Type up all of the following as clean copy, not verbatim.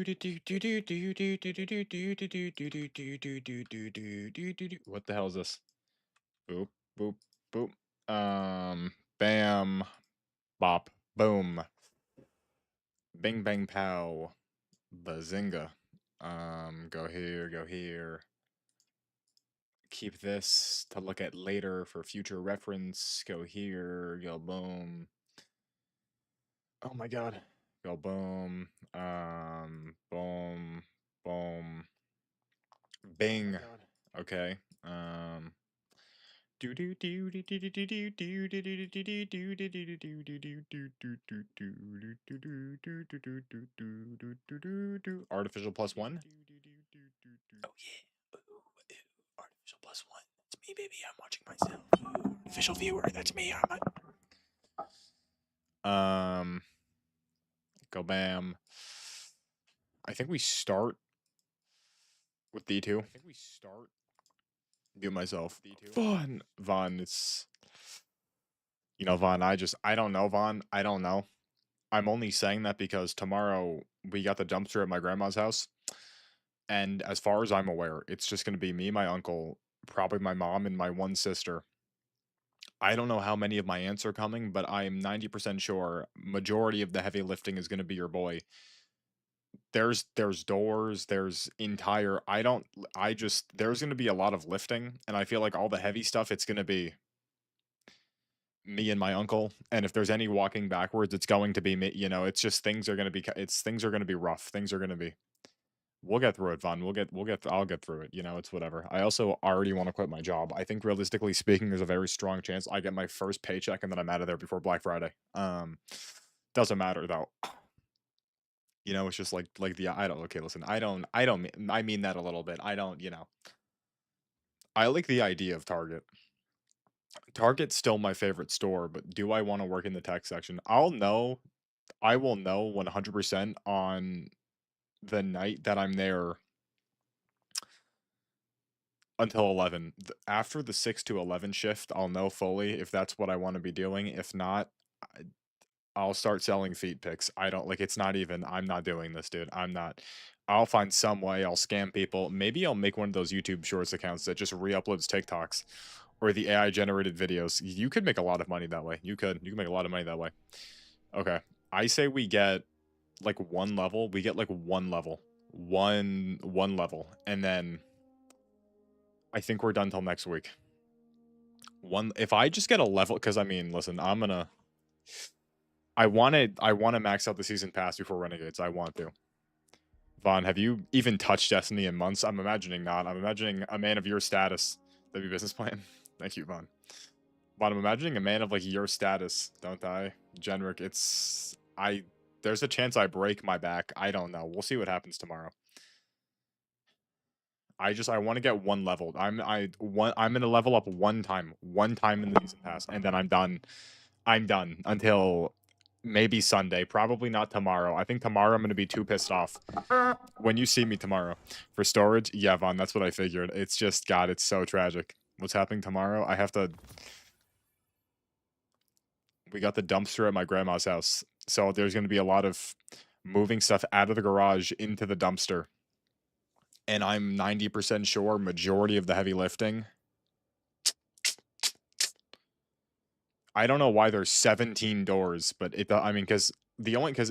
What the hell is this? Boop, boop, boop. Bam, bop, boom. Bing, bang, pow. Bazinga. Go here, go here. Keep this to look at later for future reference. Go here, go boom. Oh my god. Go boom. Boom, boom. Bing. Okay. Artificial plus one. Oh yeah. Artificial plus one. It's me, baby. I'm watching myself. Official viewer. That's me. Go bam. I think we start with D2. Do myself. Vaughn, it's Vaughn, I don't know, Vaughn. I don't know. I'm only saying that because tomorrow we got the dumpster at my grandma's house. And as far as I'm aware, it's just gonna be me, my uncle, probably my mom, and my one sister. I don't know how many of my aunts are coming, but I am 90% sure majority of the heavy lifting is gonna be your boy. There's doors, there's entire I just there's gonna be a lot of lifting, and I feel like all the heavy stuff, it's gonna be me and my uncle, and if there's any walking backwards, it's going to be me, it's just things are gonna be rough, things are gonna be we'll get through it, Vaughn, I'll get through it, it's whatever. I also already wanna quit my job. I think realistically speaking, there's a very strong chance I get my first paycheck and then I'm out of there before Black Friday. Doesn't matter though. It's just like the I don't okay, listen, I don't mean I mean that a little bit. I don't, I like the idea of Target. Target's still my favorite store, but do I wanna work in the tech section? I will know 100% on the night that I'm there until 11. After the 6 to 11 shift, I'll know fully if that's what I wanna be doing. If not, I I'll start selling feet pics. I don't like it's not even I'm not doing this, dude. I'm not. I'll find some way, I'll scam people. Maybe I'll make one of those YouTube Shorts accounts that just re-uploads TikToks or the AI generated videos. You could make a lot of money that way. You could. You can make a lot of money that way. Okay. I say we get like one level. We get like one level. One level. And then I think we're done till next week. One if I just get a level, because I mean, listen, I wanna max out the season pass before Renegades. I want to. Vaughn, have you even touched Destiny in months? I'm imagining not. I'm imagining a man of your status. That'd be business plan. Thank you, Vaughn. Vaughn, I'm imagining a man of like your status, don't I? Genric, there's a chance I break my back. I don't know. We'll see what happens tomorrow. I want to get one leveled. I'm gonna level up one time in the season pass, and then I'm done. I'm done until maybe Sunday. Probably not tomorrow. I think tomorrow I'm gonna be too pissed off. When you see me tomorrow for storage, yeah, Vaughn, that's what I figured. It's just God, it's so tragic. What's happening tomorrow? We got the dumpster at my grandma's house, so there's gonna be a lot of moving stuff out of the garage into the dumpster. And I'm 90% sure majority of the heavy lifting. I don't know why there's 17 doors, but I mean, because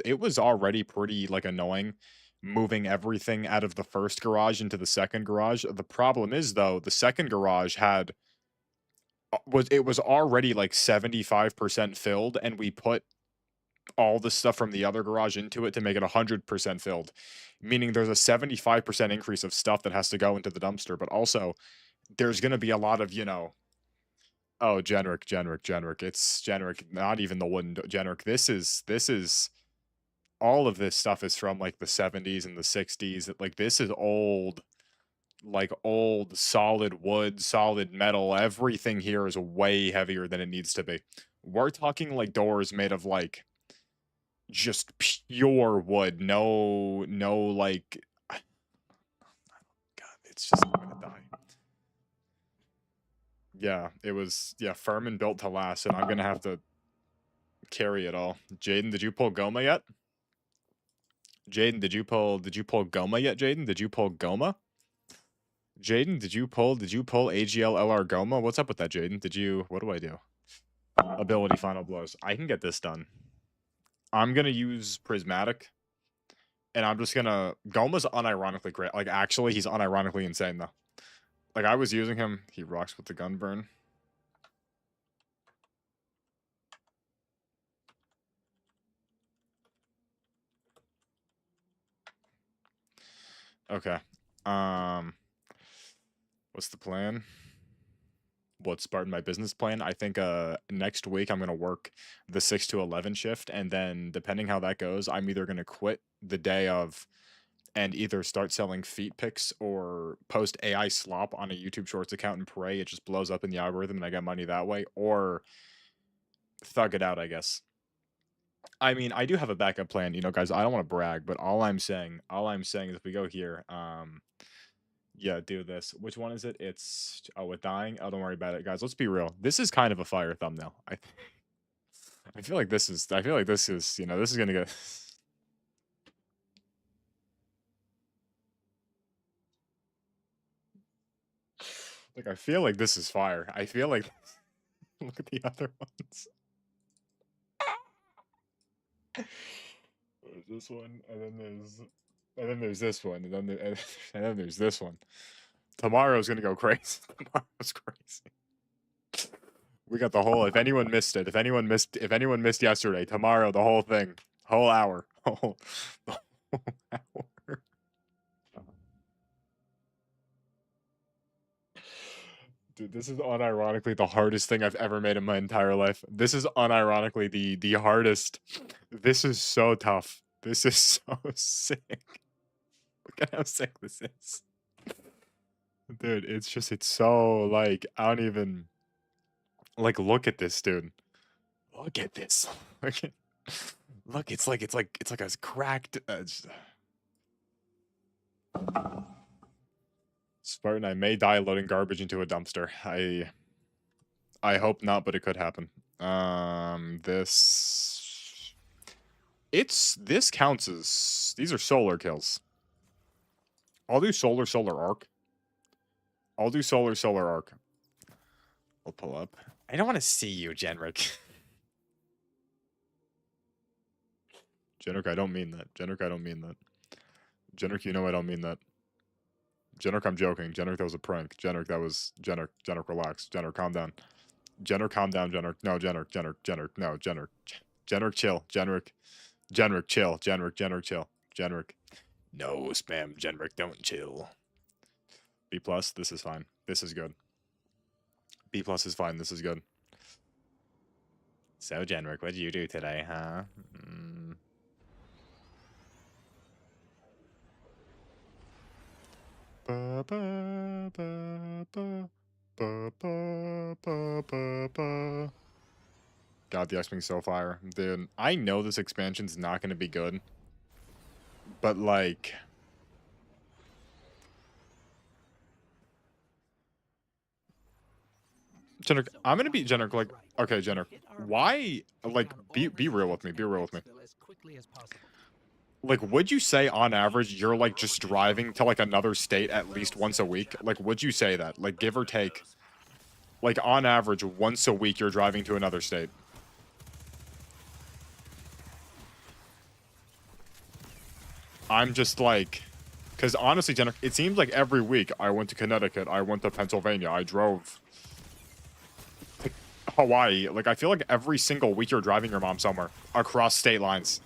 it was already pretty like annoying moving everything out of the first garage into the second garage. The problem is though, the second garage was already like 75% filled, and we put all the stuff from the other garage into it to make it 100% filled. Meaning there's a 75% increase of stuff that has to go into the dumpster, but also there's gonna be a lot of, oh, generic. It's generic, not even the wooden generic. This is all of this stuff is from like the 70s and the 60s. Like this is old, like old solid wood, solid metal. Everything here is way heavier than it needs to be. We're talking like doors made of like just pure wood. No like God, it's just I'm gonna die. Yeah, it was firm and built to last, and I'm gonna have to carry it all. Jaden, did you pull Goma yet? Jaden, did you pull Goma yet, Jaden? Did you pull Goma? Jaden, did you pull AGL LR Goma? What's up with that, Jaden? What do I do? Ability final blows. I can get this done. I'm gonna use Prismatic, and I'm just gonna Goma's unironically great. Like actually, he's unironically insane though. Like I was using him, he rocks with the gun burn. Okay. Um, what's the plan? What's part of my business plan? I think next week I'm gonna work the 6 to 11 shift, and then depending how that goes, I'm either gonna quit the day of and either start selling feet pics or post AI slop on a YouTube Shorts account and pray it just blows up in the algorithm and I get money that way, or thug it out, I guess. I mean, I do have a backup plan, guys. I don't want to brag, but all I'm saying is if we go here, yeah, do this. Which one is it? With dying. Oh, don't worry about it, guys. Let's be real. This is kind of a fire thumbnail. I feel like this is. I feel like this is. This is gonna go. Like I feel like this is fire. I feel like. Look at the other ones. There's this one, and then there's this one, and then there's this one. Tomorrow's gonna go crazy. Tomorrow's crazy. We got the whole. If anyone missed it, if anyone missed yesterday, tomorrow the whole thing, whole hour, the whole hour. Dude, this is unironically the hardest thing I've ever made in my entire life. This is unironically the hardest. This is so tough. This is so sick. Look at how sick this is. Dude, it's so like I don't even like look at this, dude. Look at this. Look at look, it's like a cracked Spartan, I may die loading garbage into a dumpster. I hope not, but it could happen. This counts as these are solar kills. I'll do solar arc. I'll do solar arc. I'll pull up. I don't want to see you, Genric. Genric, I don't mean that. Genric, I don't mean that. Genric, you know I don't mean that. Genric, I'm joking. Genric, that was a prank. Genric, that was Genric. Genric, relax. Genric, calm down. Genric, calm down. Genric, no. Genric, no. Genric, chill. Genric, chill. Genric, chill. Genric, no spam. Genric, don't chill. B plus, this is fine. This is good. B plus is fine. This is good. So, Genric, what did you do today, huh? Ba, ba, ba, ba. Ba, ba, ba, ba, ba. God, the X-Wing's so fire. Dude, I know this expansion's not going to be good. But, like... Jenner, I'm going to be Jenner, like... Okay, Jenner, why... Like, be real with me. Be real with me. Like, would you say, on average, you're, like, just driving to, like, another state at least once a week? Like, would you say that? Like, give or take. Like, on average, once a week, you're driving to another state. I'm just like, because honestly, Jennifer, it seems like every week I went to Connecticut, I went to Pennsylvania, I drove to Hawaii. Like, I feel like every single week you're driving your mom somewhere across state lines.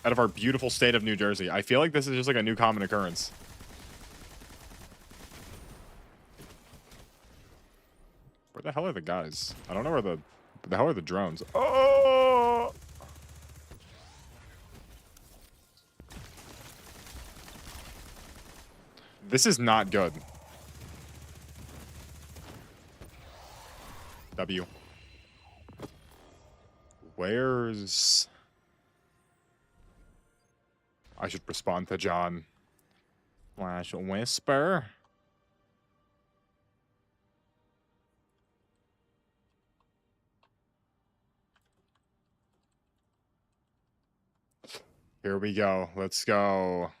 Out of our beautiful state of New Jersey. I feel like this is just like a new common occurrence. Where the hell are the guys? I don't know where the hell are the drones? Oh! This is not good. W. Where's... I should respond to John. Flash Whisper. Here we go. Let's go.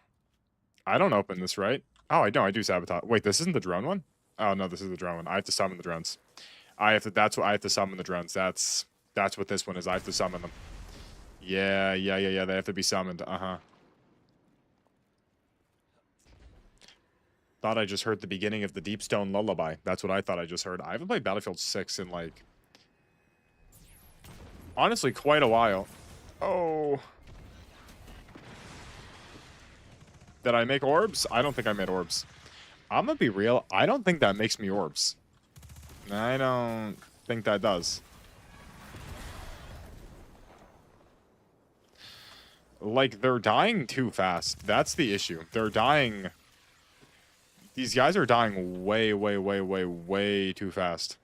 I don't open this, right? Oh, I know. I do sabotage. Wait, this isn't the drone one? Oh, no, this is the drone one. I have to summon the drones. That's what I have to summon the drones. That's what this one is. I have to summon them. Yeah. They have to be summoned. Uh-huh. Thought I just heard the beginning of the Deepstone Lullaby. That's what I thought I just heard. I haven't played Battlefield 6 in, like, honestly, quite a while. Oh. Did I make orbs? I don't think I made orbs. I'm gonna be real. I don't think that makes me orbs. I don't think that does. Like, they're dying too fast. That's the issue. They're dying. These guys are dying way too fast.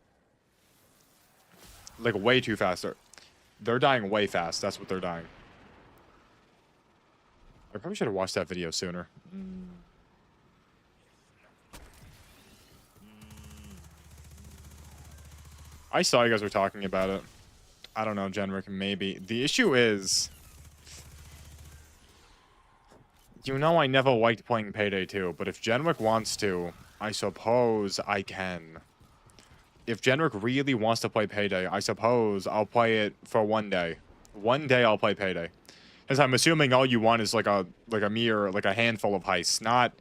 Like, way too fast. They're dying way fast. That's what they're dying. I probably should have watched that video sooner. I saw you guys were talking about it. I don't know, Genrick, maybe. The issue is... You know I never liked playing Payday 2, but if Genrick wants to, I suppose I can. If Genrick really wants to play Payday, I suppose I'll play it for one day. One day I'll play Payday. Because I'm assuming all you want is like a handful of heists. Not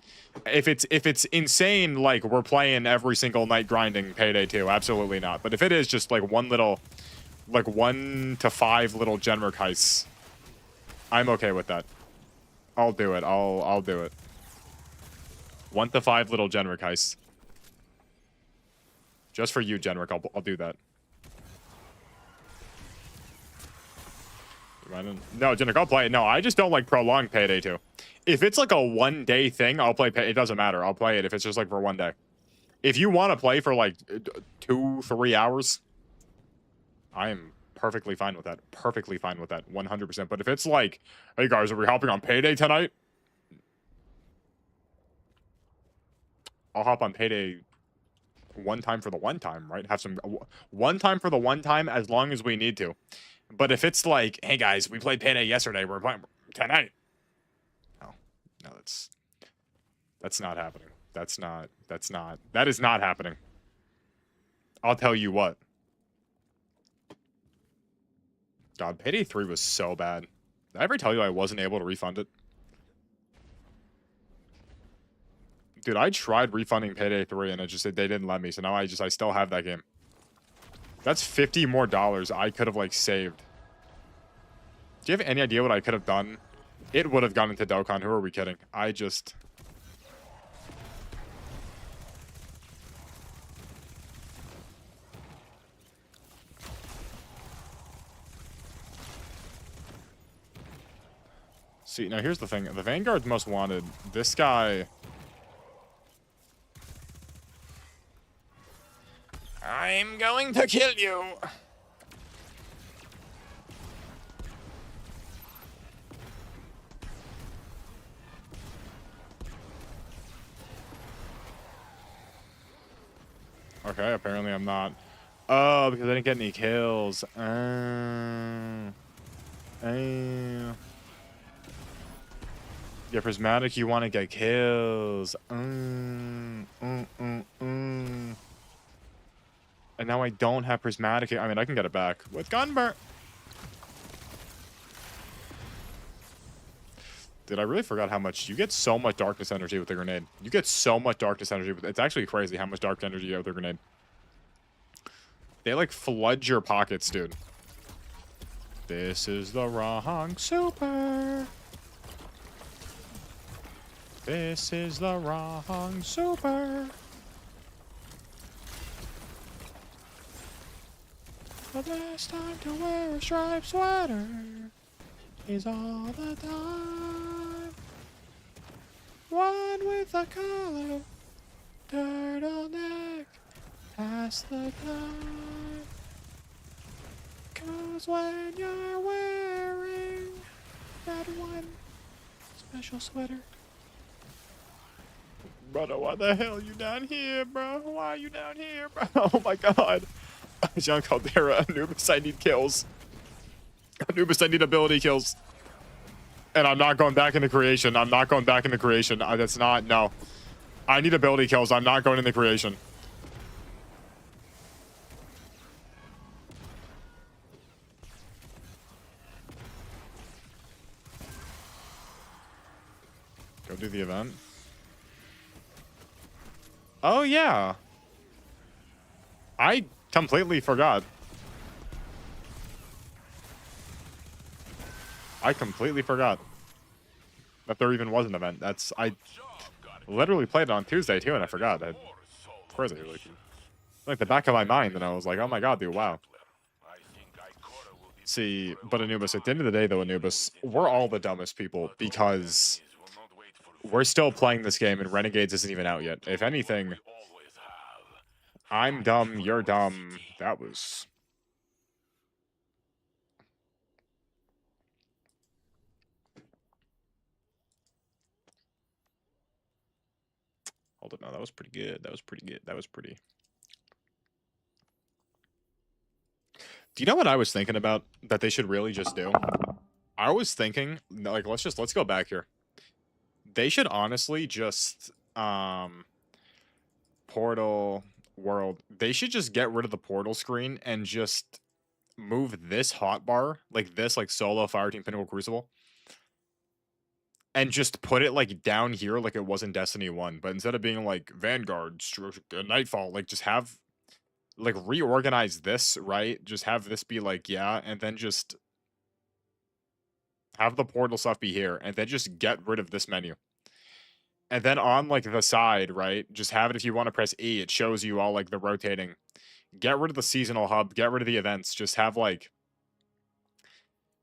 if it's insane like we're playing every single night grinding Payday 2, absolutely not. But if it is just like one little, like 1 to 5 little Genrick heists, I'm okay with that. I'll do it. I'll do it. 1 to 5 little Genrick heists. Just for you, Genrick, I'll do that. No, Genrick, I'll play it. No, I just don't like prolonged Payday 2. If it's like a one-day thing, I'll play Payday. It doesn't matter. I'll play it if it's just like for one day. If you want to play for like 2-3 hours, I am perfectly fine with that. Perfectly fine with that. 100%. But if it's like, hey guys, are we hopping on Payday tonight? I'll hop on Payday one time for the one time, right? Have some one time for the one time as long as we need to. But if it's like, hey guys, we played Payday yesterday, we're playing tonight. No, that's not happening. That is not happening. I'll tell you what. God, Payday 3 was so bad. Did I ever tell you I wasn't able to refund it? Dude, I tried refunding Payday 3 and it just, they didn't let me. So now I still have that game. That's $50 more I could have like saved. Do you have any idea what I could have done? It would have gone into Dokkan. Who are we kidding? I just... See, now here's the thing. The Vanguard's most wanted. This guy... I'm going to kill you! Okay, apparently I'm not. Oh, because I didn't get any kills. Yeah, Prismatic, you want to get kills. And now I don't have Prismatic. I mean, I can get it back with Gunburn. Dude, I really forgot how much... You get so much darkness energy with the grenade. You get so much darkness energy with... It's actually crazy how much dark energy you have with the grenade. They, like, flood your pockets, dude. This is the wrong super. This is the wrong super. The best time to wear a striped sweater is all the time. One with a collar, turtleneck, pass the time. 'Cause when you're wearing that one special sweater. Brother, why the hell are you down here, bro? Why are you down here, bro? Oh my god. Jean Caldera, Anubis, I need kills. Anubis, I need ability kills. And I'm not going back into creation. I'm not going back into creation. That's not, no. I need ability kills. I'm not going into creation. Go do the event. Oh, yeah. I completely forgot. I completely forgot that there even was an event. I literally played it on Tuesday too, and I forgot. It's crazy. Like the back of my mind, and I was like, oh my god, dude, wow. See, but Anubis, at the end of the day, though, Anubis, we're all the dumbest people because we're still playing this game and Renegades isn't even out yet. If anything, I'm dumb, you're dumb. That was... Hold it, no, that was pretty good. That was pretty good. That was pretty... Do you know what I was thinking about that they should really just do? I was thinking, like, let's go back here. They should honestly just, portal world. They should just get rid of the portal screen and just move this hotbar, like this, like solo Fireteam Pinnacle Crucible, and just put it like down here, like it was in Destiny 1. But instead of being like Vanguard, Nightfall, like just have, like reorganize this, right? Just have this be like, yeah, and then just have the portal stuff be here, and then just get rid of this menu. And then on like the side, right? Just have it if you want to press E, it shows you all like the rotating. Get rid of the seasonal hub, get rid of the events, just have like,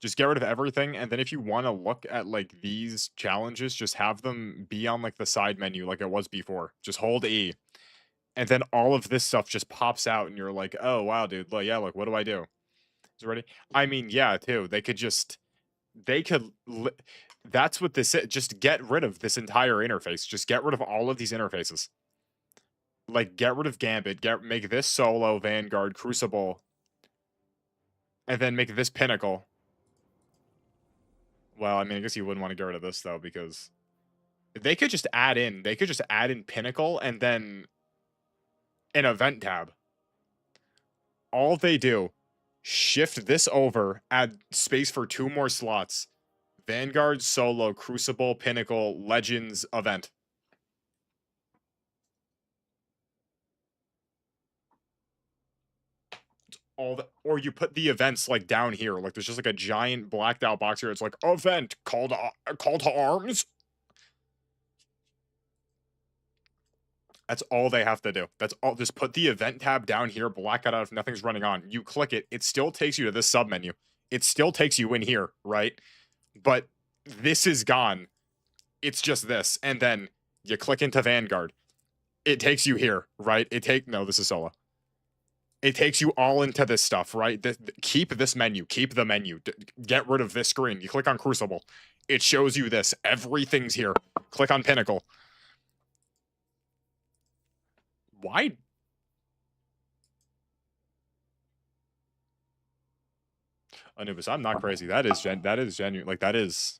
just get rid of everything. And then if you want to look at like these challenges, just have them be on like the side menu like it was before. Just hold E. And then all of this stuff just pops out and you're like, oh wow, dude, like, yeah, like what do I do? Is it ready? I mean, yeah, too. They could just, they could, that's what this is. Just get rid of this entire interface. Just get rid of all of these interfaces. Like, get rid of Gambit. Make this solo, Vanguard, Crucible, and then make this Pinnacle. Well, I mean, I guess you wouldn't want to get rid of this though, because they could just add in. They could just add in Pinnacle and then an event tab. All they do, shift this over, add space for 2 more slots. Vanguard, Solo, Crucible, Pinnacle, Legends, event. All the, or you put the events like down here. Like there's just like a giant blacked out box here. It's like event, call to arms. That's all they have to do. That's all. Just put the event tab down here, black it out if nothing's running on. You click it, it still takes you to this sub menu. It still takes you in here, right? But this is gone. It's just this. And then you click into Vanguard. It takes you here, right? No, this is solo. It takes you all into this stuff, right? Keep this menu. Keep the menu. Get rid of this screen. You click on Crucible. It shows you this. Everything's here. Click on Pinnacle. Why? Anubis, I'm not crazy. That is genuine. Like that is,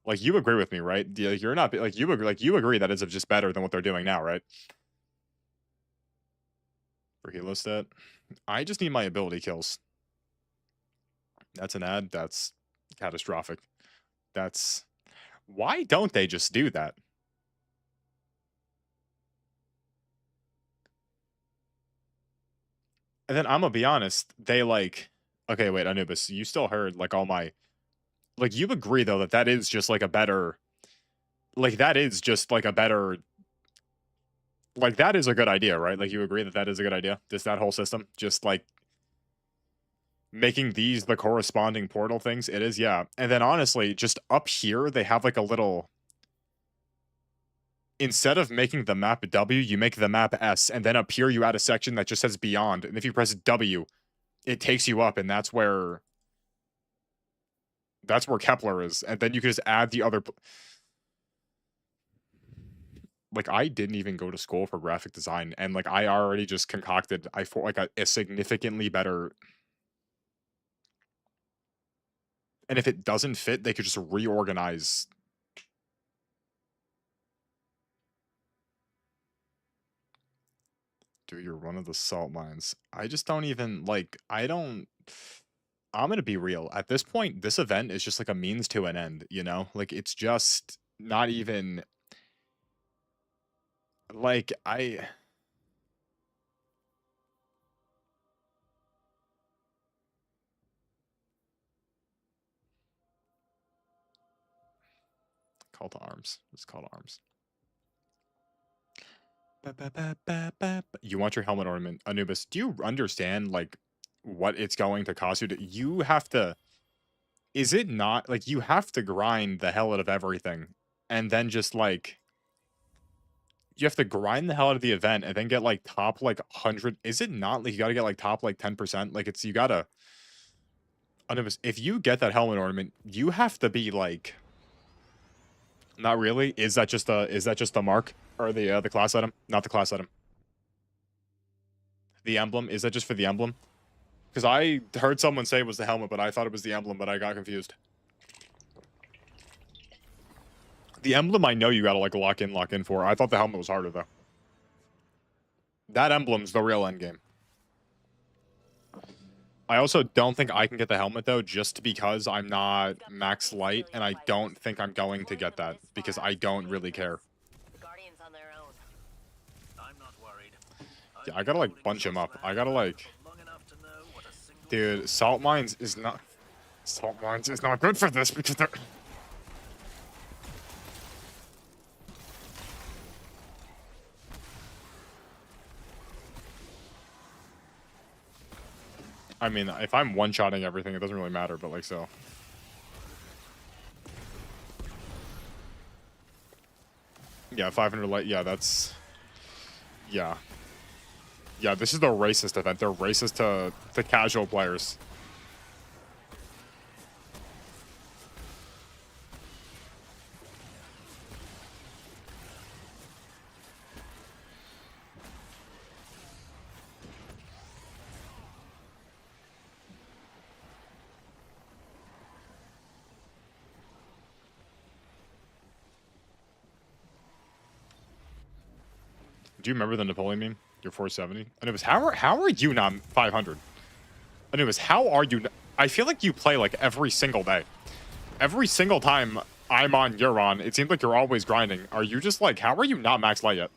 like you agree with me, right? You're not like you agree that is just better than what they're doing now, right? For helo stat, I just need my ability kills. That's an ad. That's catastrophic. That's why don't they just do that? And then I'm gonna be honest, they like, okay, wait, Anubis, you still heard like all my, like you agree though that is just like a better, like that is just like a better, like that is a good idea, right? Like you agree that is a good idea, just that whole system, just like making these the corresponding portal things. It is, yeah. And then honestly, just up here, they have like a little, instead of making the map W, you make the map S, and then up here you add a section that just says beyond. And if you press W, it takes you up, and that's where Kepler is. And then you can just add the other. Like I didn't even go to school for graphic design, and like I already just concocted like a significantly better. And if it doesn't fit, they could just reorganize. Dude, you're one of the salt mines. I just don't even like. I don't. I'm gonna be real. At this point, this event is just like a means to an end. You know, like it's just not even like I call to arms. It's call to arms. You want your helmet ornament, Anubis? Do you understand like what it's going to cost you? You have to. Is it not like you have to grind the hell out of everything, and then just like you have to grind the hell out of the event, and then get like top like 100? Is it not like you got to get like top like 10%? Like it's you gotta. Anubis, if you get that helmet ornament, you have to be like. Not really. Is that just the mark or the class item? Not the class item. The emblem, is that just for the emblem? Because I heard someone say it was the helmet, but I thought it was the emblem, but I got confused. The emblem, I know you gotta like lock in for. I thought the helmet was harder though. That emblem's the real end game. I also don't think I can get the helmet though, just because I'm not max light, and I don't think I'm going to get that because I don't really care. Yeah, I gotta like bunch him up. I gotta like, dude, salt mines is not good for this because they're. I mean, if I'm one-shotting everything, it doesn't really matter, but like so. Yeah, 500 light. Yeah, that's. Yeah. Yeah, this is the racist event. They're racist to casual players. Do you remember the Napoleon meme? You're 470. And it was how are you not 500? And it was how are you? I feel like you play like every single day. Every single time I'm on, you're on. It seems like you're always grinding. Are you just like how are you not max light yet?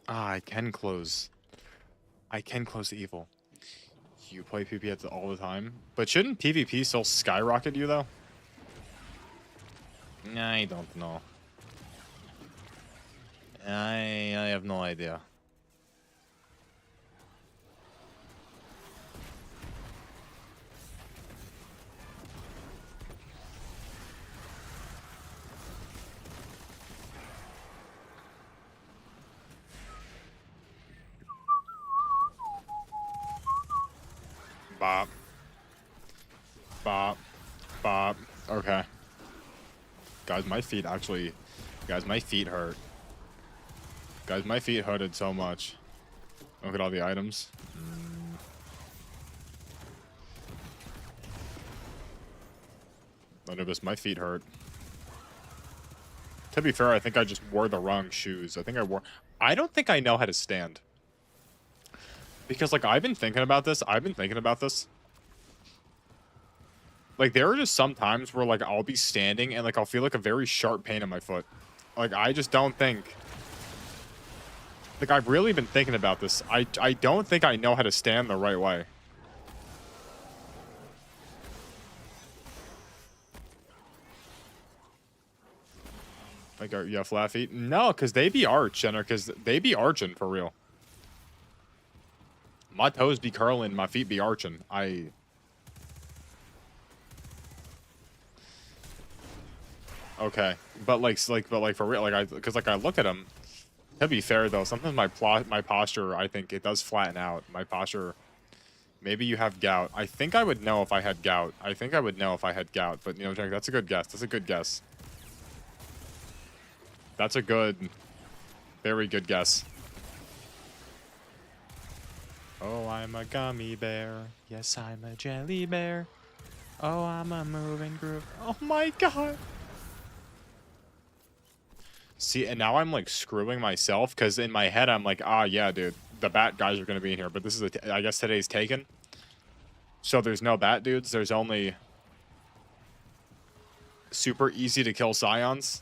Ah, I can close. I can close the evil. You play PvP all the time, but shouldn't PvP still skyrocket you though? I don't know. I have no idea. Bop. Bop. Bop. Okay. Guys, my feet actually... Guys, my feet hurt. Guys, my feet hurted so much. Look at all the items. Anubis, my feet hurt. To be fair, I think I just wore the wrong shoes. I don't think I know how to stand. Because, like, I've been thinking about this. Like, there are just some times where, like, I'll be standing and, like, I'll feel, like, a very sharp pain in my foot. Like, I just don't think... Like, I've really been thinking about this. I don't think I know how to stand the right way. Like, yeah, flat feet? No, because they be arch, Jenner, because they be arching for real. My toes be curling, my feet be arching. Okay, but for real, because I looked at him. To be fair though, sometimes my posture, I think it does flatten out. My posture. Maybe you have gout. I think I would know if I had gout. I think I would know if I had gout. But you know, Jack, that's a good guess. That's a good guess. That's a good, very good guess. Oh, I'm a gummy bear. Yes, I'm a jelly bear. Oh, I'm a moving groove. Oh my god. See, and now I'm like screwing myself because in my head I'm like, ah, yeah, dude, the bat guys are gonna be in here. But this is I guess today's taken. So there's no bat dudes. There's only super easy to kill scions.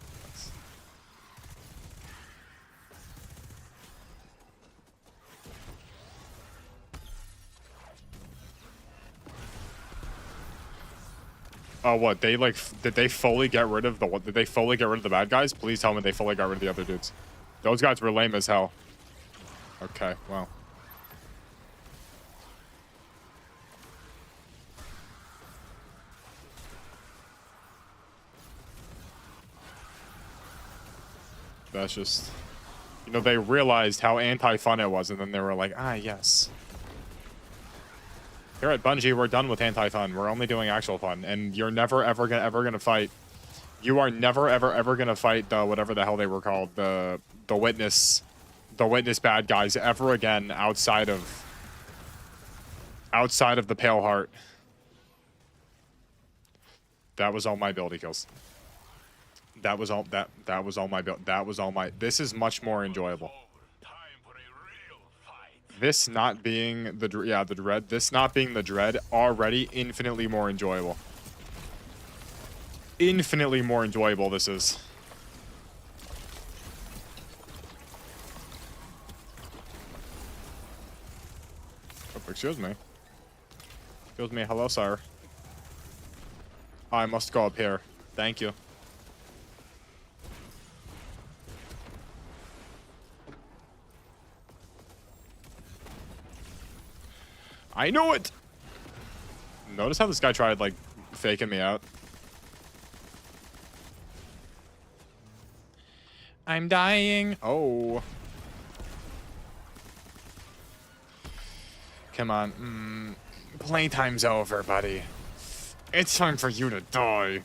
Oh, what? They like did they fully get rid of the what? Did they fully get rid of the bad guys? Please tell me they fully got rid of the other dudes. Those guys were lame as hell. Okay, well. That's just, you know, they realized how anti-fun it was, and then they were like, ah, yes. Here at Bungie, we're done with anti-fun. We're only doing actual fun, and you're never ever gonna fight. You are never ever gonna fight the whatever the hell they were called, the witness bad guys ever again outside of the Pale Heart. That was all my ability kills. That was all my build. That was all my. This is much more enjoyable. This not being the dread. This not being the dread already infinitely more enjoyable. Infinitely more enjoyable this is. Oh, excuse me. Excuse me. Hello, sir. I must go up here. Thank you. I knew it! Notice how this guy tried, like, faking me out. I'm dying. Oh. Come on. Playtime's over, buddy. It's time for you to die.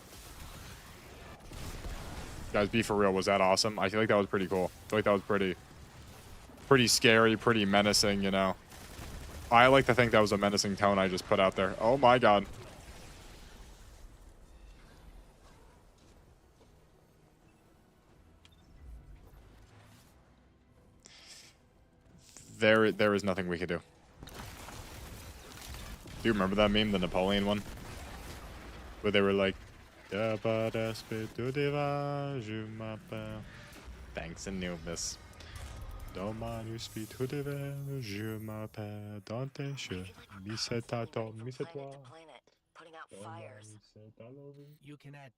Guys, be for real. Was that awesome? I feel like that was pretty cool. I feel like that was pretty scary, pretty menacing, you know. I like to think that was a menacing tone I just put out there. Oh my god. There is nothing we could do. Do you remember that meme, the Napoleon one? Where they were like, thanks, Anubis. Domanus spitudeve, je m'appelle Dante, je misetato, misetoi.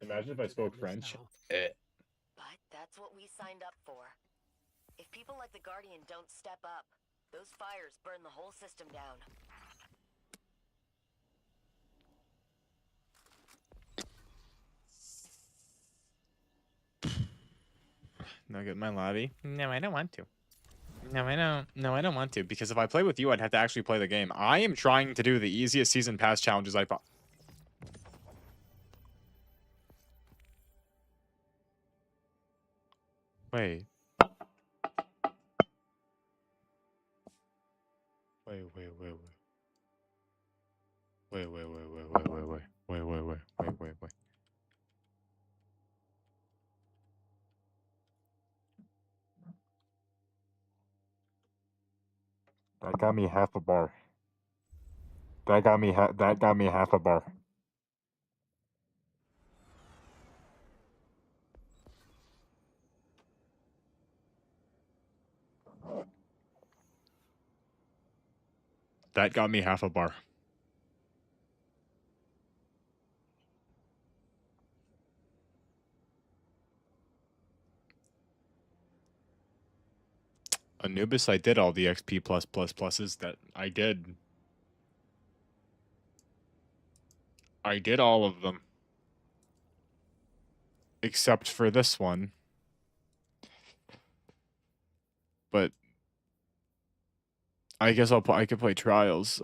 Imagine if I spoke French. But that's what we signed up for. If people like the Guardian don't step up, those fires burn the whole system down. No, get my lobby. No, I don't want to. No, I don't. No, I don't want to, because if I play with you, I'd have to actually play the game. I am trying to do the easiest season pass challenges I Wait. Wait. That got me half a bar. That got me half a bar. That got me half a bar. Anubis, I did all the XP pluses that I did. I did all of them. except for this one. But I guess I could play Trials.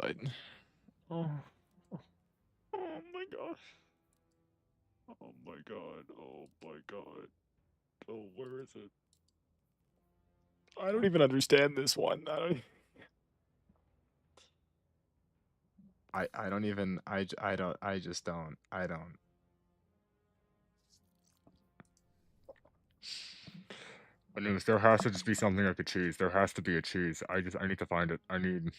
Oh. Oh my god. Oh my god. Oh my god. Oh, where is it? I don't even understand this one. I don't even I don't I just don't I don't. I mean, there has to just be something I could choose. There has to be a choose. I need to find it. I need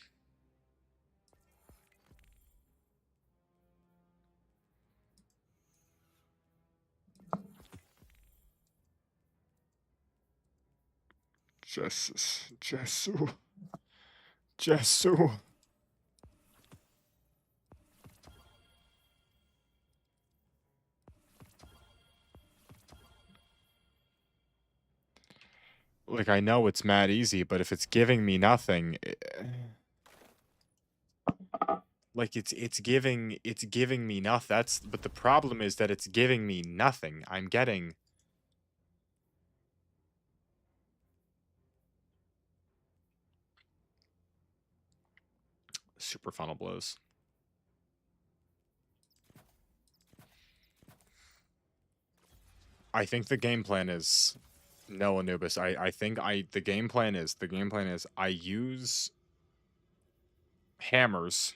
Jesu. Like, I know it's mad easy, but if it's giving me nothing, like it's giving me nothing. But the problem is that it's giving me nothing. I'm getting super funnel blows. I think the game plan is no, Anubis. I think the game plan is I use hammers.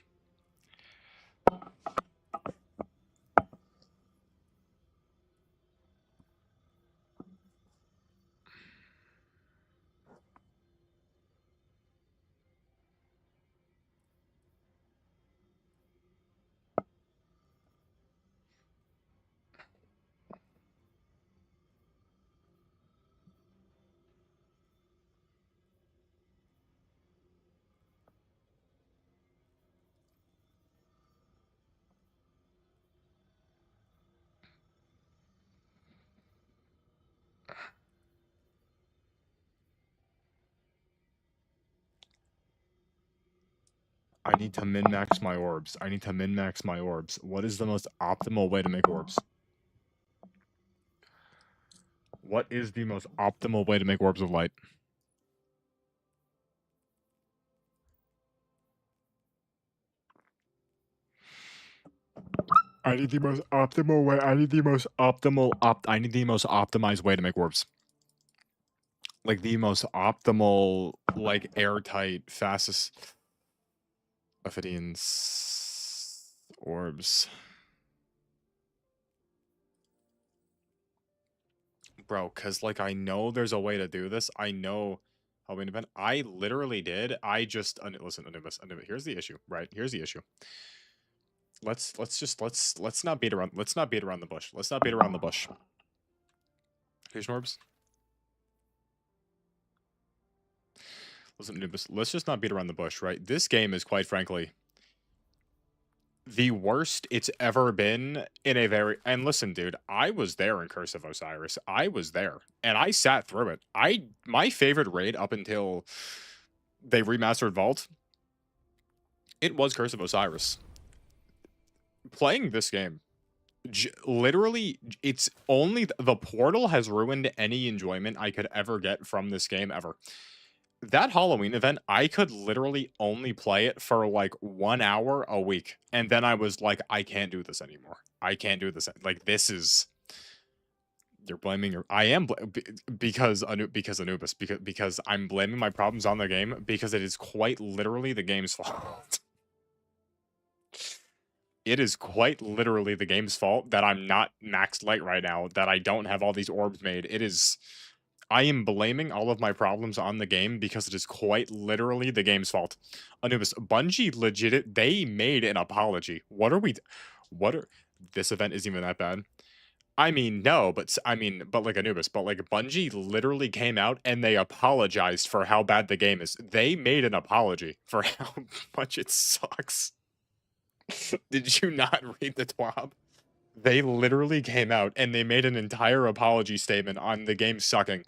I need to min-max my orbs. What is the most optimal way to make orbs? What is the most optimal way to make orbs of light? I need the most optimal way. I need the most optimized way to make orbs. Like the most optimal, like airtight, fastest Ophidians orbs. Bro, cause like I know there's a way to do this. I know how we event. I literally did. I just listen, Anubis. Here's the issue, right? Here's the issue. Let's not beat around the bush. Let's not beat around the bush. Fusion orbs. Listen, Anubis, let's just not beat around the bush, right? This game is quite frankly the worst it's ever been in a very and listen, dude, I was there in Curse of Osiris. I was there. And I sat through it. My favorite raid up until they remastered Vault, it was Curse of Osiris. Playing this game, literally, it's only the portal has ruined any enjoyment I could ever get from this game ever. That Halloween event, I could literally only play it for like 1 hour a week. And then I was like, I can't do this anymore. I can't do this. Like, this is. You're blaming your. I am because Anubis because I'm blaming my problems on the game because it is quite literally the game's fault. It is quite literally the game's fault that I'm not maxed light right now, that I don't have all these orbs made. It is. I am blaming all of my problems on the game because it is quite literally the game's fault. Anubis, Bungie legit, they made an apology. What are we, what are, this event isn't even that bad. I mean, no, but but like Anubis, but like Bungie literally came out and they apologized for how bad the game is. They made an apology for how much it sucks. Did you not read the TWAB? They literally came out and they made an entire apology statement on the game sucking,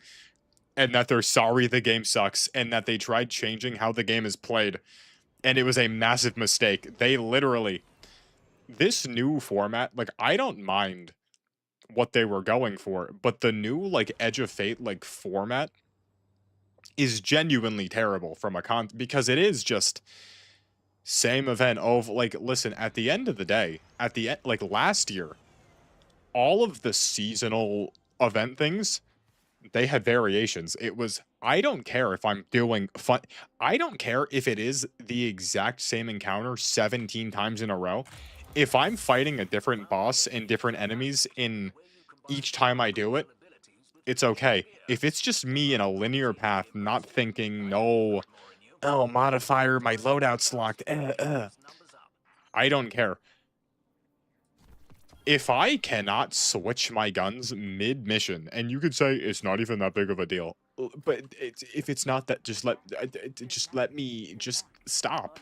and that they're sorry the game sucks, and that they tried changing how the game is played, and it was a massive mistake. They literally, this new format, like, I don't mind what they were going for, but the new, like, Edge of Fate, like, format is genuinely terrible from a because it is just same event of like, listen, at the end of the day, at the end, like, last year, all of the seasonal event things, they had variations. It was, I don't care if I'm doing fun. I don't care if it is the exact same encounter 17 times in a row. If I'm fighting a different boss and different enemies in each time I do it, it's okay. If it's just me in a linear path, not thinking, no, oh, modifier, my loadout's locked. I don't care. If I cannot switch my guns mid-mission, and you could say it's not even that big of a deal, but if it's not that, just let me just stop,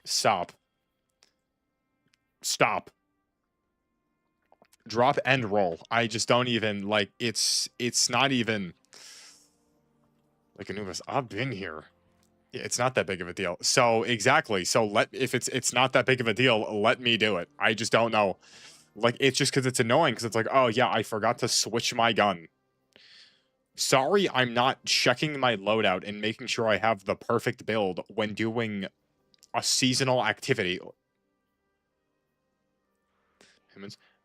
stop, stop, drop and roll. I just don't even like. It's not even like Anubis. I've been here. Yeah, it's not that big of a deal. So exactly. So if it's not that big of a deal, let me do it. I just don't know. Like, it's just because it's annoying, because it's like, oh, yeah, I forgot to switch my gun. Sorry, I'm not checking my loadout and making sure I have the perfect build when doing a seasonal activity.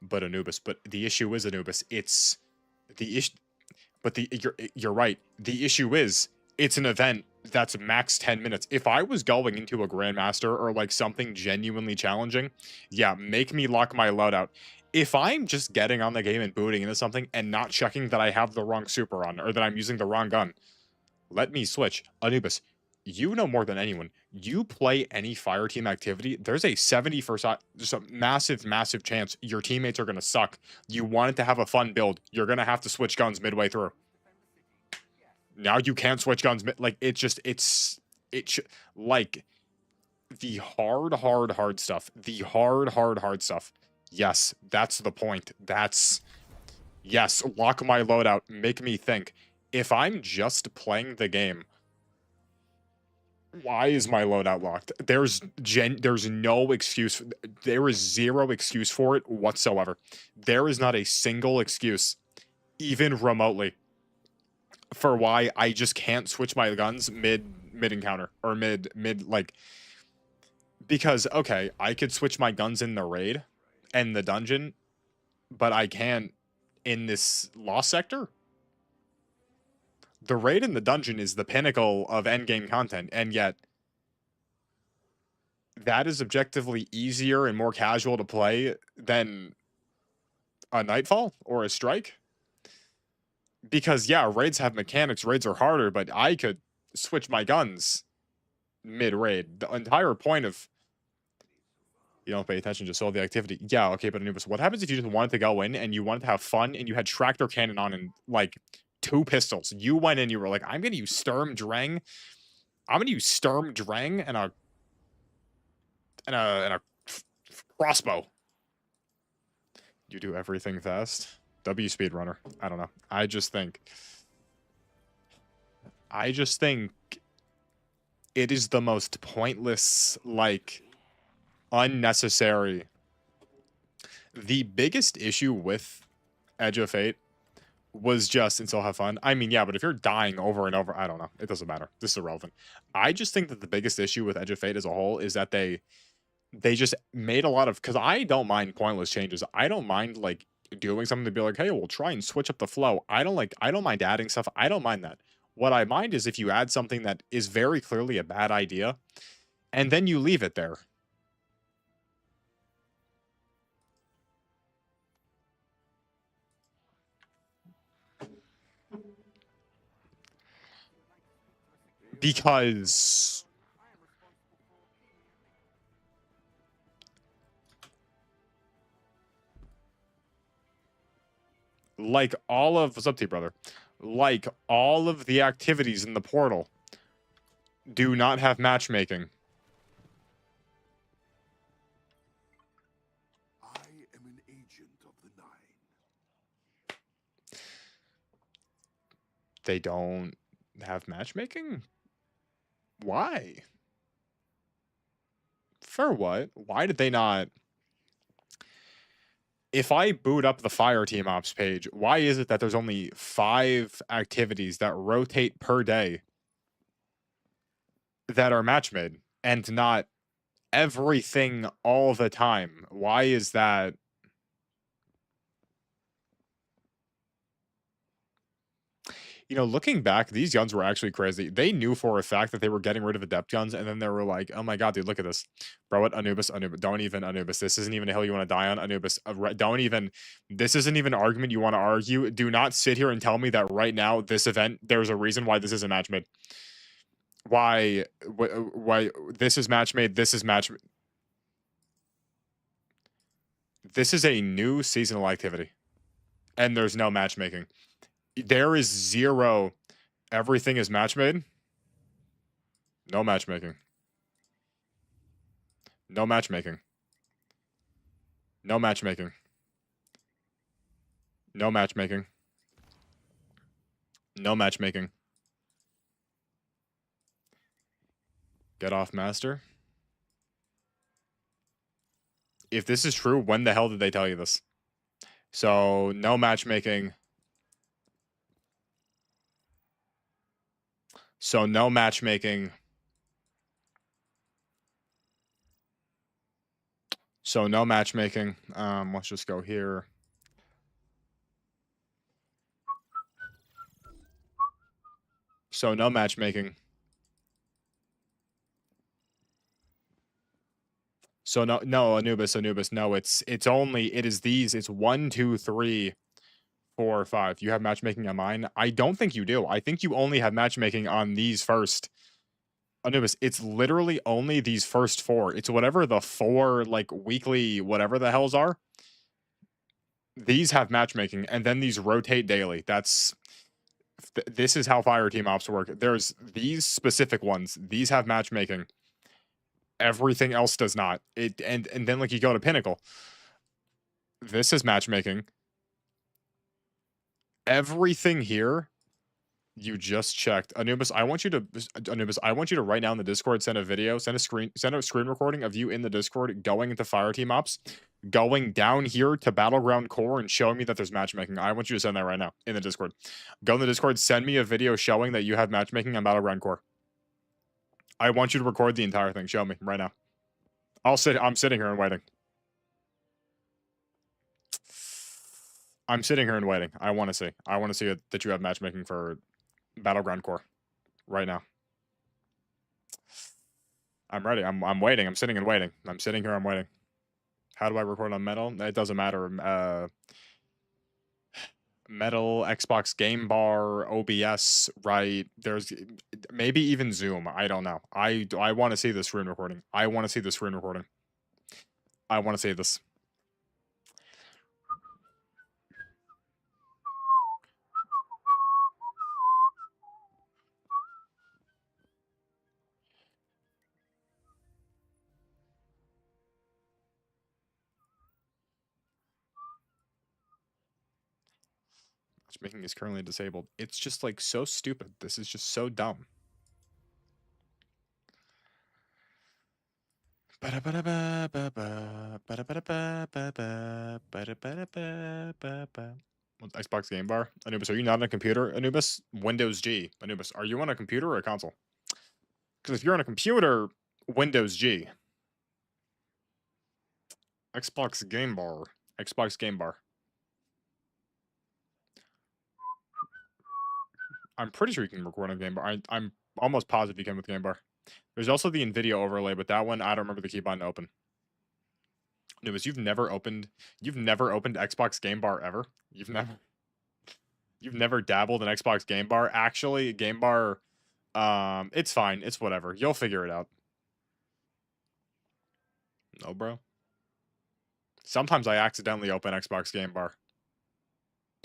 But Anubis. But the issue is, Anubis, it's the issue. But you're right. The issue is it's an event that's max 10 minutes. If I was going into a Grandmaster or like something genuinely challenging, yeah, make me lock my loadout. If I'm just getting on the game and booting into something and not checking that I have the wrong super on or that I'm using the wrong gun, let me switch. Anubis, you know more than anyone. You play any fire team activity, there's a 70%, just a massive, massive chance your teammates are going to suck. You want it to have a fun build. You're going to have to switch guns midway through. Now you can't switch guns. Like, like the hard stuff. The hard stuff. Yes, that's the point. Yes, lock my loadout. Make me think. If I'm just playing the game, why is my loadout locked? There's no excuse. There is zero excuse for it whatsoever. There is not a single excuse, even remotely, for why I just can't switch my guns mid encounter or mid like, because okay, I could switch my guns in the raid and the dungeon, but I can't in this lost sector. The raid and the dungeon is the pinnacle of endgame content, and yet that is objectively easier and more casual to play than a Nightfall or a Strike. Because yeah, raids have mechanics, raids are harder, but I could switch my guns mid-raid. The entire point of, you don't pay attention, just solve the activity. Yeah, okay, but Anubis, what happens if you just wanted to go in and you wanted to have fun and you had tractor cannon on and like 2 pistols? You went in, you were like, I'm gonna use Sturm Drang. I'm gonna use Sturm Drang and a crossbow. You do everything fast. W speedrunner. I don't know. I just think it is the most pointless, like, unnecessary. The biggest issue with Edge of Fate was just, and still have fun. I mean, yeah, but if you're dying over and over, I don't know. It doesn't matter. This is irrelevant. I just think that the biggest issue with Edge of Fate as a whole is that they just made a lot of, because I don't mind pointless changes. I don't mind like doing something to be like, hey, we'll try and switch up the flow. I don't mind adding stuff. I don't mind that. What I mind is if you add something that is very clearly a bad idea and then you leave it there. Because like all of, what's up to you, brother? Like all of the activities in the portal do not have matchmaking. I am an agent of the Nine. They don't have matchmaking? Why? For what? Why did they not? If I boot up the fire team ops page, why is it that there's only 5 activities that rotate per day that are match made and not everything all the time? Why is that? You know, looking back, these guns were actually crazy. They knew for a fact that they were getting rid of adept guns, and then they were like, "Oh my god, dude, look at this, bro! What Anubis? Anubis? Don't even Anubis. This isn't even a hill you want to die on, Anubis. Don't even. This isn't even an argument you want to argue. Do not sit here and tell me that right now this event there's a reason why this isn't match made. Why? Why this is match made? This is match. This is a new seasonal activity, and there's no matchmaking. There is zero. Everything is match made. No matchmaking. No matchmaking. No matchmaking. No matchmaking. No matchmaking. Get off master. If this is true, when the hell did they tell you this? So, no matchmaking. So, no matchmaking. So, no matchmaking. Let's just go here. So, no matchmaking. So no Anubis, no, it is these, it's 1, 2, 3, 4, 5. You have matchmaking on mine? I don't think you do. I think you only have matchmaking on these first. Anubis, it's literally only these first 4. It's whatever the 4 like weekly whatever the hells are. These have matchmaking, and then these rotate daily. This is how fire team ops work. There's these specific ones. These have matchmaking. Everything else does not. And then like you go to Pinnacle. This is matchmaking. Everything here you just checked. Anubis, I want you to right now in the Discord send a screen recording of you in the Discord going into fire team ops, going down here to battleground core and showing me that there's matchmaking. I want you to send that right now in the Discord. Go in the Discord, send me a video showing that you have matchmaking on battleground core. I want you to record the entire thing. Show me right now. I'm sitting here and waiting. I'm sitting here and waiting. I want to see. I want to see that you have matchmaking for battleground core right now. I'm ready. I'm waiting. I'm sitting and waiting. I'm sitting here. I'm waiting. How do I record on metal? It doesn't matter. Metal, Xbox Game Bar, OBS, right? There's maybe even Zoom. I don't know. I want to see this screen recording. I want to see the screen recording. I want to see this. Matchmaking is currently disabled. It's just like so stupid. This is just so dumb. Xbox Game Bar. Anubis, are you not on a computer? Anubis, Windows G. Anubis, are you on a computer or a console? Because if you're on a computer, Windows G. Xbox Game Bar. Xbox Game Bar. I'm pretty sure you can record on Game Bar. I'm almost positive you can with Game Bar. There's also the NVIDIA overlay, but that one I don't remember the key button to open. Anubis, you've never opened Xbox Game Bar ever? You've never dabbled in Xbox Game Bar? Actually, Game Bar, it's fine. It's whatever. You'll figure it out. No, bro. Sometimes I accidentally open Xbox Game Bar.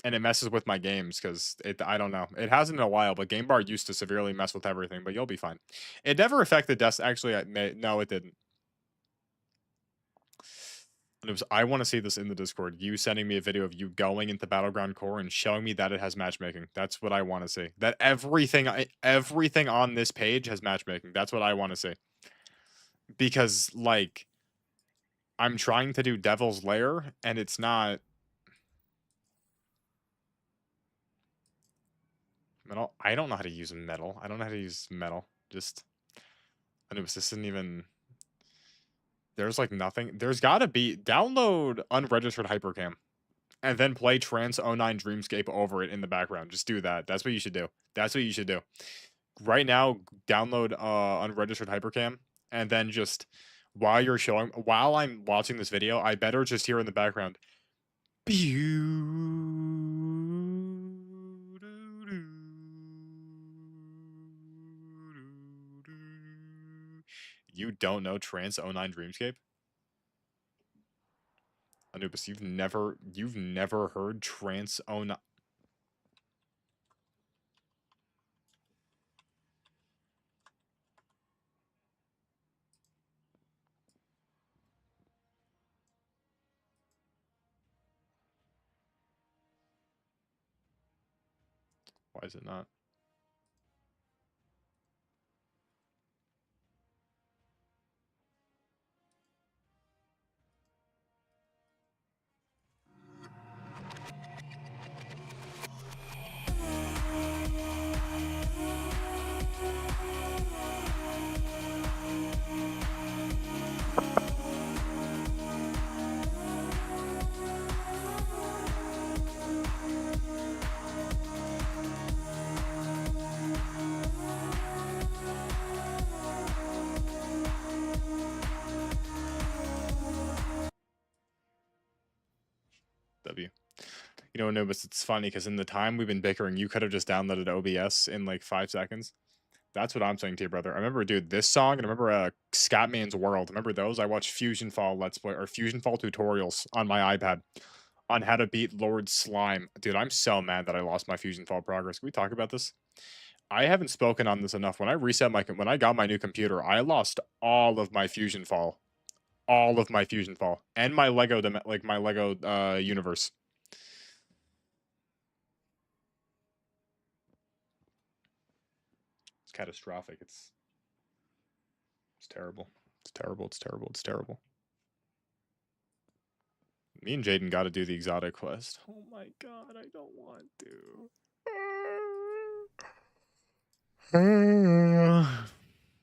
And it messes with my games because I don't know. It hasn't in a while, but Game Bar used to severely mess with everything, but you'll be fine. It never affected desk. Actually, no, it didn't. I want to see this in the Discord. You sending me a video of you going into Battleground Core and showing me that it has matchmaking. That's what I want to see. That everything on this page has matchmaking. That's what I want to see. Because like I'm trying to do Devil's Lair, and it's not metal. I don't know how to use metal. I don't know how to use metal. Just Anubis, this isn't even. There's like nothing. There's gotta be download unregistered hypercam and then play Trance oh 09 Dreamscape over it in the background. Just do that. That's what you should do. That's what you should do. Right now, download unregistered hypercam and then just while I'm watching this video, I better just hear in the background. You don't know Trance oh 09 Dreamscape? Anubis, you've never heard Trance oh 09. Why is it not? W. You know, Anubis, it's funny because in the time we've been bickering, you could have just downloaded OBS in like 5 seconds. That's what I'm saying to you, brother. I remember, dude, this song, and I remember Scatman's World. Remember those? I watched Fusion Fall Let's Play or Fusion Fall tutorials on my iPad on how to beat Lord Slime. Dude, I'm so mad that I lost my Fusion Fall progress. Can we talk about this? I haven't spoken on this enough. When I got my new computer, I lost all of my Fusion Fall, and my Lego universe. It's catastrophic. It's terrible. It's terrible. It's terrible. It's terrible. Me and Jaden got to do the exotic quest. Oh my god, I don't want to.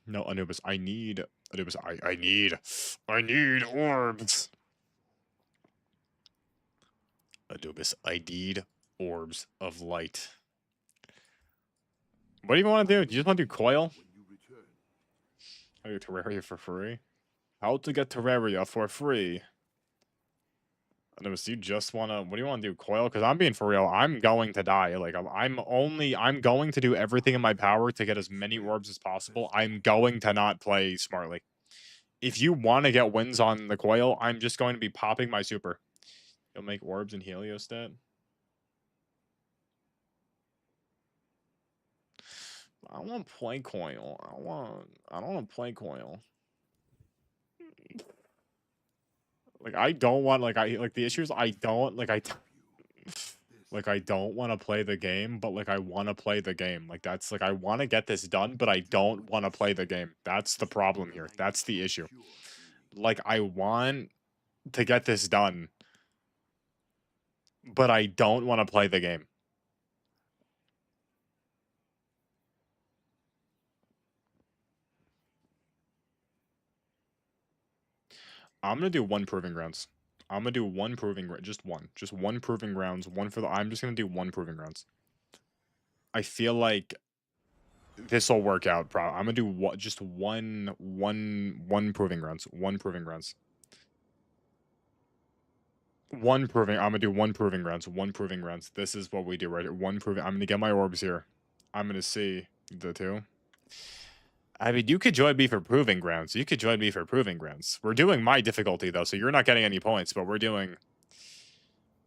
No, Anubis, I need Anubis. I need orbs. Anubis, I need orbs of light. What do you want to do? Do you just want to do coil? When you return, Oh, Terraria for free? How to get Terraria for free? Anubis, you just want to. What do you want to do? Coil? Because I'm being for real. I'm going to die. Like I'm going to do everything in my power to get as many orbs as possible. I'm going to not play smartly. If you want to get wins on the coil, I'm just going to be popping my super. You'll make orbs and heliostat. I don't want to play coil. I don't want to play coil. Like I don't want the issue is I don't like I don't want to play the game, but like I want to play the game. Like that's like I want to get this done, but I don't want to play the game. That's the problem here. That's the issue. Like I want to get this done, but I don't want to play the game. I'm gonna do one proving grounds. I'm gonna do one just one proving grounds. One for the. I'm just gonna do one proving grounds. I feel like this will work out. I'm gonna do just one proving grounds. One proving grounds. One proving. I'm gonna do one proving grounds. One proving grounds. This is what we do right here. One proving. I'm gonna get my orbs here. I'm gonna see the two. I mean, you could join me for proving grounds. You could join me for proving grounds. We're doing my difficulty though, so you're not getting any points. But we're doing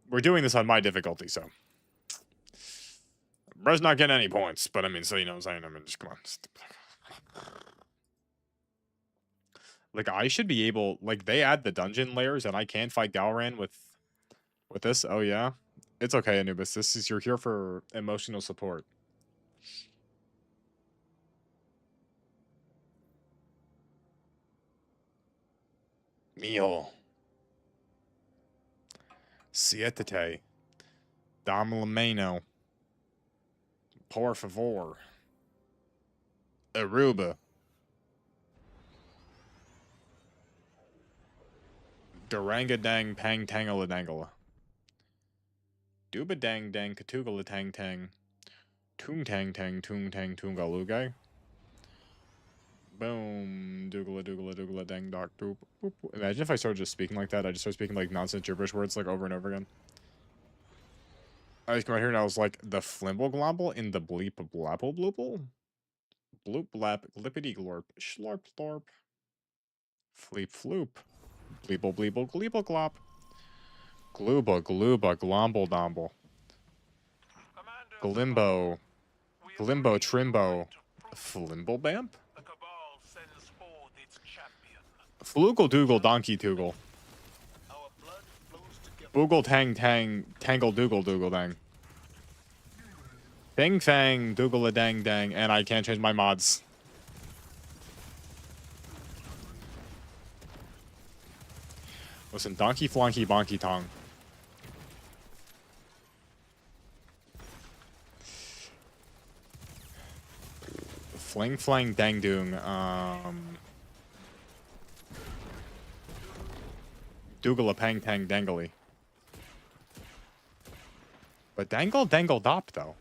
this on my difficulty, so Bro's not getting any points. But I mean, so you know what I'm saying. I mean, just come on. Like I should be able. Like they add the dungeon layers, and I can't fight Galran with this. Oh yeah, it's okay, Anubis. This is you're here for emotional support. Meal. Siete. Dame la mano. Por favor. Aruba. Duranga dang pang tangala dangala. Duba dang dang katugala tang tang. Toong tang tang toong tang toongalugay. Boom. Doogala doogala doogala dang dock doop. Boop. Imagine if I started just speaking like that. I just started speaking like nonsense gibberish words like over and over again. I just come out here and I was like, the flimble globble in the bleep blapple bloople? Bloop blap glippity glorp. Slorp slorp. Fleep floop. Bleeble bleeble gleeble glop. Glooba glooba glomble domble. Glimbo. Glimbo trimbo. Flimble bamp? Floogle doogle donkey toogle. Boogle tang tang tangle doogle doogle dang. Bing fang doogle a dang dang, and I can't change my mods. Listen, donkey flonky bonky tong. Fling flang dang doong. Doogle a pang tang dangly. But dangle dangle dop though.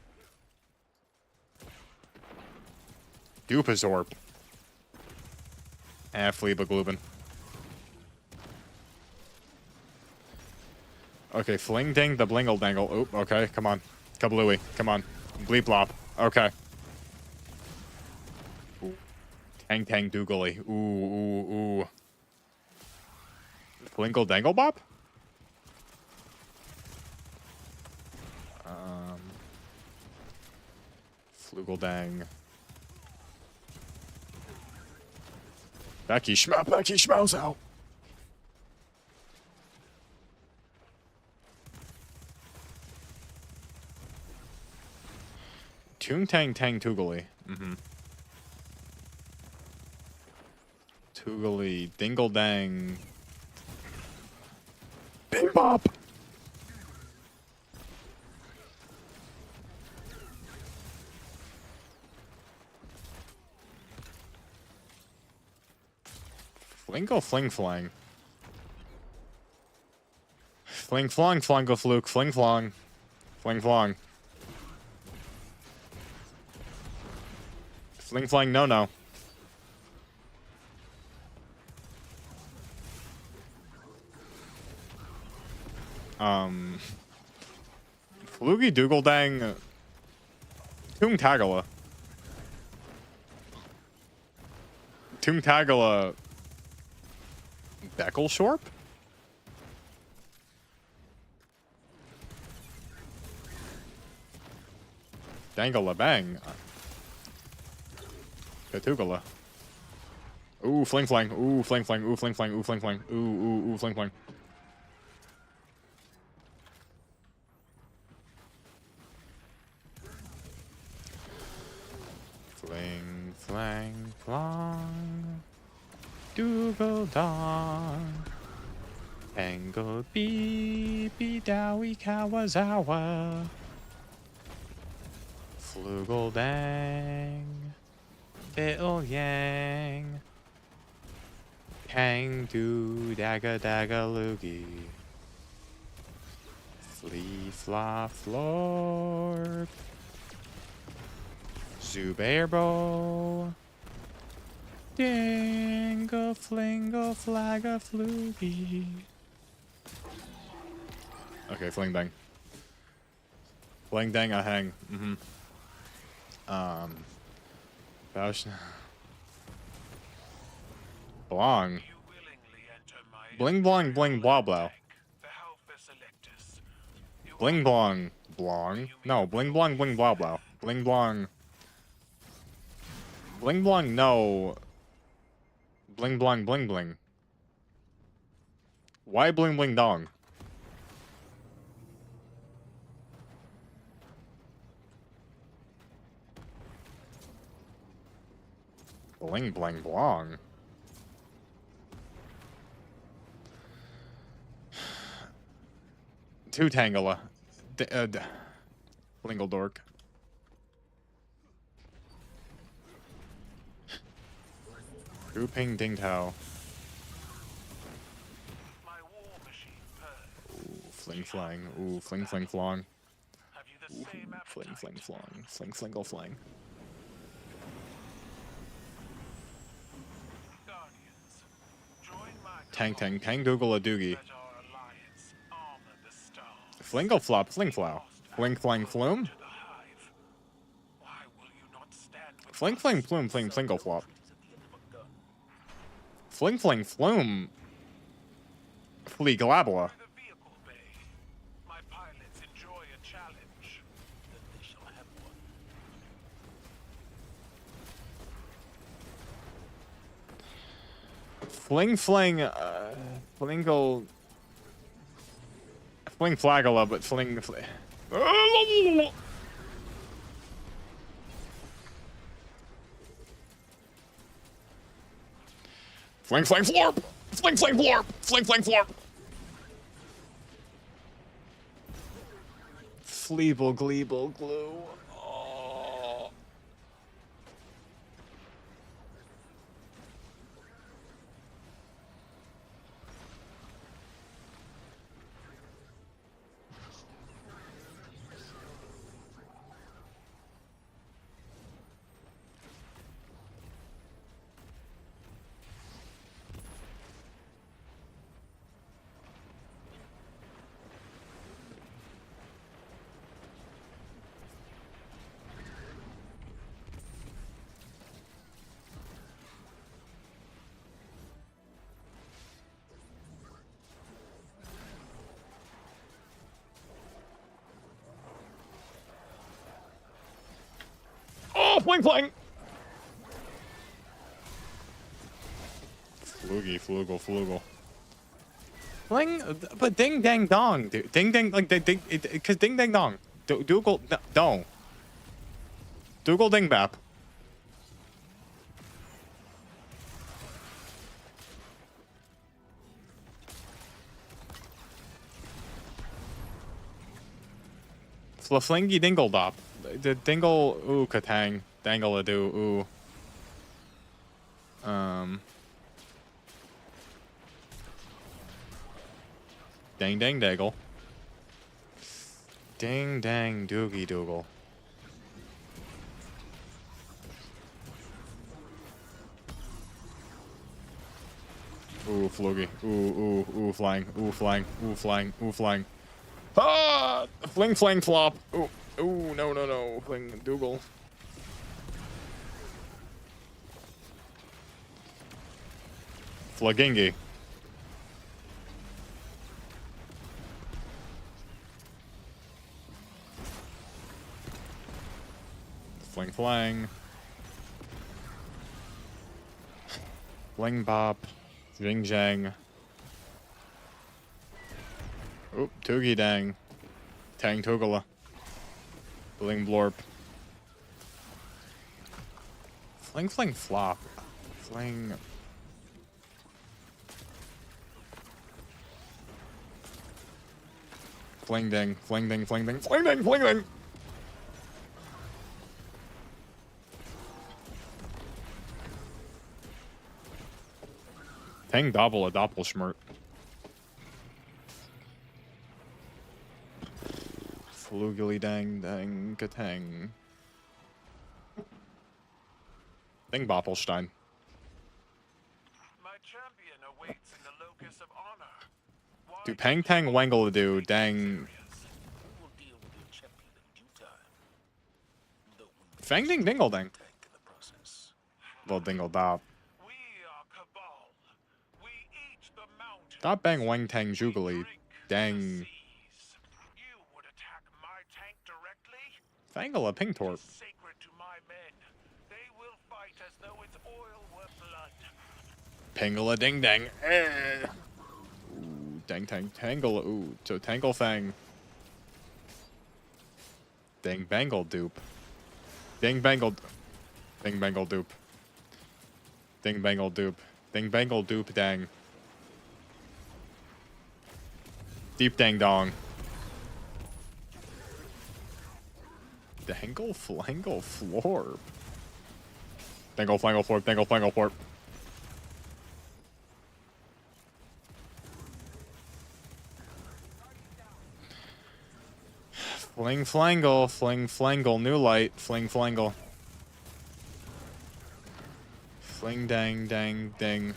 Doopazorp. Fleeba gloobin. Okay, fling ding the blingle dangle. Oop, okay, come on. Kablooey, come on. Bleep blop. Okay. Ooh. Tang tang doogly. Ooh, ooh, ooh. Flinkle dangle bop? Flugel dang. Becky schmouse out. Toon tang tang toogly. Toogly dingle dang. Bing bop. Flingo fling flang. Fling flong flongo fluke. Fling flong. Fling flong. Fling flang no no. Floogie doogle dang. Toong tagala. Toong tagala. Beckleshorp? Dangala bang. Katugala. Ooh, fling flang. Ooh, fling flang. Ooh, fling flang. Ooh, fling flang. Ooh, ooh, ooh, fling flang. Fling flang flong. Doogle dong. Angle bee bee dowie kawazawa. Flugel dang. Fiddle yang. Kang doo dagga dagga loogie. Flea fla florp. Zubairbo. Dingle flingle flagga floogie. Okay, fling dang. Fling dang I hang. Bausch. Blong. Bling blong bling blah blah. Bling blong blong. No, bling blong bling blah blah. Bling blong. Bling blong no. Bling blong bling bling. Why bling bling dong? Bling bling blong. Two Tangela. Lingledork. Gu Ping Ding Tao. My war machine purrs. Ooh, fling flang. Ooh, fling fling flong. Have you the Ooh, same fling appetite? fling flong. Fling flingle flang. Guardians, join my Tang cabal. tang tang doogle a doogie. Let our alliance armor the stars. Flingle flop fling We flow. must Fling add flang wood flume. to the hive. Why will you not stand with Fling us? fling plume fling Some flingle know flop. retreat is at the end of a gun. Fling fling flume. Flea glabla. Through the vehicle bay. My pilots enjoy a challenge. Then they shall have one. Fling fling flingle. Fling flagella, but fling. Fling fling florp! Fling fling florp! Fling fling florp! Fleeble gleeble glue. Oh. Oh, fling fling! Floogie, floogle, floogle. Fling, but ding dang dong, dude. Ding dang, like, ding, cause ding dang dong. Dougal, no. Dougal ding bap. Flaflingy dingle dop. The dingle, ooh, katang. Dangle a do, ooh. Dang dang daggle. Ding dang doogie doogle. Ooh, floogie. Ooh, flying. Ooh, flying. Ooh, flying. Ooh, flying. Ah! Fling, flang, flop. Ooh, no. Fling, doogle. Flagingy. Fling, flang. Fling, bop. Jing, jang. Oop, toogie, dang. Tang, toogala. Bling, blorp. Fling, fling, flop. Fling. Fling, ding. Fling, ding, fling, ding. Fling, ding, fling, ding. Tang, dobble, a doppelschmirt. Flugily, dang, dang, katang. Ding, boppelstein. My champion awaits in the locus of honor. Why Do pang tang wangle do, take dang. these areas? We'll deal with your champion in due time. Though we'll Fang ding dingle dang. tank in the process. Little dingle dop. We are cabal. We eat the mountain. Dop bang wang tang We jugally. drink Dang. the seas. You would attack my tank directly? Fangle a ping torp. It is sacred to my men. They will fight as though its oil were blood. Pingle a ding dang. Eh. Ooh, dang tang tangle. Ooh, so tangle fang. Dang bangle dupe. Ding bangle. Ding bangle dupe. Ding bangle dupe. Ding bangle dupe dang. Deep dang dong. Dangle flangle florp. Dangle flangle florp, dangle flangle florp. Fling flangle, new light, fling flangle. Fling dang dang ding.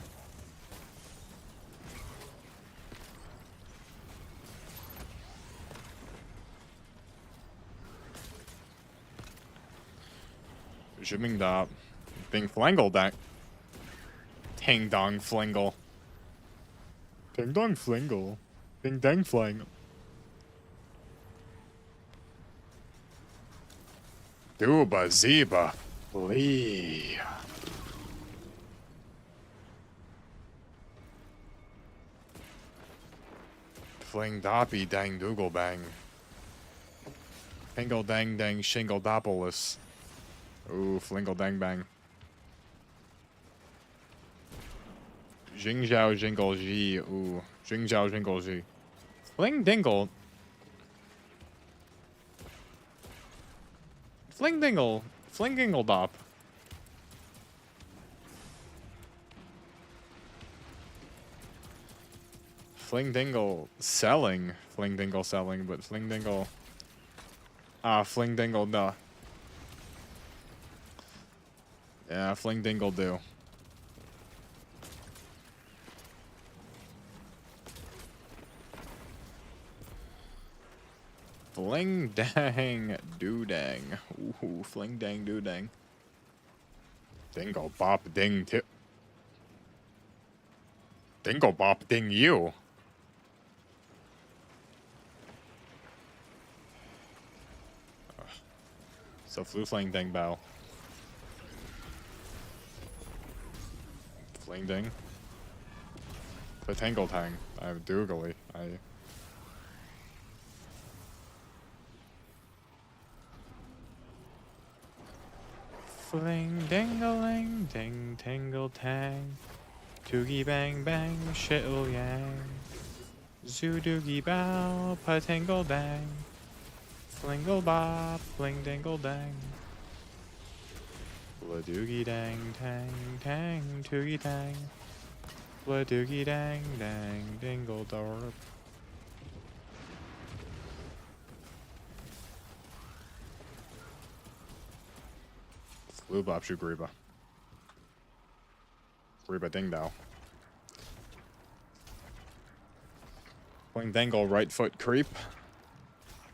Jimming da. Bing flangle dang. Tang dong flingle. Ding dong flingle. Ding dang flang. Duba zeba. Lee. Fling doppy dang doogle bang. Pingle dang dang shingle doppolis. Ooh, flingle dang bang. Jing Zhao Jingle Ji. Ooh. Jing Zhao Jingle Ji. Fling Dingle. Fling Dingle. Fling Dingle Dop. Fling Dingle selling. Fling Dingle selling, but Fling Dingle. Fling Dingle duh. Yeah, Fling Dingle do. Fling dang doo dang. Ooh, fling dang doo dang. Dingle bop ding tip. Dingle bop ding you. So flu fling dang bow. Fling ding. The tangle tang. I have doogly. Fling dingling ding tingle tang. Toogie bang bang shittle yang. Zoo doogie bow patangle dang. Flingle bop fling dingle dang. Bla doogie dang tang tang toogie tang. Bla doogie dang dang dingle dorp. Flu bop shoot Greba. Greba ding dow. Fling dangle right foot creep.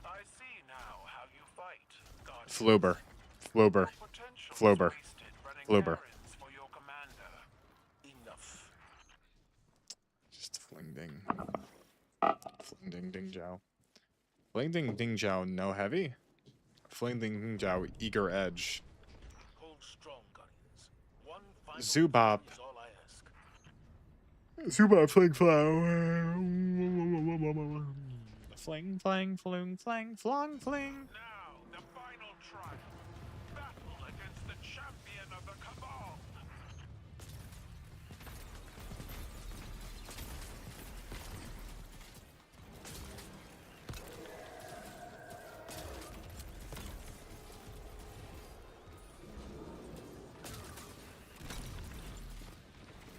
I see now how you fight, Guardian. Fluber. Fluber. Your potential is Fluber. wasted running Fluber. errands for your commander. Enough. Just fling ding. Fling ding ding jow. Fling ding ding jow no heavy. Fling ding ding jow eager edge. Hold strong, Guardians. One final Zubop. victory is all I ask. Zubop fling flow. Fling flang fling flang flong fling. Now, the final trial. Battle against the champion of the Cabal.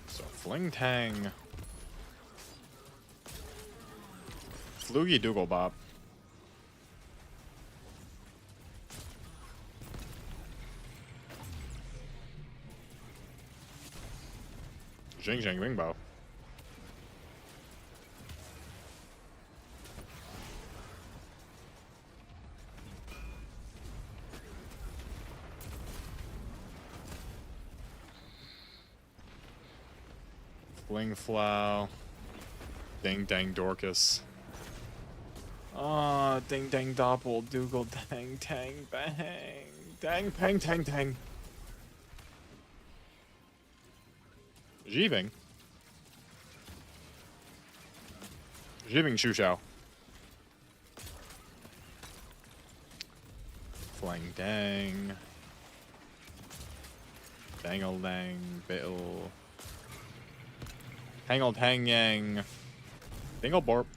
So fling tang. Floogie doogle bop. Jing jing bing bow. Fling flow. Ding dang Dorcas. Ah, ding dang doppel doogle dang tang bang. Dang pang tang tang. Jibing. Jibing shoo shao. Flang dang. Dangle dang bill. Tangle tang yang. Dingle borp.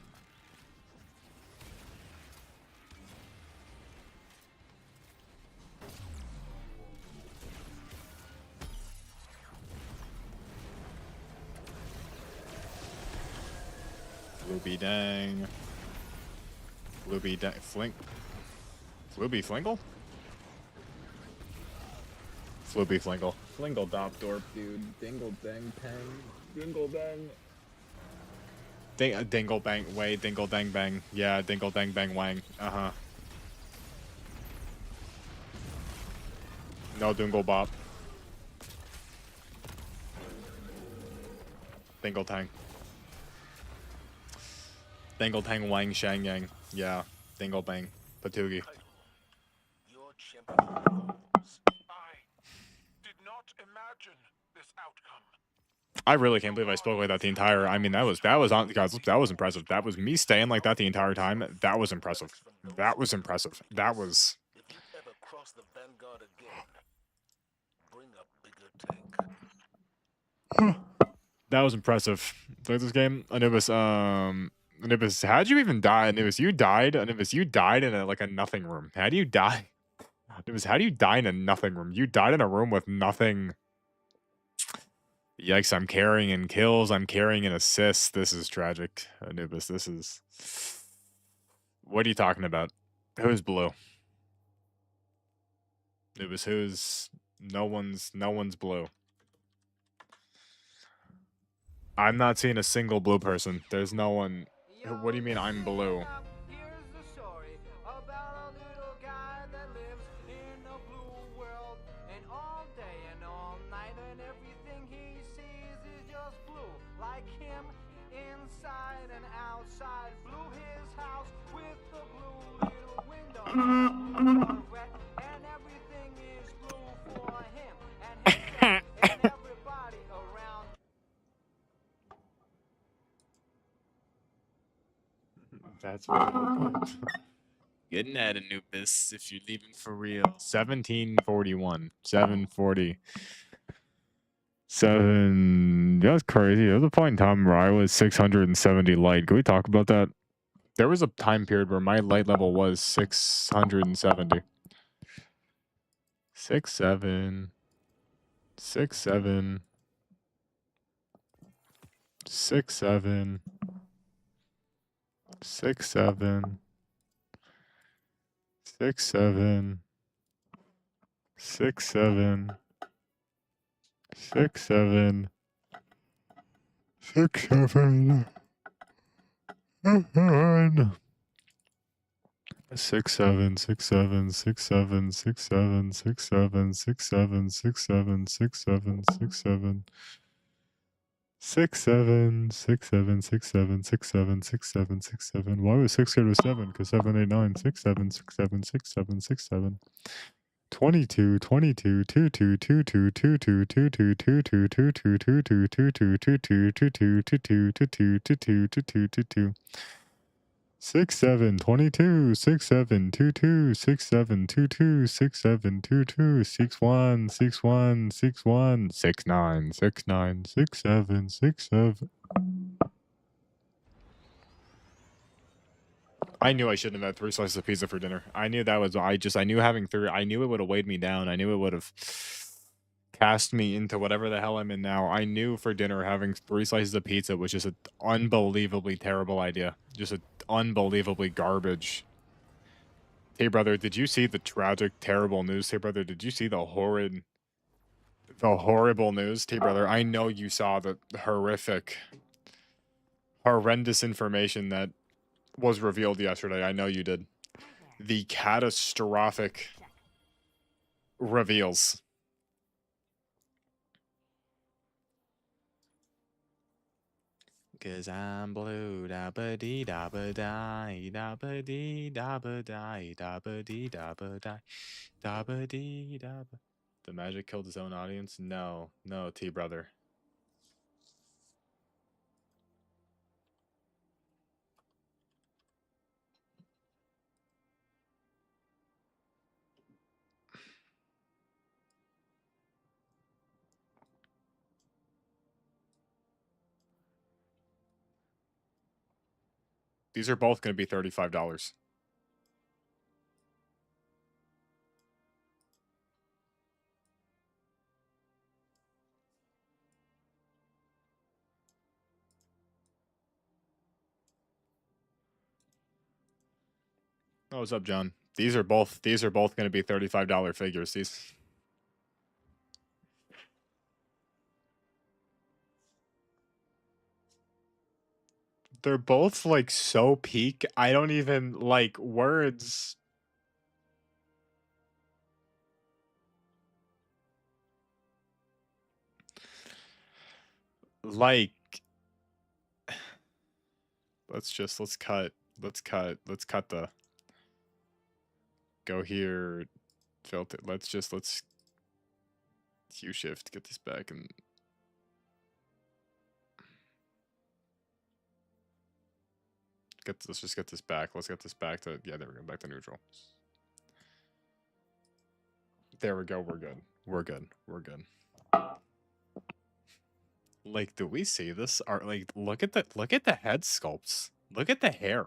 Floopy dang. Floopy dang. Flink. Floopy flinkle? Floopy flinkle. Flinkle dop dorp, dude. Dingle dang pang. Dingle dang. Dingle bang. Way. Dingle dang bang. Yeah, dingle dang bang wang. Uh huh. No dingle bop. Dingle tang. Dingle tang wang shang yang. Yeah. Dingle bang. Patugi. Your champion goes. I did not imagine this outcome. I really can't believe I spoke like that the entire. I mean, that was on guys. That was impressive. That was me staying like that the entire time. That was impressive. That was impressive. That was. If you ever cross the Vanguard again, bring a bigger tank. That was impressive. Like this game, Anubis. Anubis, how'd you even die? Anubis, you died. Anubis, you died in like a nothing room. How do you die? Anubis, how do you die in a nothing room? You died in a room with nothing. Yikes! I'm carrying in kills. I'm carrying in assists. This is tragic, Anubis. This is. What are you talking about? Who's blue? Anubis, who's? No one's blue. I'm not seeing a single blue person. There's no one. What do you mean I'm blue? Here's the story about a little guy that lives in a blue world. And all day and all night, and everything he sees is just blue. Like him, inside and outside. Blue his house with the blue little window. And everything is blue for him and himself and everybody around. That's what getting at Anubis if you're leaving for real. 1741. 740. That's crazy. There was a point in time where I was 670 light. Can we talk about that? There was a time period where my light level was 670. 6'7". 6'7". 6'7". 6'7". 6'7". 6'7". 6'7". 6'7". 6'7", 6'7", 6'7", 6'7", 6'7", 6'7", 6'7", 6'7", 6'7". 6'7", 6'7", 6'7", 6'7", 6'7", 6'7". Why was 6 go to 7? Because 7, 8, 9, 6'7", 6'7", 6'7", 6'7". 22, 22, 22, 22, 22, 22, 22, 22, 22, 22, 22, 22, 22, 22, 22, 22, 22. 6, 7, 22, 6, 7, 22, 6, 7, 22, 6, 7, 22, 6, 1, 6, 1, 6, 1, 6, 9, 6, 9, 6, 7, 6, 7. I knew I shouldn't have had 3 slices of pizza for dinner. I knew that was, I knew having 3, I knew it would have weighed me down. I knew it would have cast me into whatever the hell I'm in now. I knew for dinner having 3 slices of pizza was just an unbelievably terrible idea. Just an unbelievably garbage. Hey brother, did you see the tragic, terrible news? Hey brother, did you see the horrible news? Hey brother, I know you saw the horrific, horrendous information that was revealed yesterday. I know you did. The catastrophic reveals. Cause I'm blue, da ba dee da ba die, da ba dee da ba die, da ba dee da ba die, da ba dee da ba. The magic killed his own audience? No, no, T brother. These are both going to be $35. Oh, what's up, John? These are both going to be $35 figures. They're both like so peak. I don't even like words. Like let's cut the go here filter. Let's Q shift, get this back and let's just get this back. Let's get this back to yeah, there we go, back to neutral. There we go, we're good. We're good. We're good. Like, do we see this? Are like look at the head sculpts. Look at the hair.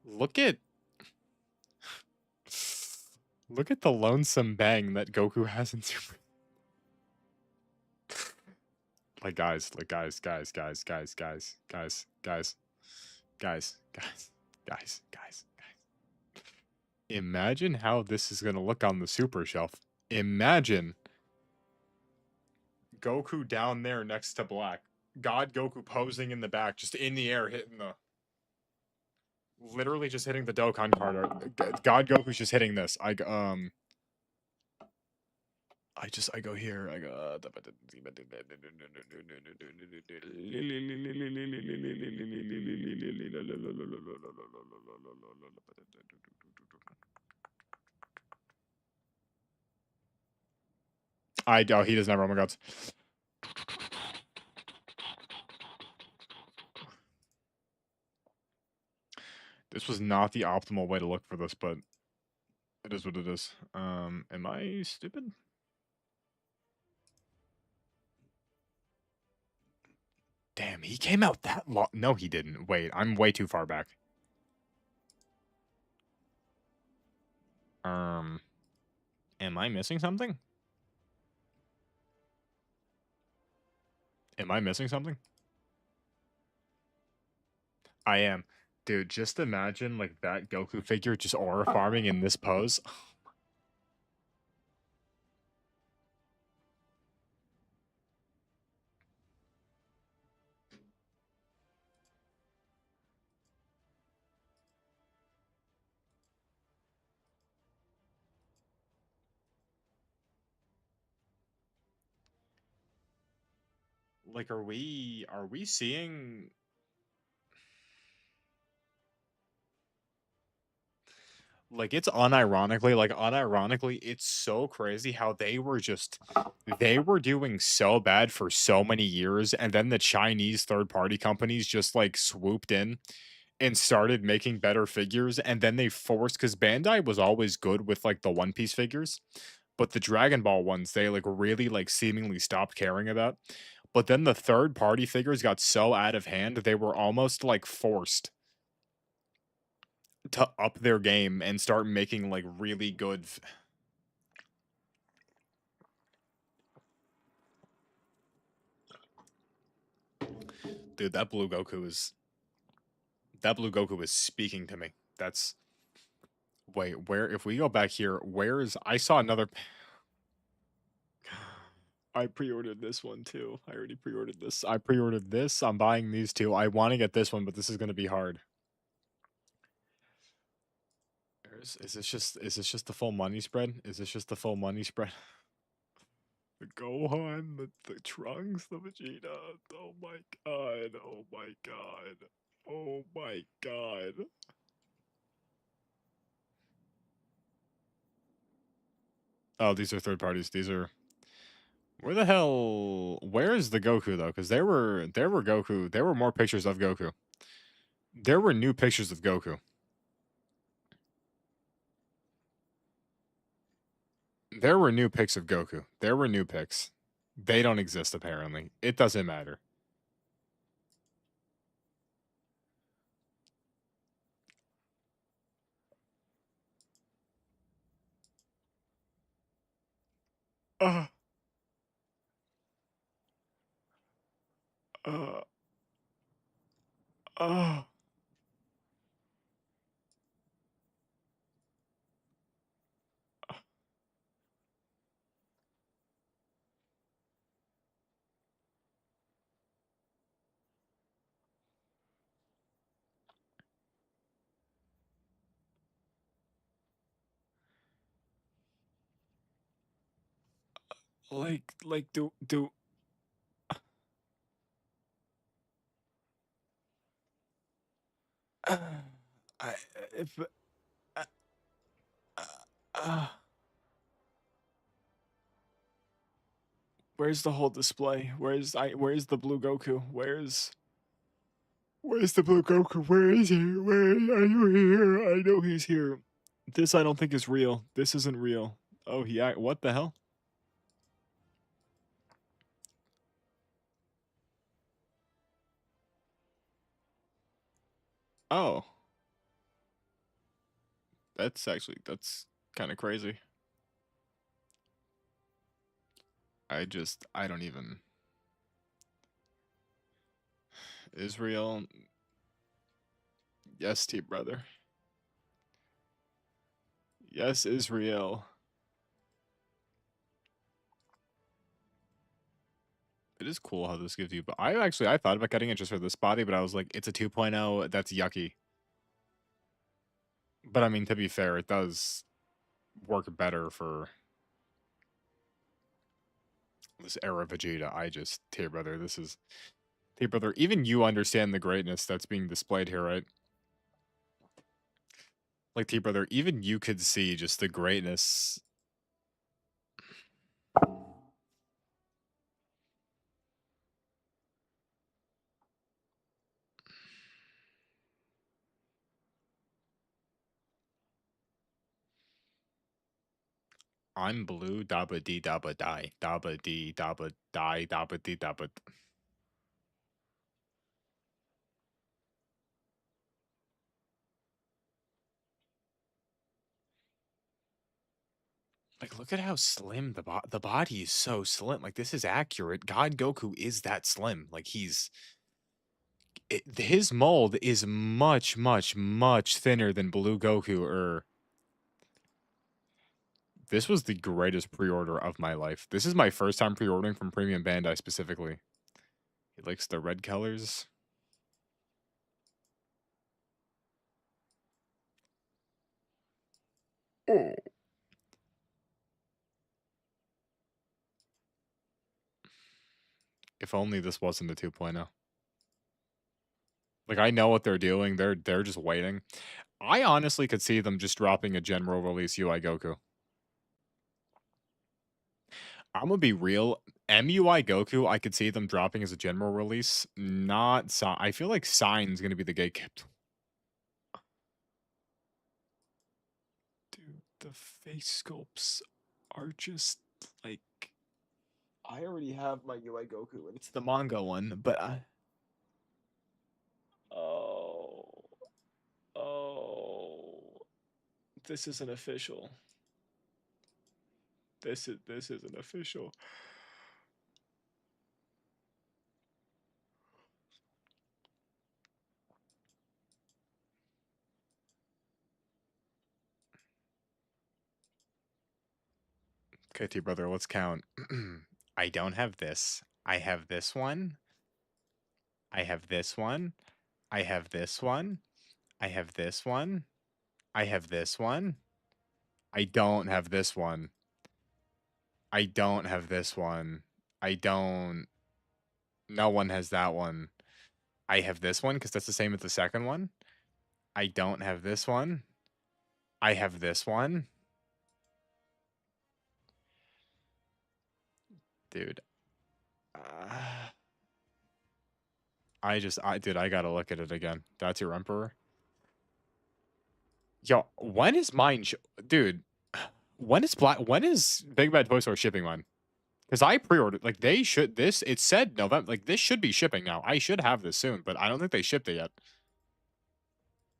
Look at look at the lonesome bang that Goku has in Super. Guys. Imagine how this is gonna look on the super shelf. Imagine Goku down there next to Black. God Goku posing in the back, just in the air, hitting the literally just hitting the Dokkan card art. God Goku's just hitting this. I go here. I go. Oh, he doesn't have Roman gods. This was not the optimal way to look for this, but it is what it is. Am I stupid? Damn, he came out that long. No, he didn't. Wait, I'm way too far back. Am I missing something? Am I missing something? I am. Dude, just imagine like that Goku figure just aura farming in this pose. Like, are we seeing like it's unironically, it's so crazy how they were doing so bad for so many years, and then the Chinese third party companies just like swooped in and started making better figures, and then they forced because Bandai was always good with like the One Piece figures, but the Dragon Ball ones they like really like seemingly stopped caring about. But then the third party figures got so out of hand, they were almost like forced to up their game and start making like really good. Dude, that blue Goku is speaking to me. That's wait, where if we go back here, where is I saw another I pre-ordered this one too. I already pre-ordered this. I pre-ordered this. I'm buying these two. I want to get this one, but this is going to be hard. Is this just the full money spread? Is this just the full money spread? The Gohan, the Trunks, the Vegeta. Oh my god. Oh my god. Oh my god. Oh, these are third parties. These are where the hell where is the Goku though? Because there were Goku. There were more pictures of Goku. There were new pictures of Goku. There were new pics of Goku. There were new pics. They don't exist apparently. It doesn't matter. Uh, uh, uh. Like, do I if uh, uh, uh, where's the whole display? Where's the blue Goku? Where's the blue Goku? Where is he? Where are you here? I know he's here. This I don't think is real. This isn't real. Oh, what the hell? Oh, that's kind of crazy. I don't even Israel. Yes, T brother. Yes, Israel. It is cool how this gives you, but I thought about getting it just for this body, but I was like, it's a 2.0. That's yucky. But I mean, to be fair, it does work better for this era Vegeta. T brother, T brother. Even you understand the greatness that's being displayed here, right? Like T brother, even you could see just the greatness. I'm blue, dabba dee dabba die, dabba dee dabba die, dabba dee dabba. Like, look at how slim the body is so slim. Like, this is accurate. God Goku is that slim. Like, his mold is much, much, much thinner than Blue Goku. This was the greatest pre-order of my life. This is my first time pre-ordering from Premium Bandai specifically. He likes the red colors. Oh. If only this wasn't a 2.0. Like, I know what they're doing. They're just waiting. I honestly could see them just dropping a general release UI Goku. I'm gonna be real. MUI Goku, I could see them dropping as a general release. Not I feel like Sign's gonna be the gatekeeper. Dude, the face sculpts are just like I already have my UI Goku and it's the manga one, but oh oh this isn't official. This isn't official. Okay, T brother, let's count. I don't have this. I have this one. I have this one. I have this one. I have this one. I have this one. I don't have this one. I don't have this one. I don't. No one has that one. I have this one because that's the same as the second one. I don't have this one. I have this one. Dude. Uh, I gotta look at it again. That's your Emperor? Yo, when is mine? Dude, when is Big Bad Toy Store shipping mine? Because I pre-ordered, like they should. It said November. Like this should be shipping now. I should have this soon, but I don't think they shipped it yet.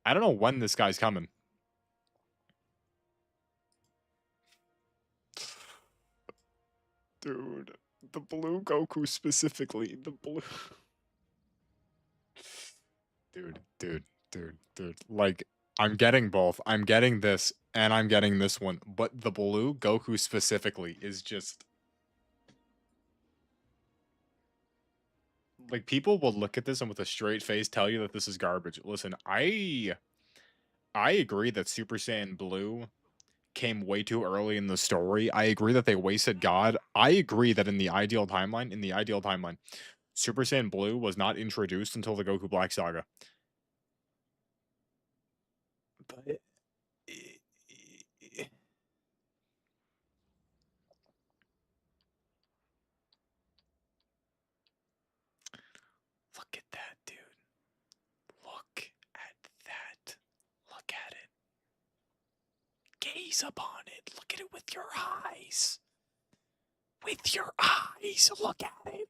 I don't know when this guy's coming. Dude, the blue Goku specifically, the blue. Dude. Like, I'm getting both. I'm getting this, and I'm getting this one. But the blue Goku specifically is just like people will look at this and with a straight face tell you that this is garbage. Listen, I agree that Super Saiyan Blue came way too early in the story. I agree that they wasted God. I agree that in the ideal timeline, Super Saiyan Blue was not introduced until the Goku Black Saga. But look at that, dude. Look at that. Look at it. Gaze upon it. Look at it with your eyes. With your eyes. Look at it.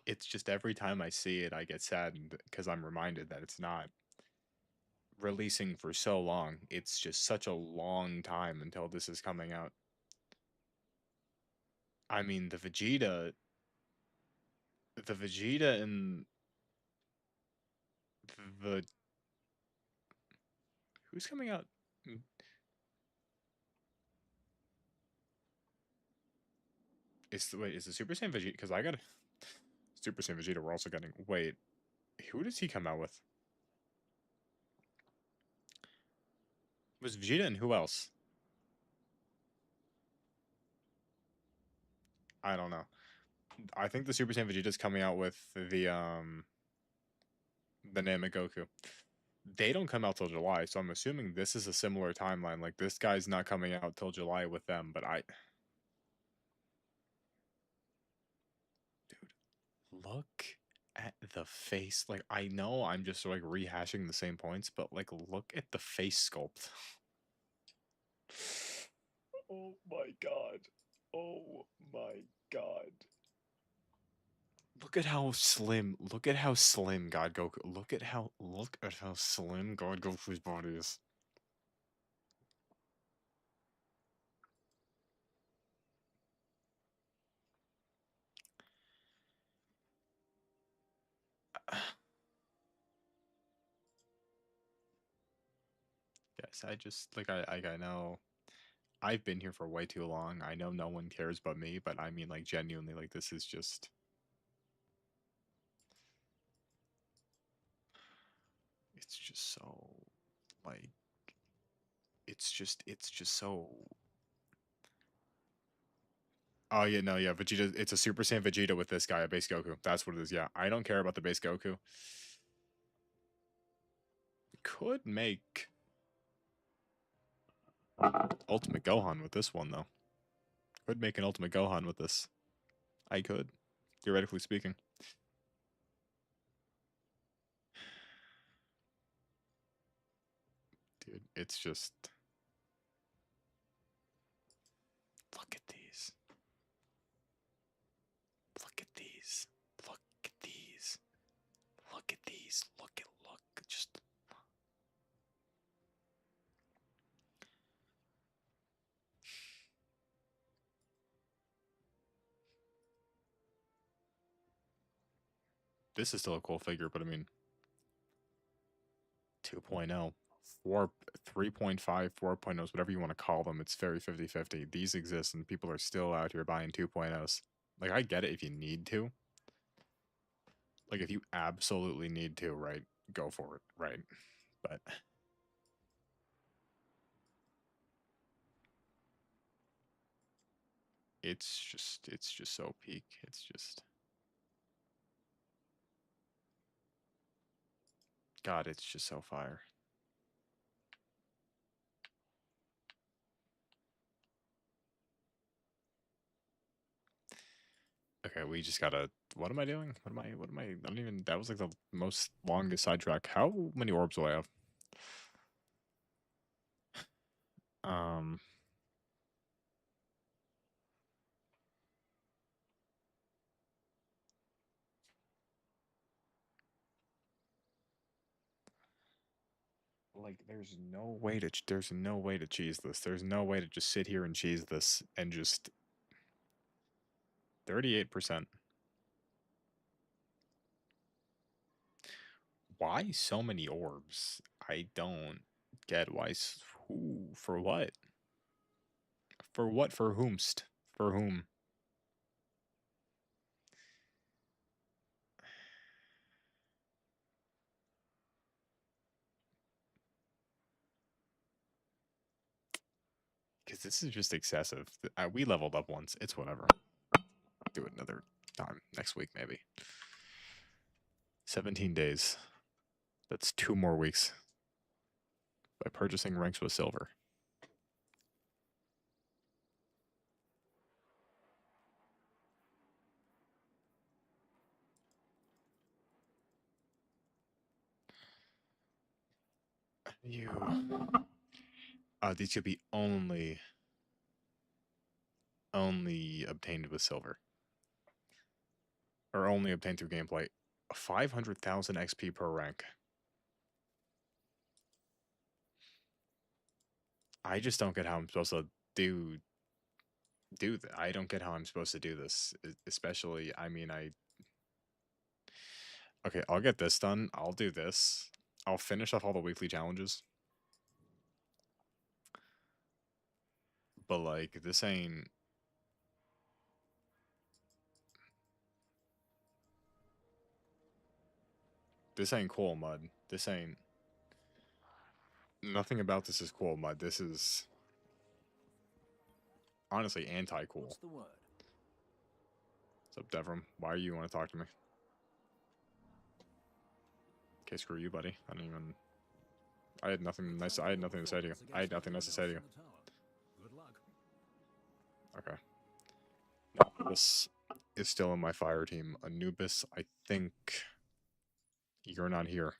It's just every time I see it, I get saddened because I'm reminded that it's not releasing for so long. It's just such a long time until this is coming out. I mean, the Vegeta and the who's coming out? Is the Super Saiyan Vegeta? Because I got Super Saiyan Vegeta. We're also getting. Wait, who does he come out with? It was Vegeta and who else? I don't know. I think the Super Saiyan Vegeta is coming out with the Namegoku. They don't come out till July, so I'm assuming this is a similar timeline. Like this guy's not coming out till July with them, but dude, look at the face. Like I know I'm just like rehashing the same points, but like look at the face sculpt. Oh my god. Oh my god. Look at how slim God Goku. Look at how slim God Goku's body is. Yes, I just I know I've been here for way too long. I know no one cares but me, but I mean like genuinely like this is just it's just so like it's just so. Oh yeah, no, yeah, Vegeta. It's a Super Saiyan Vegeta with this guy, a base Goku. That's what it is. Yeah, I don't care about the base Goku. Could make Ultimate Gohan with this one though. Could make an Ultimate Gohan with this. I could, theoretically speaking. Dude, it's just look at these. Look at these. Look at these. Look at these. Look. Just this is still a cool figure, but I mean 2.0, 4, 3.5, 4.0s, whatever you want to call them, it's very 50-50. These exist and people are still out here buying 2.0s. Like I get it if you need to. Like if you absolutely need to, right? Go for it, right? But it's just so peak. It's just God, it's just so fire. Okay, we just gotta. What am I doing? What am I? I don't even. That was like the most longest sidetrack. How many orbs do I have? Um, like there's no way to cheese this. There's no way to just sit here and cheese this and just 38%. Why so many orbs? I don't get why. Who for what? For what? For whomst? For whom? Because this is just excessive. We leveled up once. It's whatever. Do it another time next week, maybe. 17 days. That's 2 more weeks. By purchasing ranks with silver. You. These could be only obtained with silver. Or only obtained through gameplay. 500,000 XP per rank. I just don't get how I'm supposed to do that. I don't get how I'm supposed to do this. Especially, I mean, okay, I'll get this done. I'll do this. I'll finish off all the weekly challenges. But like, this ain't cool, mud. This ain't nothing about this is cool, mud. This is honestly anti-cool. What's the word? What's up, Devram? Why do you want to talk to me? Okay, screw you, buddy. I had nothing nice. I had nothing to say to you. I had nothing nice to say to you. Good luck. Okay. Anubis is still in my fire team. Anubis, I think you're not here.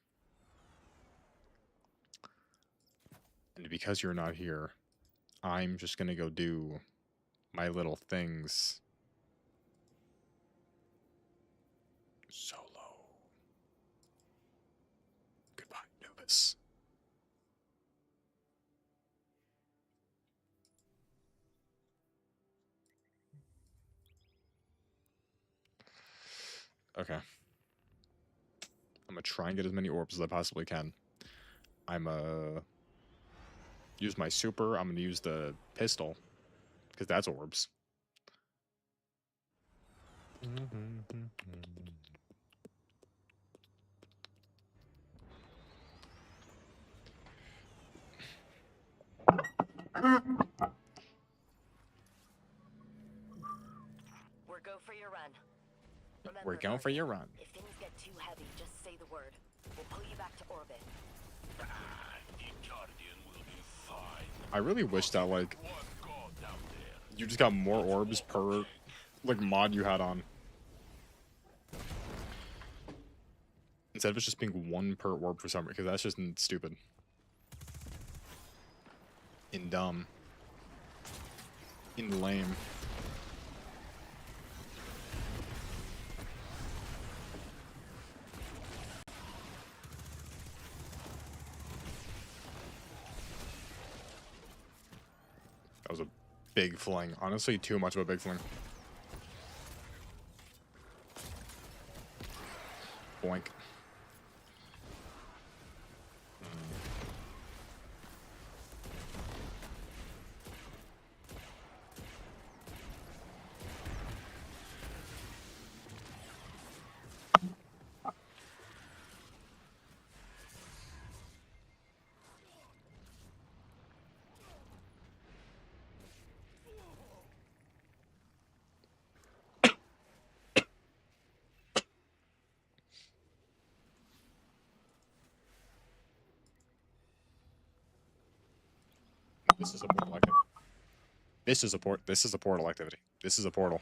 And because you're not here, I'm just gonna go do my little things solo. Goodbye, Anubis. Okay. I'm gonna try and get as many orbs as I possibly can. I'm use my super. I'm gonna use the pistol because that's orbs. We're go for your run. Remember, We're going for your run. if things get too heavy, just say the word. We'll pull you back to orbit. The Guardian will be fine. I really wish that like One god down there. you just got more orbs per like mod you had on. Instead of it just being 1 per orb for some reason, because that's just stupid. And dumb. And lame. That was a big fling. Honestly, too much of a big fling. Boink. This is a portal activity. This is a portal activity. This is a portal.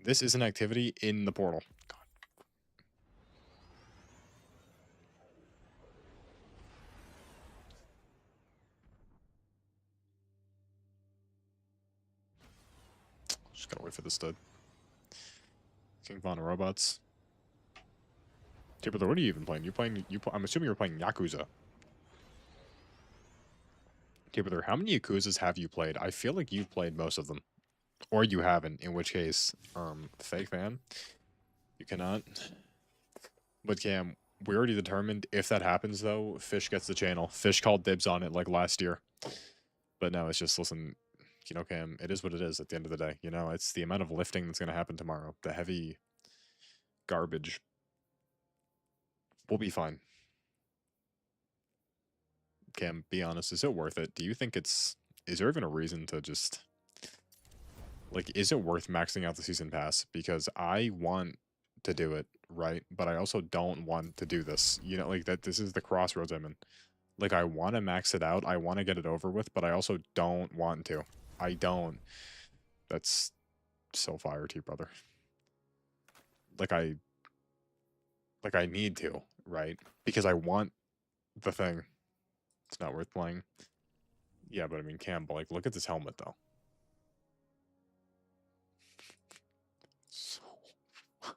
This is an activity in the portal. God. Just gotta wait for this to King Von robots. Tipper, what are you even playing? I'm assuming you're playing Yakuza. Tipper, how many Yakuzas have you played? I feel like you've played most of them. Or you haven't, in which case, fake fan. You cannot. But Cam, we already determined if that happens though, Fish gets the channel. Fish called dibs on it like last year. But no, it's just listen, you know, Cam, it is what it is at the end of the day. You know, it's the amount of lifting that's gonna happen tomorrow. The heavy garbage. We'll be fine. Cam, be honest, is it worth it? Do you think it's is there even a reason to just like, is it worth maxing out the season pass? Because I want to do it, right? But I also don't want to do this. You know, like that this is the crossroads I'm in. Like I want to max it out. I want to get it over with, but I also don't want to. I don't. That's so fire to you, brother. Like I need to, right? Because I want the thing. It's not worth playing. Yeah, but I mean, Campbell, like, look at this helmet, though. So fire.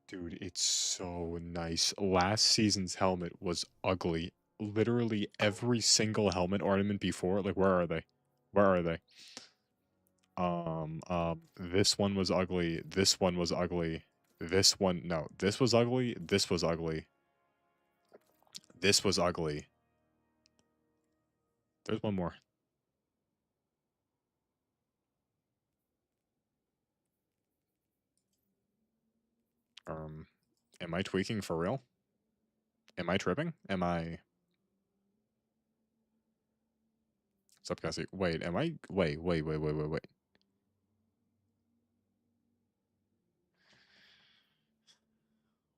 Dude, it's so nice. Last season's helmet was ugly. Literally every single helmet ornament before, like, where are they? Where are they? This one was ugly. This one was ugly. This one, no, this was ugly. This was ugly. This was ugly. There's one more. Am I tweaking for real? Am I tripping? Am I? What's up, Cassie? Wait, am I? Wait.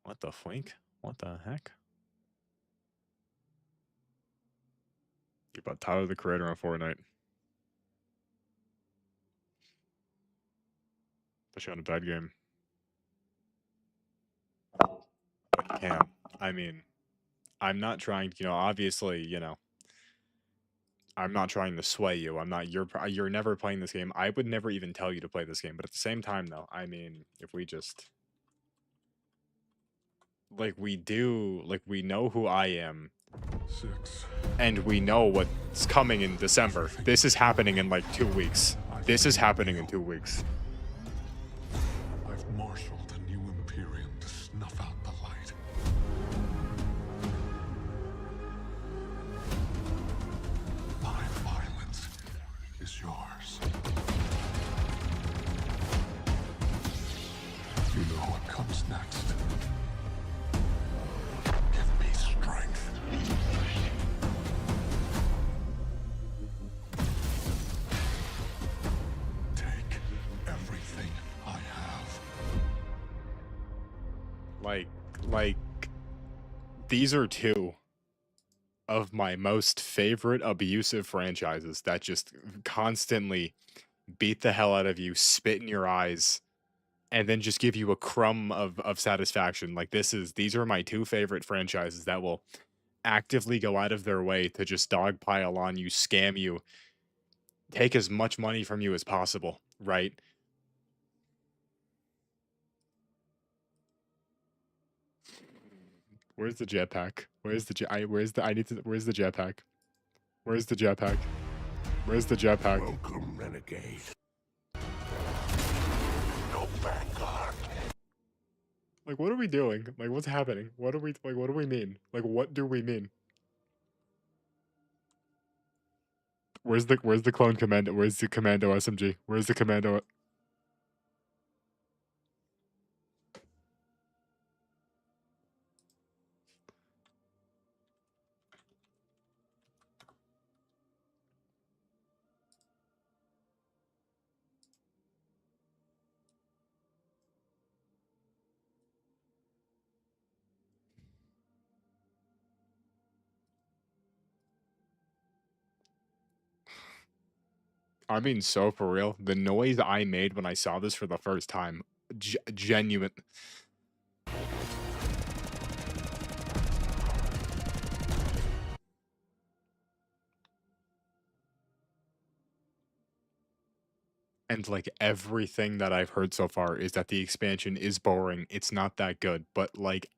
What the flink? What the heck? You about Tyler the Creator on Fortnite. Especially on a bad game. But you can. I mean, I'm not trying to, obviously, I'm not trying to sway you. I'm not, you're never playing this game. I would never even tell you to play this game. But at the same time, though, I mean, if we just, like, we know who I am. 6. And we know what's coming in December. This is happening in like 2 weeks. This is happening in 2 weeks. I've marshaled a new Imperium to snuff out the light. My violence is yours. You know what comes next. Give me strength. Take everything I have. Like, these are two of my most favorite abusive franchises that just constantly beat the hell out of you, spit in your eyes, and then just give you a crumb of satisfaction. Like these are my two favorite franchises that will actively go out of their way to just dogpile on you, scam you, take as much money from you as possible, right? Where's the jetpack? Where's the where's the jetpack? Where's the jetpack? Where's the jetpack? Welcome, renegade. No vanguard. Like, what are we doing? Like, what's happening? What do we mean? Like, what do we mean? Where's the clone commando? Where's the commando SMG? Where's the commando? I mean, so for real, the noise I made when I saw this for the first time, genuine. And like everything that I've heard so far is that the expansion is boring. It's not that good, but like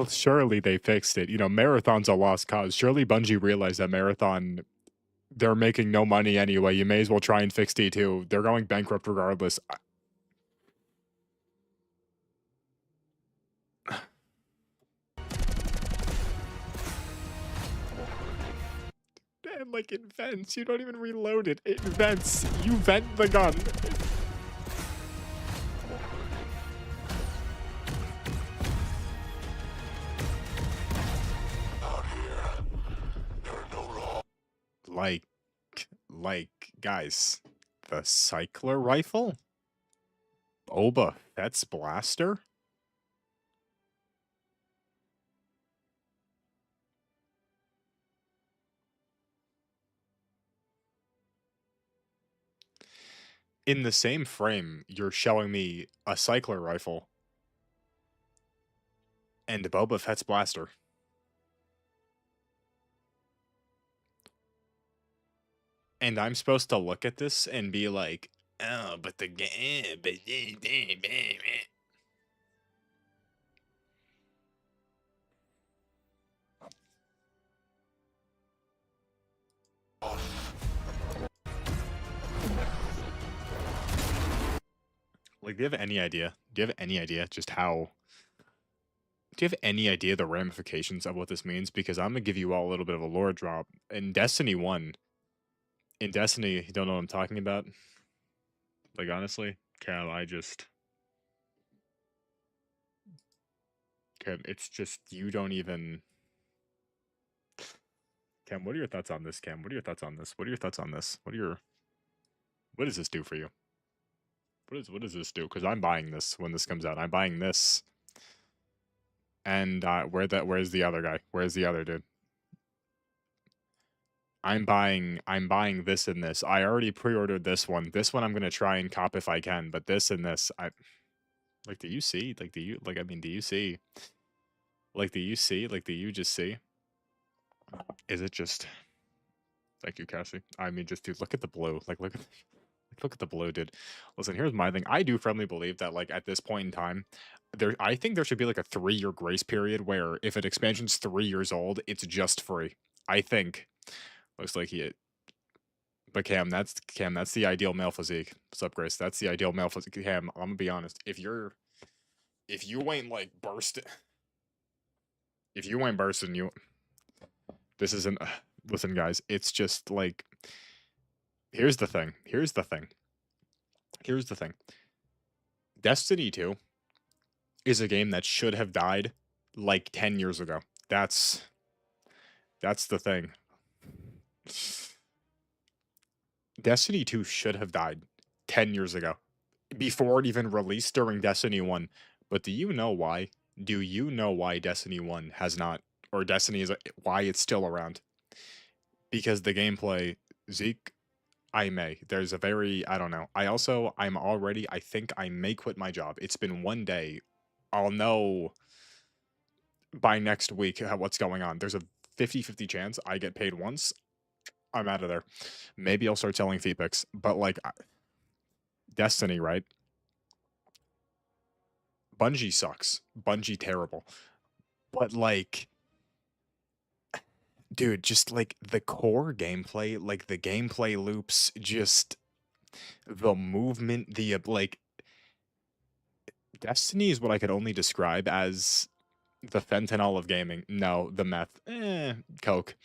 surely they fixed it. You know, Marathon's a lost cause. Surely Bungie realized that Marathon, they're making no money anyway. You may as well try and fix D2. They're going bankrupt regardless. And like it vents. You don't even reload it. It vents. You vent the gun. guys, the cycler rifle? Boba Fett's blaster? In the same frame, you're showing me a cycler rifle and Boba Fett's blaster. And I'm supposed to look at this and be like, oh, but the game, like, do you have any idea? Do you have any idea just how? Do you have any idea the ramifications of what this means? Because I'm gonna give you all a little bit of a lore drop. In Destiny 1, in Destiny, you don't know what I'm talking about? Like, honestly, Cal, Cam, it's just, you don't even. Cam, what are your thoughts on this, Cam? What are your thoughts on this? What are your thoughts on this? What does this do for you? What does this do? Because I'm buying this when this comes out. I'm buying this. And where's the other guy? Where's the other dude? I'm buying this and this. I already pre-ordered this one. This one I'm gonna try and cop if I can, but this and this, I like, do you see? Like, I mean, do you see? Like, do you see? Like, do you just see? Is it just, thank you, Cassie. I mean, just dude, look at the blue. Like, look at the blue, dude. Listen, here's my thing. I do firmly believe that, like, at this point in time, I think there should be like a 3-year grace period where if an expansion's 3 years old, it's just free. I think. Looks like he. But Cam. That's the ideal male physique. What's up, Grace? That's the ideal male physique. Cam, I'm gonna be honest. If you ain't like bursting, if you ain't bursting, this isn't. Listen, guys. It's just like. Here's the thing. Here's the thing. Here's the thing. Destiny 2 is a game that should have died like 10 years ago. That's the thing. Destiny 2 should have died 10 years ago before it even released during Destiny 1. But do you know why? Do you know why Destiny 1 has not, or Destiny is, why it's still around? Because the gameplay, Zeke, I may. There's a very, I don't know. I think I may quit my job. It's been 1 day. I'll know by next week what's going on. There's a 50-50 chance I get paid once. I'm out of there. Maybe I'll start selling feet pics. But like, Destiny, right? Bungie sucks. Bungie terrible. But like, dude, just like the core gameplay, like the gameplay loops, just the movement, like, Destiny is what I could only describe as the fentanyl of gaming. No, the meth. Coke.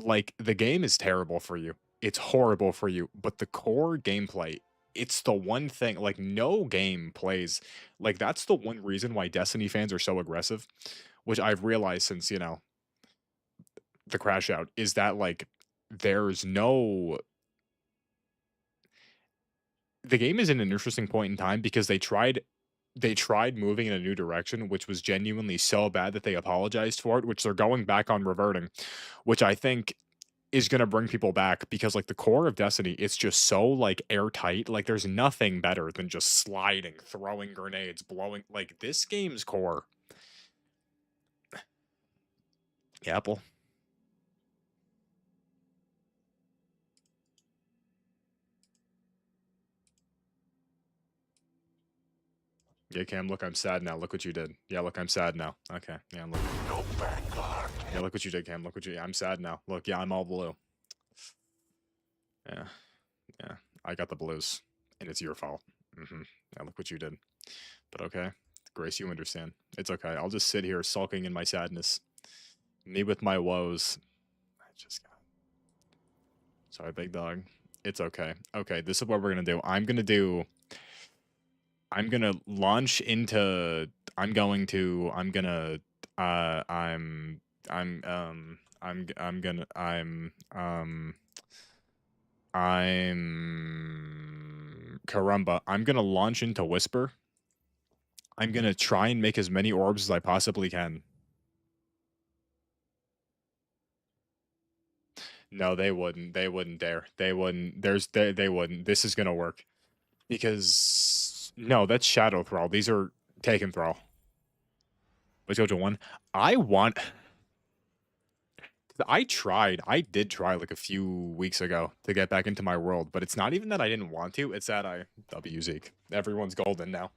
Like, the game is terrible for you. It's horrible for you. But the core gameplay, it's the one thing, like, no game plays. Like, that's the one reason why Destiny fans are so aggressive, which I've realized since, the crash out, is that, like, there's no. The game is in an interesting point in time because they tried moving in a new direction, which was genuinely so bad that they apologized for it, which they're going back on reverting, which I think is going to bring people back because, like, the core of Destiny, it's just so, like, airtight. Like, there's nothing better than just sliding, throwing grenades, blowing. Like, this game's core. Yeah, Apple. Yeah, Cam, look, I'm sad now. Look what you did. Yeah, look, I'm sad now. Okay. Yeah, look. No vanguard. Yeah, look what you did, Cam. Look what you. I'm sad now. Look, yeah, I'm all blue. Yeah. Yeah. I got the blues. And it's your fault. Yeah, look what you did. But okay. Grace, you understand. It's okay. I'll just sit here sulking in my sadness. Me with my woes. I just got. Sorry, big dog. It's okay. Okay, this is what we're gonna do. I'm gonna launch into. I'm going to. I'm gonna. I'm. I'm. I'm gonna. Caramba. I'm gonna launch into Whisper. I'm gonna try and make as many orbs as I possibly can. No, they wouldn't. They wouldn't dare. They wouldn't. They wouldn't. This is gonna work. Because no, that's Shadow Thrall. These are Taken Thrall. Let's go to one. I want. I did try like a few weeks ago to get back into my world, but it's not even that I didn't want to. It's that W Zeke. Everyone's golden now.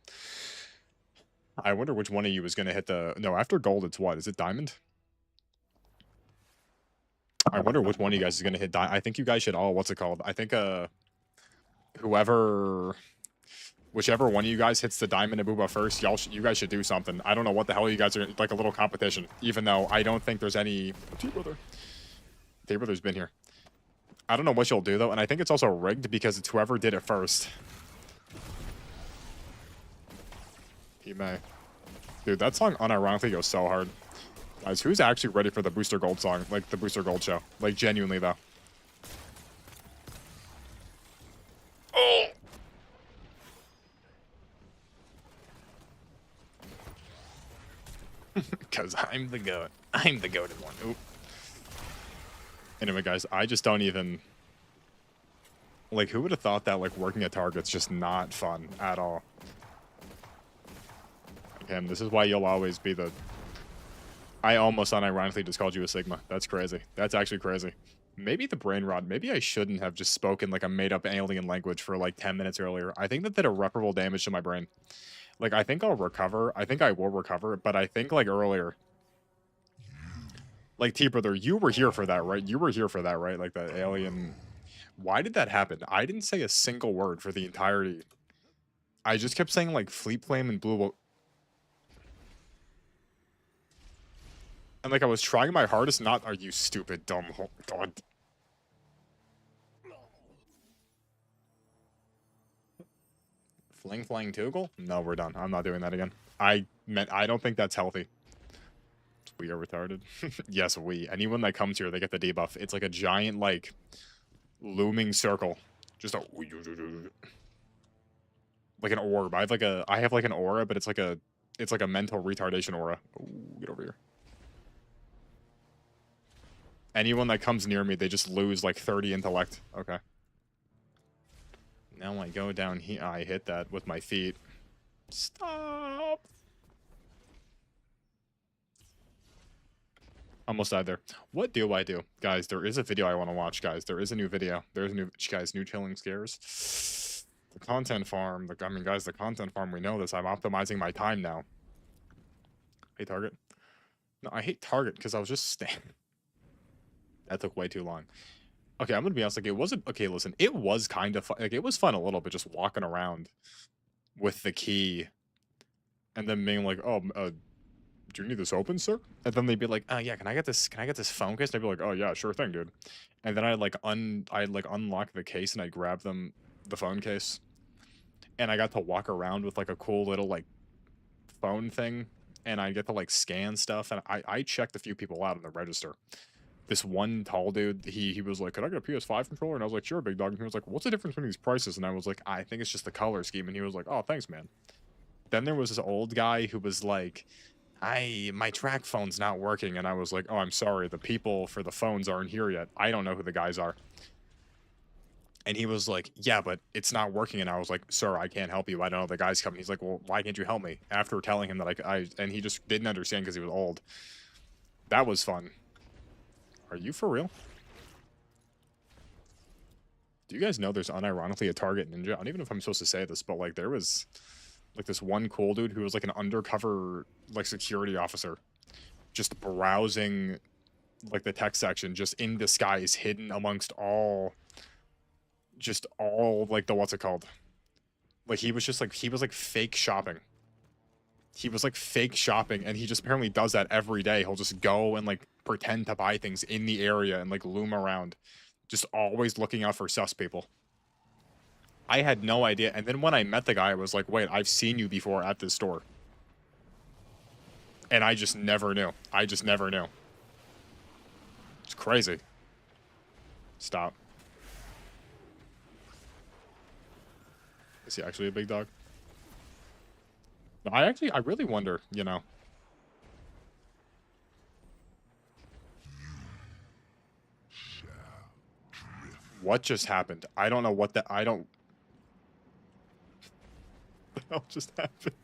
I wonder which one of you is gonna hit the. No, after gold, it's what? Is it diamond? I wonder which one of you guys is gonna hit diamond. I think you guys should all. What's it called? I think whoever. Whichever one of you guys hits the diamond Abuba first, you guys should do something. I don't know what the hell you guys are, like a little competition. Even though I don't think there's any. T-Brother's been here. I don't know what you'll do though, and I think it's also rigged because it's whoever did it first. He may. Dude, that song unironically goes so hard. Guys, who's actually ready for the Booster Gold song? Like the Booster Gold show? Like genuinely though. Oh! Because I'm the goat. I'm the goated one. Oop. Anyway, guys, I just don't even... Like, who would have thought that, like, working at Target's just not fun at all? Again, this is why you'll always be the... I almost unironically just called you a Sigma. That's crazy. That's actually crazy. Maybe the brain rot. Maybe I shouldn't have just spoken, like, a made-up alien language for, like, 10 minutes earlier. I think that did irreparable damage to my brain. Like, I think I'll recover. I think I will recover, but I think, like, earlier... Like, T-Brother, you were here for that, right? You were here for that, right? Like, that alien... Why did that happen? I didn't say a single word for the entirety. I just kept saying, like, Fleet Flame and Blue... And, like, I was trying my hardest not... Are you stupid, dumb... God. Fling Flang Toogle? No, we're done. I'm not doing that again. I don't think that's healthy. We are retarded. Yes, we. Anyone that comes here, they get the debuff. It's like a giant, like, looming circle. Just a... Like an orb. I have like an aura, but it's like a mental retardation aura. Ooh, get over here. Anyone that comes near me, they just lose like 30 intellect. Okay. Now I go down here. I hit that with my feet. Stop. Almost died there. What do I do? Guys, there is a video I want to watch, guys. There is a new video. There's a new... Guys, new chilling scares. The content farm. I mean, guys, the content farm, we know this. I'm optimizing my time now. Hey, Target. No, I hate Target because I was just staying. That took way too long. Okay, I'm gonna be honest. Like, it wasn't... Okay, listen. It was kind of fun. Like, it was fun a little bit just walking around with the key. And then being like, oh, do you need this open, sir? And then they'd be like, yeah, can I get this phone case? And I'd be like, oh yeah, sure thing, dude. And then I'd unlock the case and I'd grab them the phone case. And I got to walk around with like a cool little like phone thing. And I get to like scan stuff. And I checked a few people out on the register. This one tall dude, he was like, could I get a PS5 controller? And I was like, sure, big dog. And he was like, what's the difference between these prices? And I was like, I think it's just the color scheme. And he was like, oh, thanks, man. Then there was this old guy who was like, my track phone's not working. And I was like, oh, I'm sorry. The people for the phones aren't here yet. I don't know who the guys are. And he was like, yeah, but it's not working. And I was like, sir, I can't help you. I don't know the guy's coming. He's like, well, why can't you help me? After telling him that and he just didn't understand because he was old. That was fun. Are you for real? Do you guys know there's unironically a Target ninja? I don't even know if I'm supposed to say this, but like there was like this one cool dude who was like an undercover like security officer just browsing like the tech section just in disguise, hidden amongst all like the what's it called? Like he was like fake shopping. He was like fake shopping, and he just apparently does that every day. He'll just go and like pretend to buy things in the area and like loom around, just always looking out for sus people. I had no idea. And then when I met the guy, I was like, wait, I've seen you before at this store. And I just never knew. I just never knew. It's crazy. Stop. Is he actually a big dog? No, I really wonder, you know. What just happened? I don't know what that, I don't... What the hell just happened?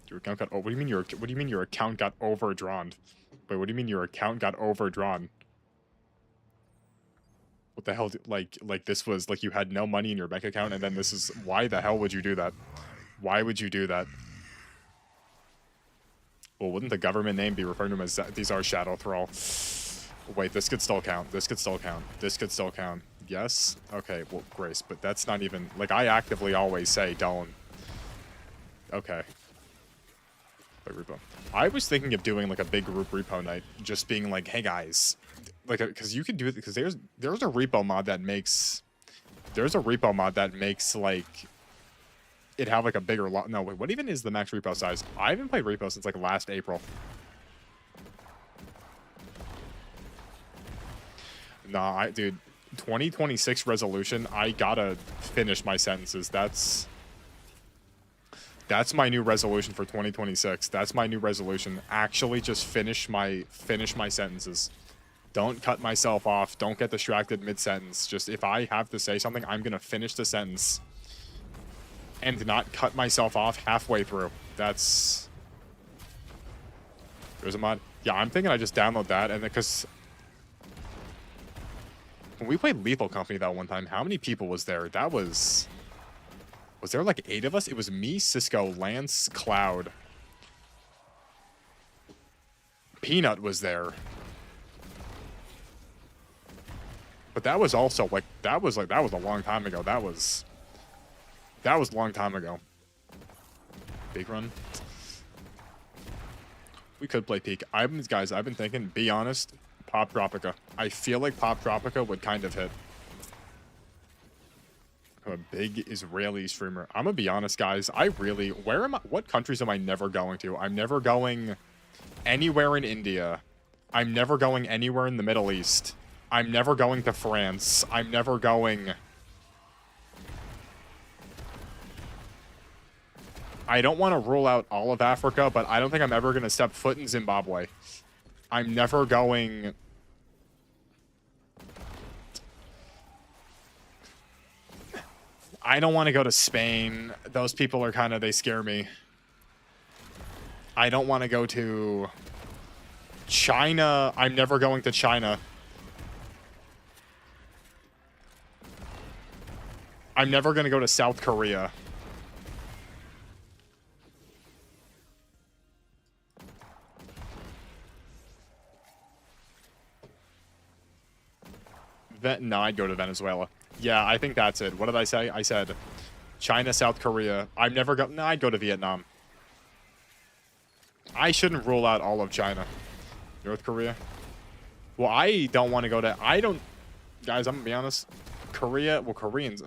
Your account got, oh, what do you mean your account got overdrawn? Wait, what do you mean your account got overdrawn? What the hell, like this was, like you had no money in your bank account and then this is, why the hell would you do that? Why would you do that? Well, wouldn't the government name be referring to them as, these are Shadow Thrall? Wait, this could still count. This could still count. This could still count. Yes? Okay, well, Grace, but that's not even, like, I actively always say don't. Okay. Wait, repo. I was thinking of doing, like, a big group repo night. Just being like, hey, guys. Like, because you could do it, because there's a repo mod that makes, like, it have, like, a bigger lot. No, wait, what even is the max repo size? I haven't played repo since, like, last April. Nah, dude, 2026 resolution, I gotta finish my sentences. That's my new resolution for 2026. That's my new resolution. Actually just finish my sentences. Don't cut myself off. Don't get distracted mid-sentence. Just if I have to say something, I'm gonna finish the sentence. And not cut myself off halfway through. That's... There's a mod. Yeah, I'm thinking I just download that and because... When we played Lethal Company that one time, how many people was there? That was... Was there like 8 of us? It was me, Cisco, Lance, Cloud. Peanut was there. But that was also like, that was a long time ago. That was a long time ago. Big run. We could play Peak. Guys, I've been thinking, be honest, Pop Tropica. I feel like Pop Tropica would kind of hit. I'm a big Israeli streamer. I'm gonna be honest, guys. What countries am I never going to? I'm never going anywhere in India. I'm never going anywhere in the Middle East. I'm never going to France. I'm never going... I don't want to rule out all of Africa, but I don't think I'm ever going to step foot in Zimbabwe. I'm never going... I don't want to go to Spain. Those people are kind of, they scare me. I don't want to go to China. I'm never going to China. I'm never going to go to South Korea. No, I'd go to Venezuela. Yeah, I think that's it. What did I say? I said China, South Korea. I'd never go... No, I'd go to Vietnam. I shouldn't rule out all of China. North Korea. Well, I don't want to go to... I don't... Guys, I'm going to be honest. Korea... Well, Koreans...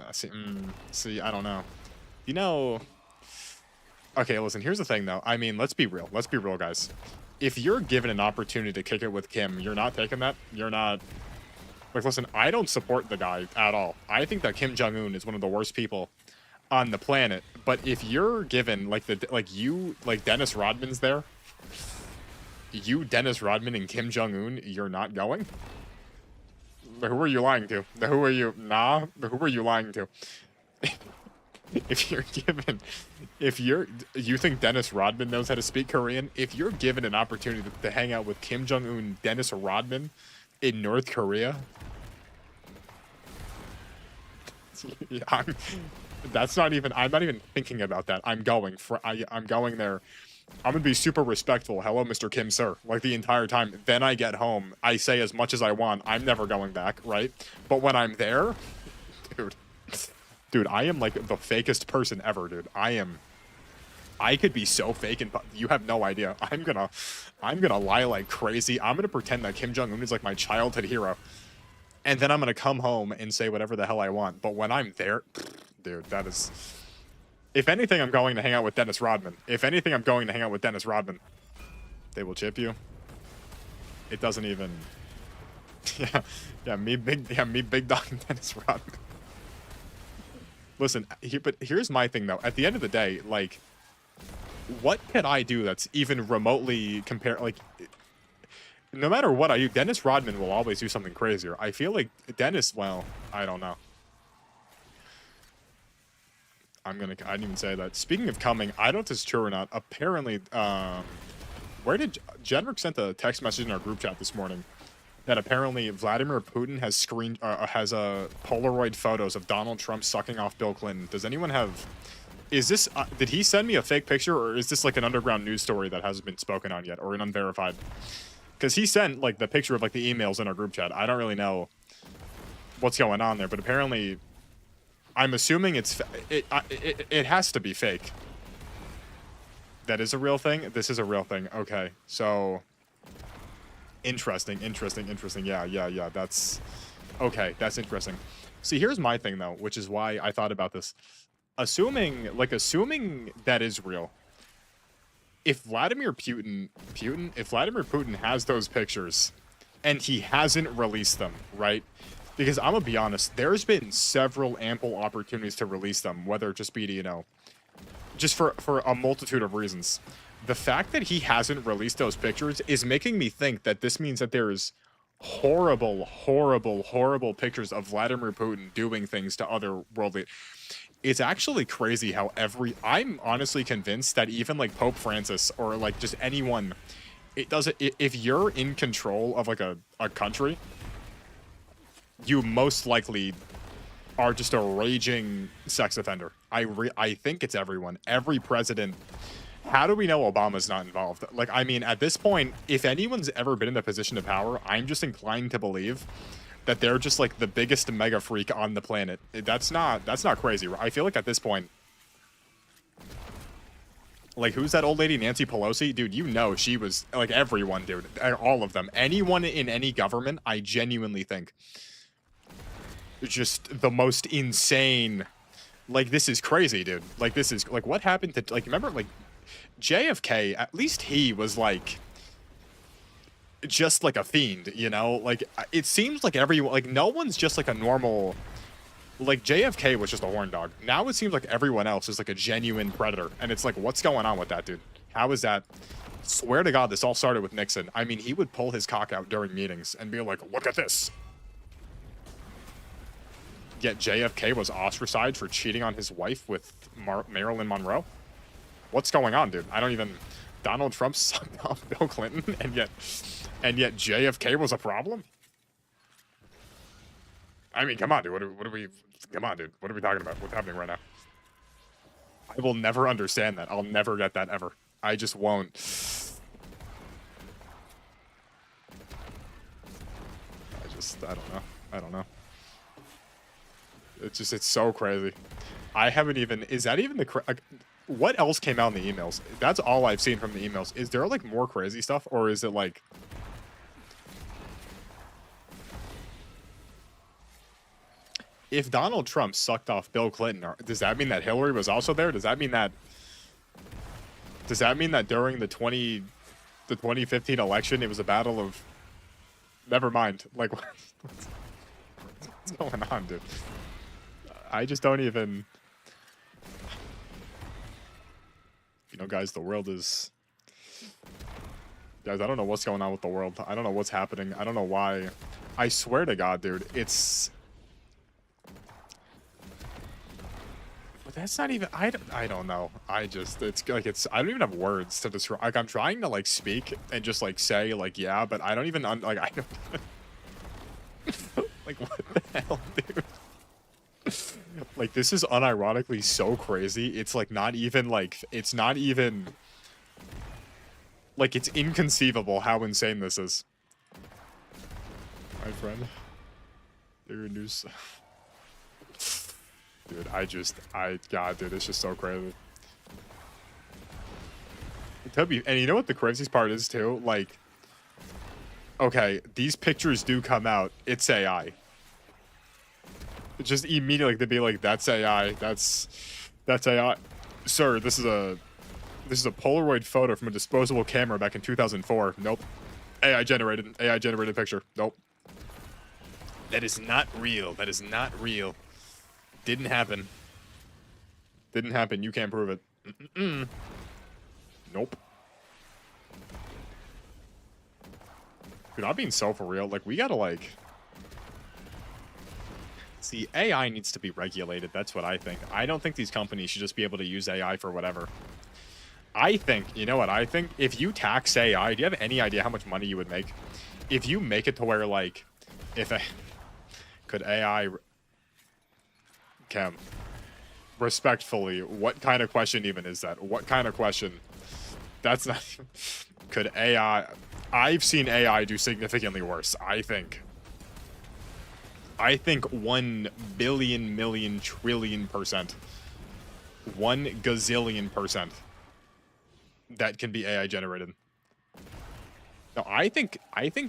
see, I don't know. You know... Okay, listen, here's the thing, though. I mean, let's be real. Let's be real, guys. If you're given an opportunity to kick it with Kim, you're not taking that. You're not... Like, listen, I don't support the guy at all. I think that Kim Jong-un is one of the worst people on the planet. But if you're given, like, Dennis Rodman's there, you, Dennis Rodman, and Kim Jong-un, you're not going? Who are you lying to? Who are you? Nah, who are you lying to? If you're given, you think Dennis Rodman knows how to speak Korean? If you're given an opportunity to hang out with Kim Jong-un, Dennis Rodman in North Korea, I'm not even thinking about that. I'm going. I'm going there. I'm gonna be super respectful. Hello, Mr. Kim, sir. Like the entire time. Then I get home. I say as much as I want. I'm never going back, right? But when I'm there, dude, I am like the fakest person ever, dude. I could be so fake and you have no idea. I'm gonna lie like crazy. I'm gonna pretend that Kim Jong-un is like my childhood hero. And then I'm gonna come home and say whatever the hell I want. But when I'm there, dude, that is... If anything, I'm going to hang out with Dennis Rodman. If anything, I'm going to hang out with Dennis Rodman. They will chip you. It doesn't even... me big dog Dennis Rodman. listen, but here's my thing though. At the end of the day, like, what can I do that's even remotely compare? Like, no matter what I do, Dennis Rodman will always do something crazier. I feel like Dennis. Well, I don't know. I didn't even say that. Speaking of coming, I don't know if this is true or not. Apparently, where did Jenrick sent a text message in our group chat this morning that apparently Vladimir Putin has Polaroid photos of Donald Trump sucking off Bill Clinton. Does anyone have? Is this? Did he send me a fake picture, or is this like an underground news story that hasn't been spoken on yet, or an unverified? Because he sent like the picture of like the emails in our group chat. I don't really know what's going on there, but apparently, I'm assuming it has to be fake. That is a real thing. This is a real thing. Okay, so interesting. Yeah. That's okay. That's interesting. See, here's my thing though, which is why I thought about this. Assuming that is real. If Vladimir Putin has those pictures and he hasn't released them, right? Because I'm gonna be honest, there's been several ample opportunities to release them, whether it just be to, you know, just for a multitude of reasons. The fact that he hasn't released those pictures is making me think that this means that there's horrible pictures of Vladimir Putin doing things to other world leaders. It's actually crazy how I'm honestly convinced that even like Pope Francis or like just anyone, if you're in control of like a country, you most likely are just a raging sex offender. I think it's everyone. Every president. How do we know Obama's not involved? Like, I mean, at this point, if anyone's ever been in a position of power, I'm just inclined to believe that they're just like the biggest mega freak on the planet. That's not crazy. I feel like at this point, like, who's that old lady, Nancy Pelosi? Dude, you know she was, like, everyone, dude. All of them. Anyone in any government, I genuinely think, just the most insane. Like, this is crazy, dude. Like, this is, like, what happened to, like, remember, like, JFK, at least he was, like, just like a fiend, you know? Like, it seems like everyone, like, no one's just like a normal, like, JFK was just a horn dog. Now it seems like everyone else is like a genuine predator. And it's like, what's going on with that, dude? How is that? Swear to God, this all started with Nixon. I mean, he would pull his cock out during meetings and be like, look at this. Yet JFK was ostracized for cheating on his wife with Marilyn Monroe. What's going on, dude? I don't even... Donald Trump sucked off Bill Clinton, and yet JFK was a problem? I mean, come on, dude. What are we... Come on, dude. What are we talking about? What's happening right now? I will never understand that. I'll never get that ever. I just won't. I don't know. It's so crazy. I haven't even... Is that even the... What else came out in the emails? That's all I've seen from the emails. Is there, like, more crazy stuff? Or is it, like... If Donald Trump sucked off Bill Clinton, does that mean that Hillary was also there? Does that mean that... Does that mean that during the 2015 election, it was a battle of... Never mind. Like, what's going on, dude? I just don't even... You know, guys, the world is... Guys, I don't know what's going on with the world. I don't know what's happening. I don't know why. I swear to God, dude, it's... But that's not even... I don't know. It's like, I don't even have words to describe. Like, I'm trying to, like, speak and just, like, say, like, yeah, but I don't even... Like, I don't... Like, what the hell, dude? Like, this is unironically so crazy. It's, like, not even, like... It's not even... Like, it's inconceivable how insane this is. My friend. Your news... Dude, God, dude, it's just so crazy. And you know what the craziest part is, too? Like... Okay, these pictures do come out. It's AI. Just immediately they'd be like, that's AI. That's AI. Sir, this is a Polaroid photo from a disposable camera back in 2004. Nope. AI generated picture. Nope. That is not real. That is not real. Didn't happen. Didn't happen. You can't prove it. Nope. Dude, I'm being so for real. Like, we gotta, like... See, AI needs to be regulated. That's what I think. I don't think these companies should just be able to use AI for whatever. I think, you know what I think? If you tax AI, do you have any idea how much money you would make? If you make it to where, like, if I... Could AI... Chem. Respectfully, what kind of question even is that? What kind of question? That's not... Could AI... I've seen AI do significantly worse, I think. I think 1 billion, million, trillion %. 1 gazillion %. That can be AI generated. No, I think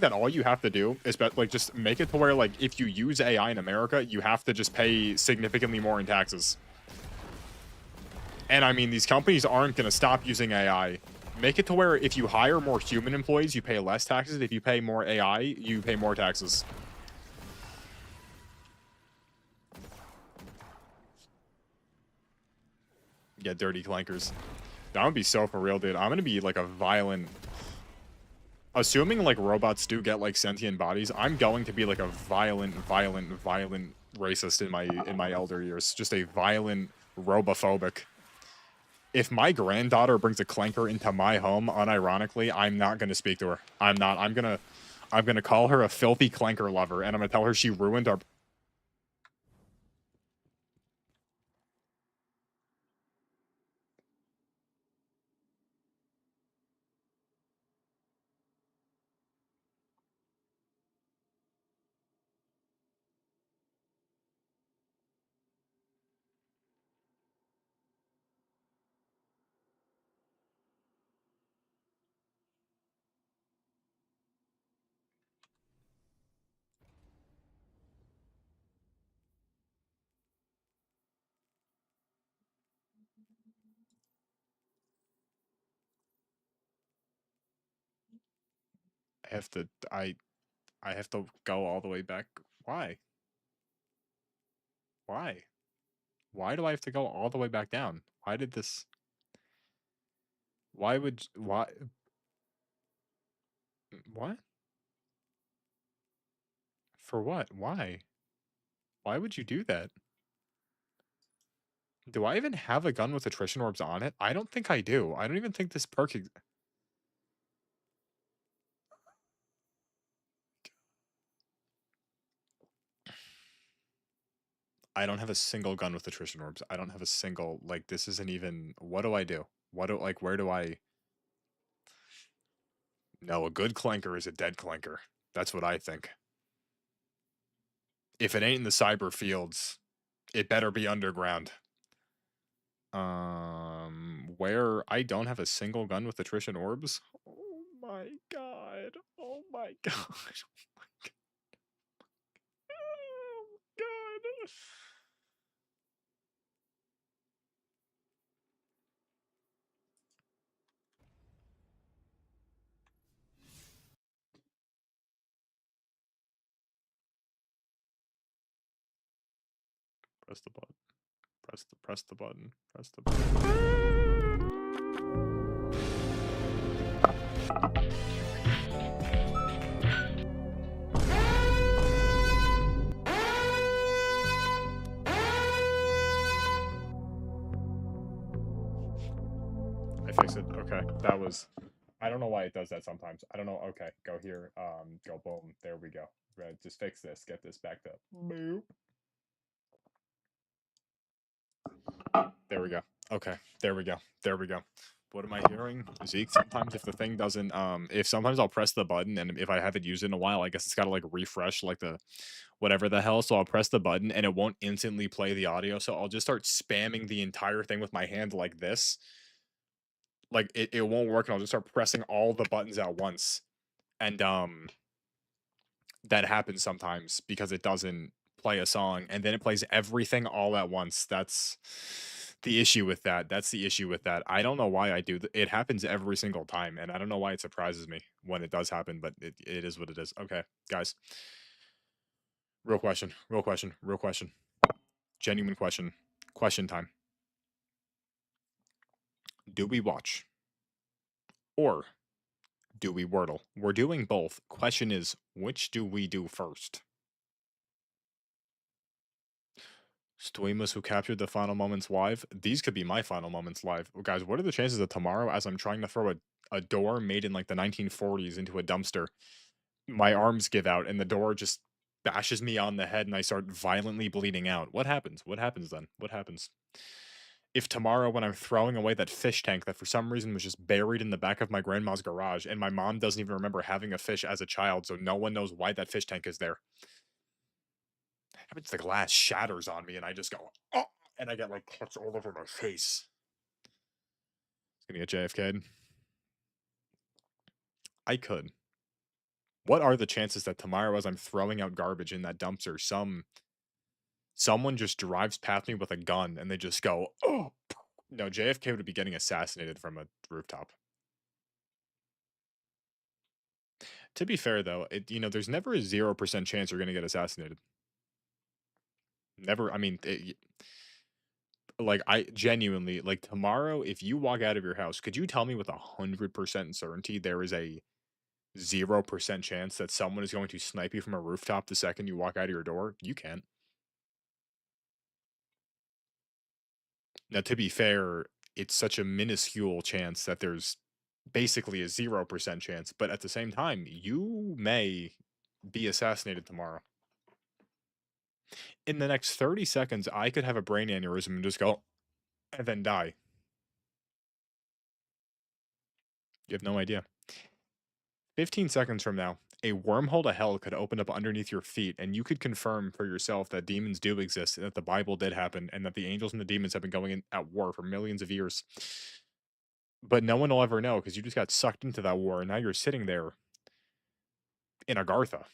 that all you have to do is like just make it to where like if you use AI in America, you have to just pay significantly more in taxes. And I mean, these companies aren't going to stop using AI. Make it to where if you hire more human employees, you pay less taxes. If you pay more AI, you pay more taxes. Get dirty clankers. That would be so for real, dude. I'm going to be like a violent... Assuming like robots do get like sentient bodies, I'm going to be like a violent racist in my elder years. Just a violent robophobic. If my granddaughter brings a clanker into my home, unironically, I'm not going to speak to her. I'm not. I'm going to call her a filthy clanker lover, and I'm going to tell her she ruined our... I have to... I have to go all the way back. Why? Why? Why do I have to go all the way back down? Why did this... Why would... Why... What? For what? Why? Why would you do that? Do I even have a gun with attrition orbs on it? I don't think I do. I don't even think this perk... I don't have a single gun with attrition orbs. I don't have a single... Like, this isn't even... What do I do? What do... Like, where do I... No, a good clanker is a dead clanker. That's what I think. If it ain't in the cyber fields, it better be underground. Where I don't have a single gun with attrition orbs? Oh my god. Oh my god. Oh my god. Press the button. Press the button. Press the button. I fixed it. Okay. That was... I don't know why it does that sometimes. I don't know. Okay. Go here. Go boom. There we go. Right. Just fix this. Get this backed up. Boop. There we go. Okay. There we go. There we go. What am I hearing? Zeke, sometimes if the thing doesn't, if sometimes I'll press the button and if I haven't used it in a while, I guess it's got to like refresh like the whatever the hell. So I'll press the button and it won't instantly play the audio. So I'll just start spamming the entire thing with my hand like this. Like it won't work and I'll just start pressing all the buttons at once. And that happens sometimes because it doesn't play a song and then it plays everything all at once. That's the issue with that. That's the issue with that. I don't know why I do it happens every single time and I don't know why it surprises me when it does happen, but it is what it is. Okay, guys. Real question. Real question. Real question. Genuine question. Question time. Do we watch? Or do we wordle? We're doing both. Question is, which do we do first? Streamers who captured the final moments live. These could be my final moments live. Guys, what are the chances that tomorrow, as I'm trying to throw a door made in like the 1940s into a dumpster, my arms give out and the door just bashes me on the head and I start violently bleeding out? What happens? What happens then? What happens? If tomorrow, when I'm throwing away that fish tank that for some reason was just buried in the back of my grandma's garage, and my mom doesn't even remember having a fish as a child, so no one knows why that fish tank is there. Happens the glass shatters on me and I just go, oh, and I get like cuts all over my face. It's gonna get JFK'd. I could. What are the chances that tomorrow, as I'm throwing out garbage in that dumpster, someone just drives past me with a gun and they just go, oh no, JFK would be getting assassinated from a rooftop. To be fair though, there's never a 0% chance you're gonna get assassinated. Never. I mean, like I genuinely like tomorrow, if you walk out of your house, could you tell me with 100% certainty there is a 0% chance that someone is going to snipe you from a rooftop the second you walk out of your door? You can't. Now, to be fair, it's such a minuscule chance that there's basically a 0% chance, but at the same time, you may be assassinated tomorrow. In the next 30 seconds, I could have a brain aneurysm and just go, and then die. You have no idea. 15 seconds from now, a wormhole to hell could open up underneath your feet, and you could confirm for yourself that demons do exist, and that the Bible did happen, and that the angels and the demons have been going at war for millions of years. But no one will ever know because you just got sucked into that war, and now you're sitting there in Agartha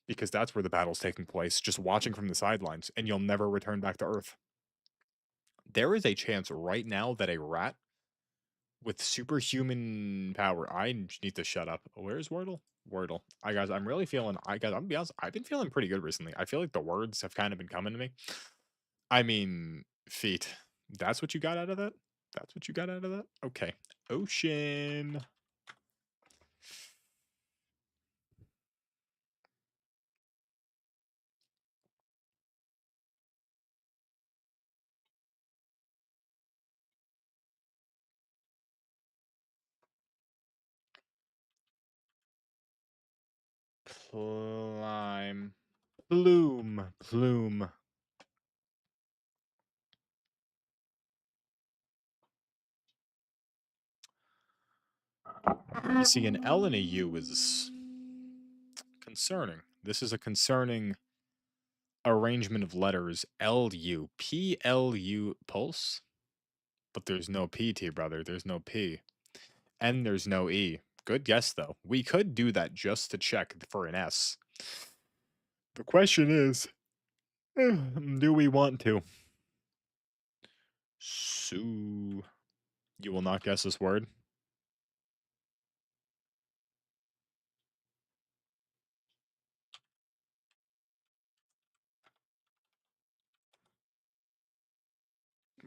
because that's where the battle's taking place, just watching from the sidelines, and you'll never return back to Earth. There is a chance right now that a rat with superhuman power. I need to shut up. Where's Wordle? Wordle. I guys, I'm really feeling. I guys, I'm gonna be honest. I've been feeling pretty good recently. I feel like the words have kind of been coming to me. I mean, feet. That's what you got out of that. That's what you got out of that. Okay. Ocean. Climb. Plume. Plume. You see, an L and a U is concerning. This is a concerning arrangement of letters. L-U. P-L-U. Pulse? But there's no PT, brother. There's no P. And there's no E. Good guess, though. We could do that just to check for an S. The question is, do we want to? Sue. You will not guess this word?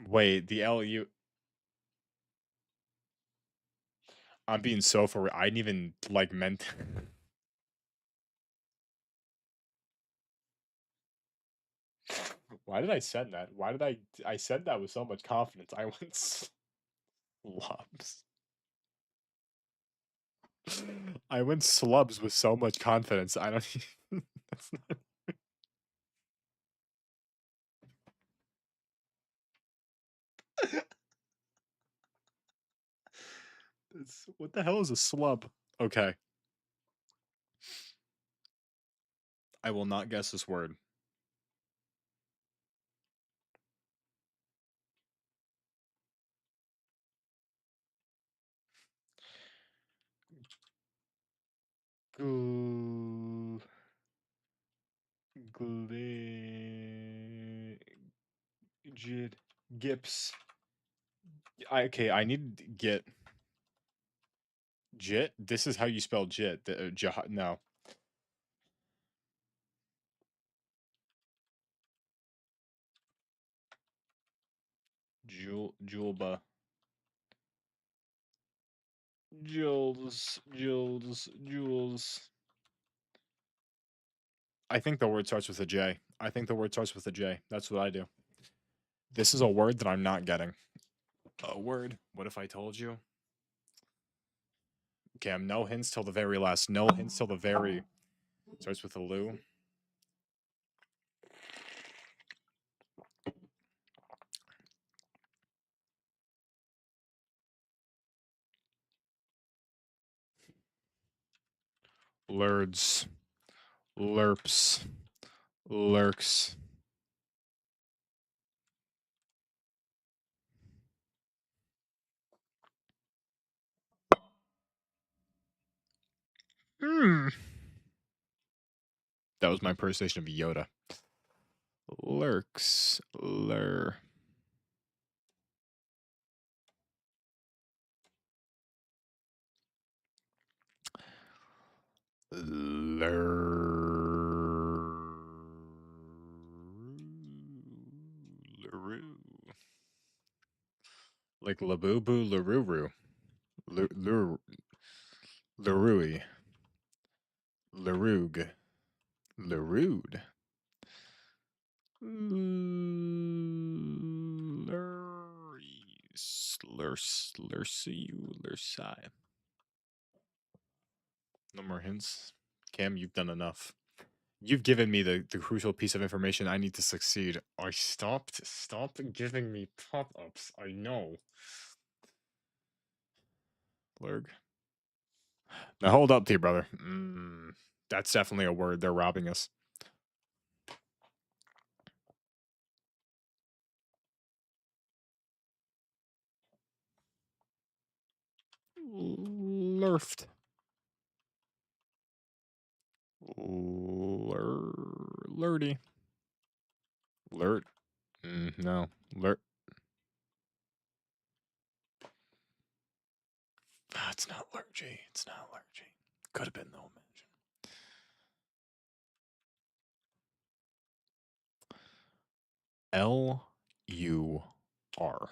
Wait, the L-U... I'm being so for... I didn't even, like, meant... Why did I send that? Why did I said that with so much confidence? I went slubs. I went slubs with so much confidence. I don't even... That's not... What the hell is a slub? Okay. I will not guess this word. Gl- Gid Gips. Okay, I need to get Jit. This is how you spell Jit. No. Julba. Jules. I think the word starts with a J. I think the word starts with a J. That's what I do. This is a word that I'm not getting. A word. What if I told you? Okay, I'm no hints till the very last. No hints till the very. Starts with a Lou. Lurds. Lurps. Lurks. Hmm. That was my impersonation of Yoda. Lurks. Lur. Laroo. Like Labubu Laruru. Larui. Larug. Larude. Lursai. No more hints. Cam, you've done enough. You've given me the crucial piece of information I need to succeed. Stop giving me pop-ups. I know. Lurg. Now hold up, T brother. That's definitely a word. They're robbing us. Lurfed. Lurdy. Lurt. No. Lurt. It's not allergy. It's not allergy. Could have been though. Imagine. L-U-R.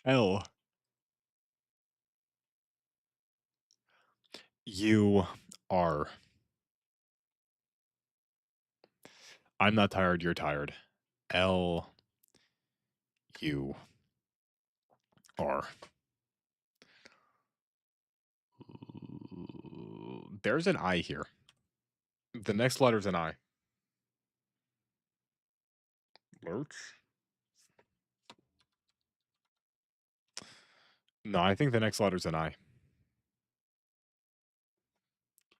L-U-R. I'm not tired. You're tired. L-U-R. There's an I here. The next letter's an I. Lurch? No, I think the next letter's an I.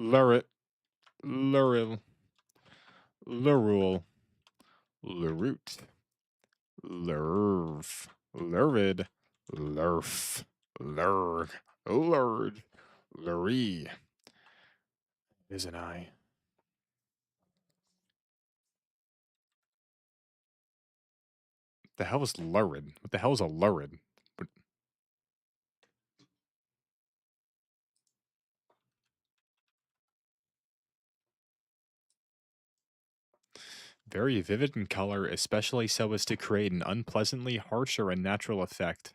Lurit. Luril. Lurul. Lurut. Lurv. Lurid. Lurf. Lurg. Lurd. Lurie. Is an I. The hell is lurid? What the hell is a lurid? Very vivid in color, especially so as to create an unpleasantly harsh or unnatural effect.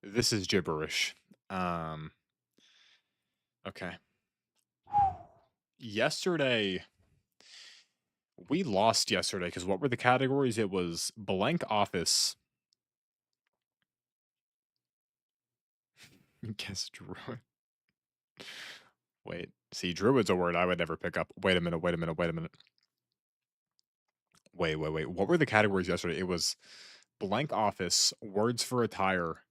This is gibberish. Okay. Yesterday, we lost yesterday because what were the categories? It was blank office. Guess druid. Wait, see, druid's a word I would never pick up. Wait a minute. Wait. What were the categories yesterday? It was blank office, words for attire,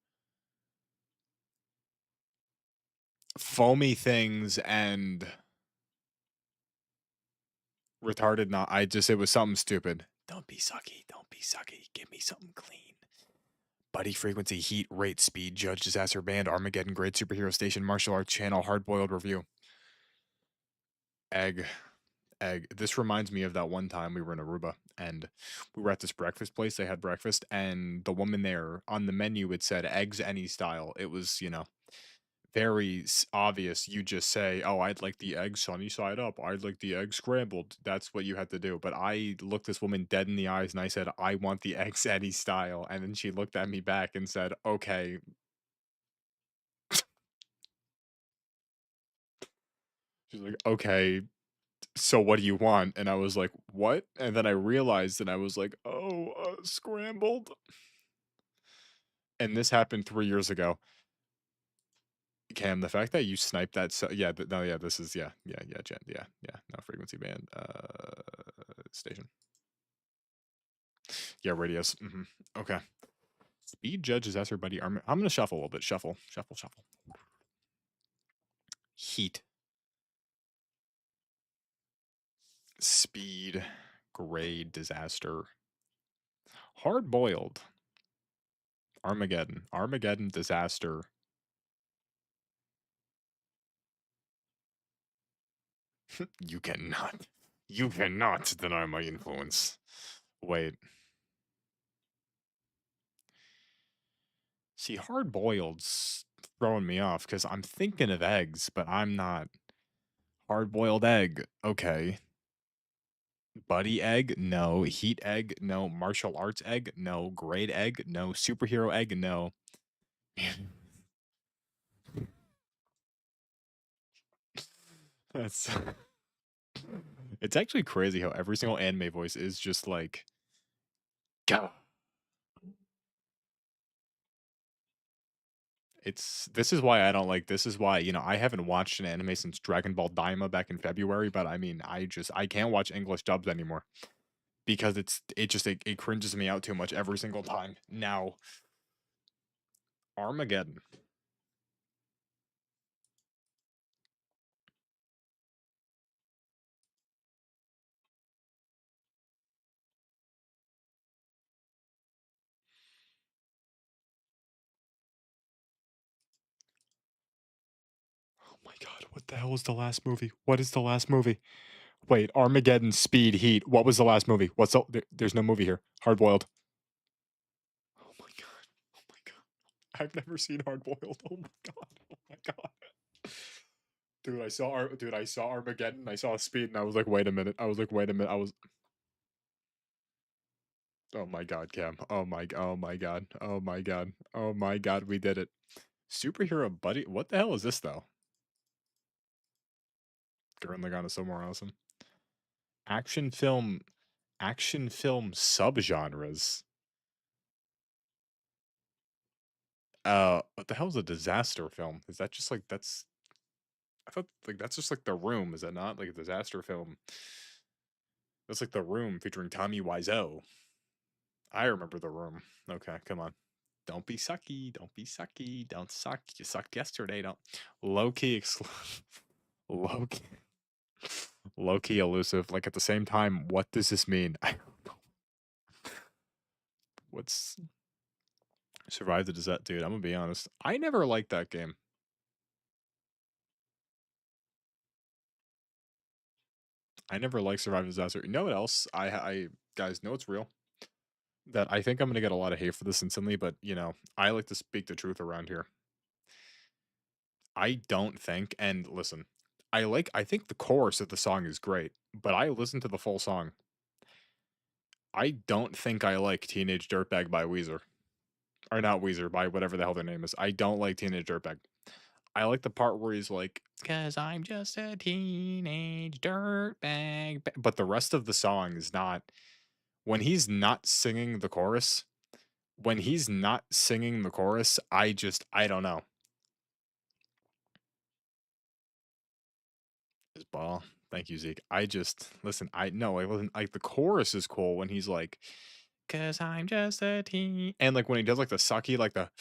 foamy things, and retarded not. It was something stupid. Don't be sucky. Give me something clean. Buddy, frequency, heat, rate, speed, judge, disaster, band, Armageddon, grade, superhero station, martial arts channel, hard boiled review. Egg. This reminds me of that one time we were in Aruba and we were at this breakfast place. They had breakfast, and the woman there on the menu, it said eggs any style. It was, very obvious. You just say, "Oh, I'd like the egg sunny side up. I'd like the egg scrambled." That's what you had to do. But I looked this woman dead in the eyes and I said, "I want the egg Eddie style." And then she looked at me back and said, "Okay." She's like, "Okay, so what do you want?" And I was like, "What?" And then I realized and I was like, "Oh, scrambled." And this happened 3 years ago. Cam, the fact that you sniped that, so yeah, no, yeah, this is Jen, no frequency band, station, yeah, radios. Okay, speed judges as her buddy. I'm gonna shuffle a little bit. Shuffle, shuffle, shuffle. Heat, speed, grade, disaster, hard boiled, Armageddon, Armageddon, disaster. You cannot deny my influence. Wait. See, hard boiled's throwing me off because I'm thinking of eggs, but I'm not. Hard boiled egg, okay. Buddy egg, no. Heat egg, no. Martial arts egg, no. Grade egg, no. Superhero egg, no. That's it's actually crazy how every single anime voice is just like, "Go." This is why I don't like this is why, I haven't watched an anime since Dragon Ball Daima back in February, but I mean, I can't watch English dubs anymore because it cringes me out too much every single time. Now, Armageddon. Oh my god, what the hell is the last movie? What is the last movie? Wait, Armageddon, Speed, Heat. What was the last movie? There's no movie here. Hard boiled. Oh my god. Oh my god. I've never seen Hard Boiled. Oh my god. Oh my god. Dude, I saw Armageddon. I saw Speed, and I was like, wait a minute. I was like, wait a minute. I was. Oh my god, Cam. Oh my god. Oh my god. Oh my god. We did it. Superhero buddy. What the hell is this though? Gurren Lagann is so more awesome. Action film. Action film subgenres. What the hell is a disaster film? Is that just like that's I thought like that's just like The Room, is that not? Like a disaster film. That's like The Room featuring Tommy Wiseau. I remember The Room. Okay, come on. Don't be sucky. Don't be sucky. Don't suck. You sucked yesterday. Don't low key low key low key elusive. Like at the same time, what does this mean? I don't know. What's survive the desert, dude? I'm gonna be honest. I never liked that game. I never liked Survive the Disaster. You know what else? I guys know it's real. That I think I'm gonna get a lot of hate for this instantly, but I like to speak the truth around here. I don't think, and listen, I think the chorus of the song is great, but I listened to the full song. I don't think I like Teenage Dirtbag by Weezer. Or not Weezer, by whatever the hell their name is. I don't like Teenage Dirtbag. I like the part where he's like, "Cause I'm just a teenage dirtbag." But the rest of the song is not. When he's not singing the chorus, I don't know. His ball. Thank you, Zeke. I just listen. I know. Like, listen, like the chorus is cool when he's like, "Cause I'm just a teen," and like when he does like the sucky, like the.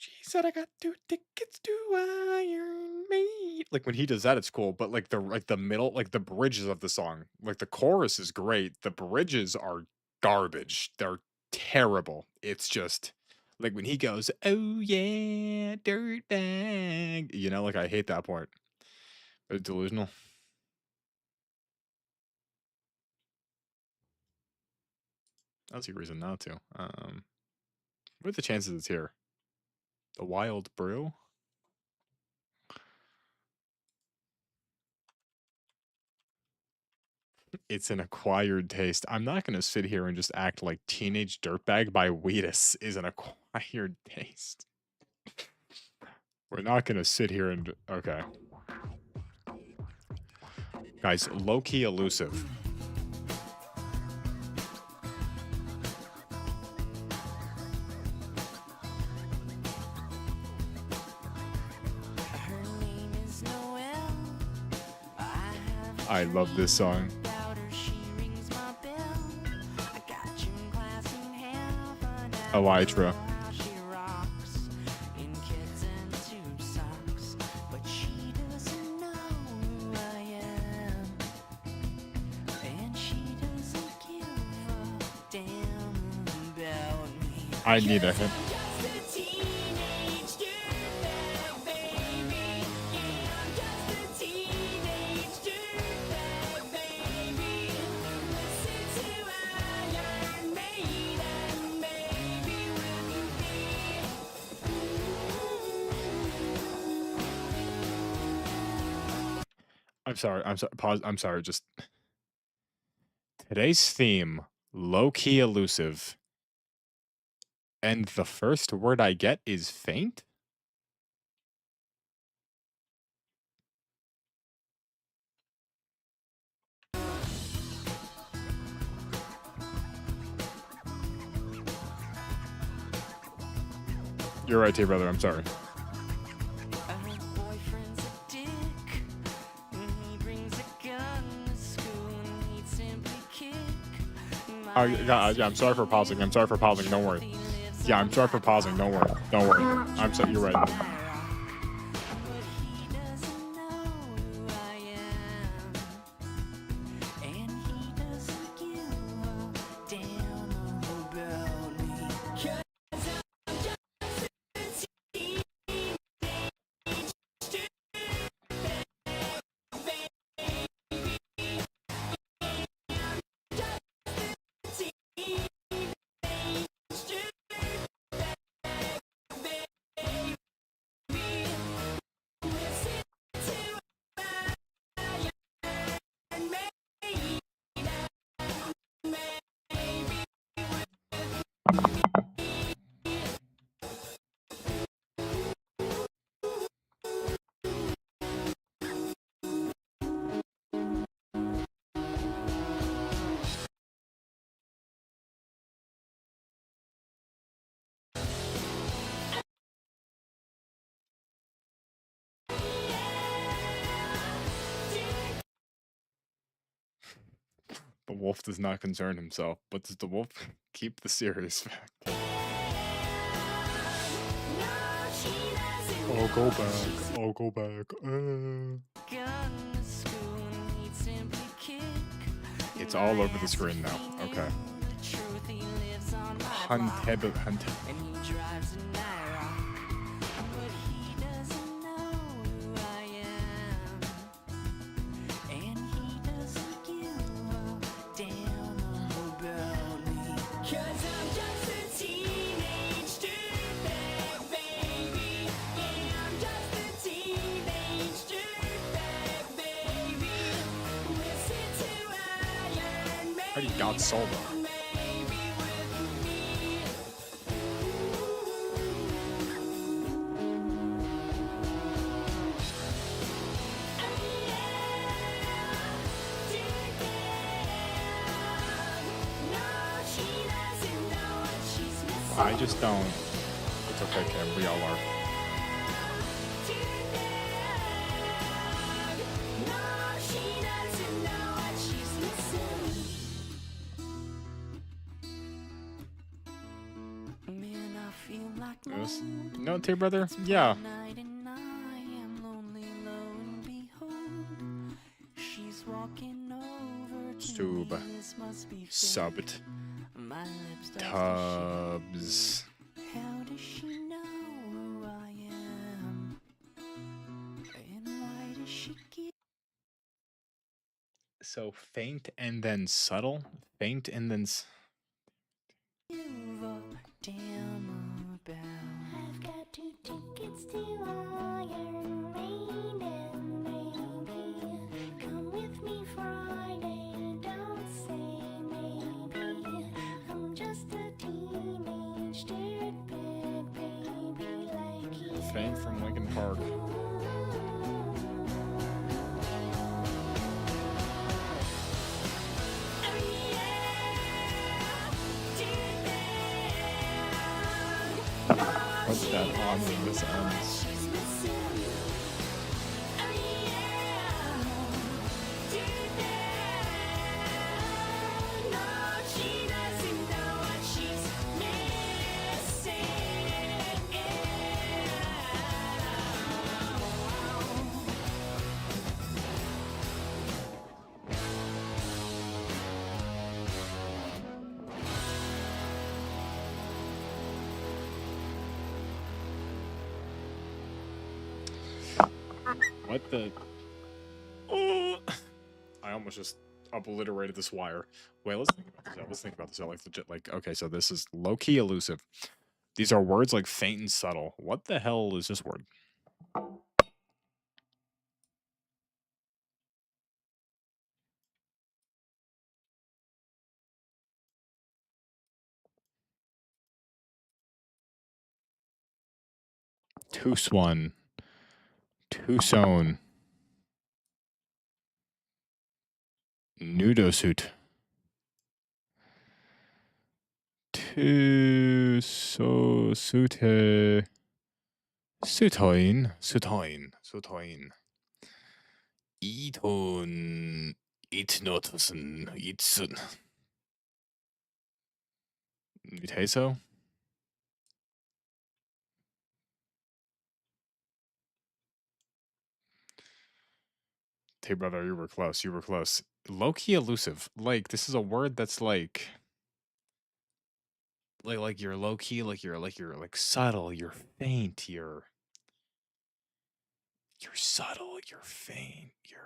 She said I got 2 tickets to Iron Maiden. Like when he does that, it's cool. But like the middle, like the bridges of the song, like the chorus is great. The bridges are garbage. They're terrible. It's just like when he goes, "Oh yeah, dirtbag," like I hate that part. Delusional. I don't see a reason not to. What are the chances it's here? The wild brew? It's an acquired taste. I'm not gonna sit here and just act like Teenage Dirtbag by Wheatus is an acquired taste. We're not gonna sit here and okay. Guys, low-key elusive. I love this song. Elytra. I need a hint. I'm sorry. I'm sorry. Pause. I'm sorry. Just today's theme, low-key elusive. And the first word I get is faint? You're right, T-brother. I'm sorry. Yeah, I'm sorry for pausing. I'm sorry for pausing. Don't worry. Yeah, I'm sorry for pausing. Don't worry. Don't worry. I'm sorry. You're right. The wolf does not concern himself, but does the wolf keep the serious fact? I'll go back. I'll go back. It's all over the screen now. Okay. Hunt. Already got solo. I just don't. It's okay, Kim. We all are. Yes. No, Tear Brother? Yeah. Stube. Subbed. Tubs. How does she know who I am? And why does she give? So faint and then subtle? Faint and then I've got to It's to Iron Maiden, maybe. Come with me Friday, don't say maybe. I'm just a teenage dirtbag baby like you. Faint from Lincoln Park. Put that on when this ends. What the? Oh! I almost just obliterated this wire. Wait, let's think about this out. Let's think about this out. Like legit. Like, okay, so this is low key elusive. These are words like faint and subtle. What the hell is this word? Tucson. Tucson. Nudosuit. Sute. Sutoin. Sutoin. Sutoin. Iton. Itnotusen. Itsun. Nuteso? Hey brother, you were close. You were close. Low key elusive. Like this is a word that's like you're low key, like you're like subtle, you're faint, you're subtle, you're faint, you're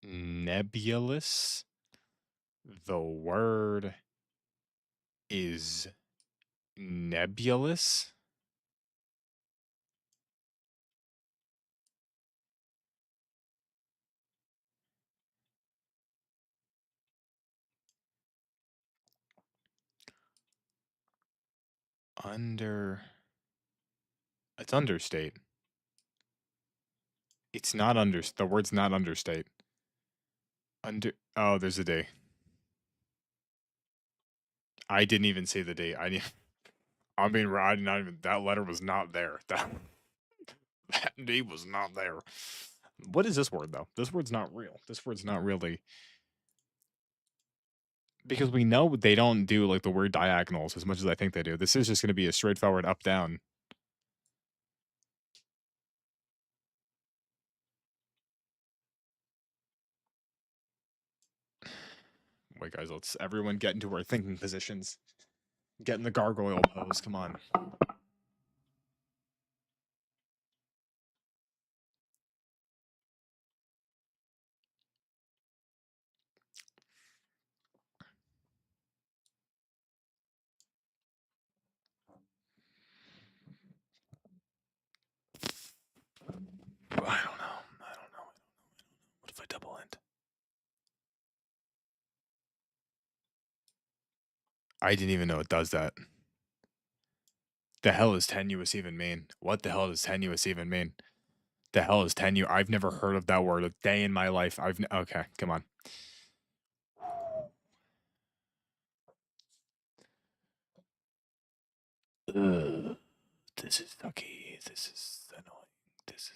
nebulous. The word is nebulous. Under. It's understate. It's not under. The word's not understate. Under. Oh, there's a day. I didn't even say the date. I didn't. I mean, I did not even. That letter was not there. That date was not there. What is this word though? This word's not real. This word's not really because we know they don't do like the word diagonals as much as I think they do. This is just going to be a straightforward up down. Wait, guys, let's everyone get into our thinking positions. Get in the gargoyle pose. Come on. I don't know. I don't know. What if I double end? I didn't even know it does that. The hell is tenuous even mean? What the hell does tenuous even mean? The hell is tenuous? I've never heard of that word a day in my life. Okay, come on. Ugh, this is sucky. This is annoying. This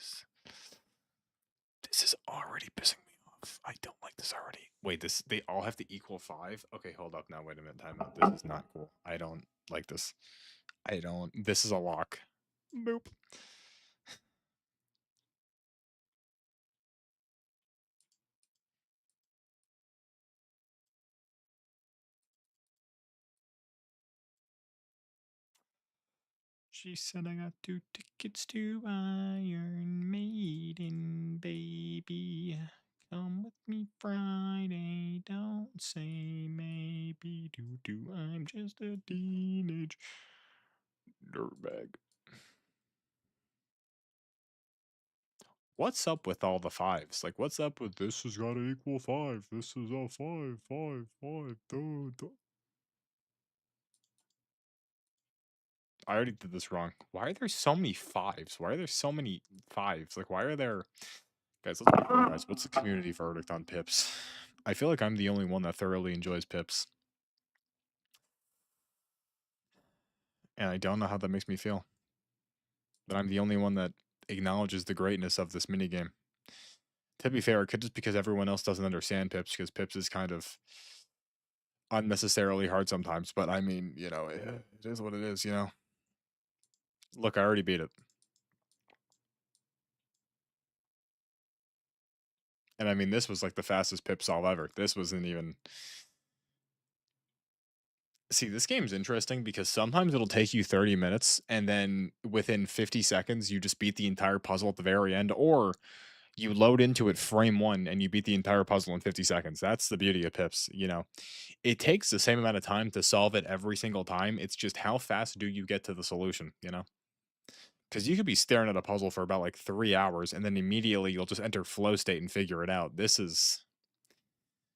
is already pissing me off. I don't like this already. Wait, they all have to equal 5? Okay, hold up now. Wait a minute. Time out. This is not cool. I don't like this. I don't. This is a lock. Boop. She said I got 2 tickets to Iron Maiden, baby. Come with me Friday, don't say maybe. Do. I'm just a teenage dirtbag. What's up with all the fives? Like, what's up with this has got to equal 5? This is a 5, 5, 5. Duh, duh. I already did this wrong. Why are there so many fives? Why are there so many fives? Like, why are there... Guys, let's be real, guys. What's the community verdict on pips? I feel like I'm the only one that thoroughly enjoys pips. And I don't know how that makes me feel. That I'm the only one that acknowledges the greatness of this minigame. To be fair, it could just because everyone else doesn't understand pips, because pips is kind of unnecessarily hard sometimes. But I mean, you know, it is what it is, you know? Look, I already beat it. And I mean, this was like the fastest pip solve ever. This wasn't even... See, this game's interesting because sometimes it'll take you 30 minutes and then within 50 seconds you just beat the entire puzzle at the very end, or you load into it frame 1 and you beat the entire puzzle in 50 seconds. That's the beauty of pips, you know. It takes the same amount of time to solve it every single time. It's just how fast do you get to the solution, you know? Because you could be staring at a puzzle for about like 3 hours and then immediately you'll just enter flow state and figure it out. This is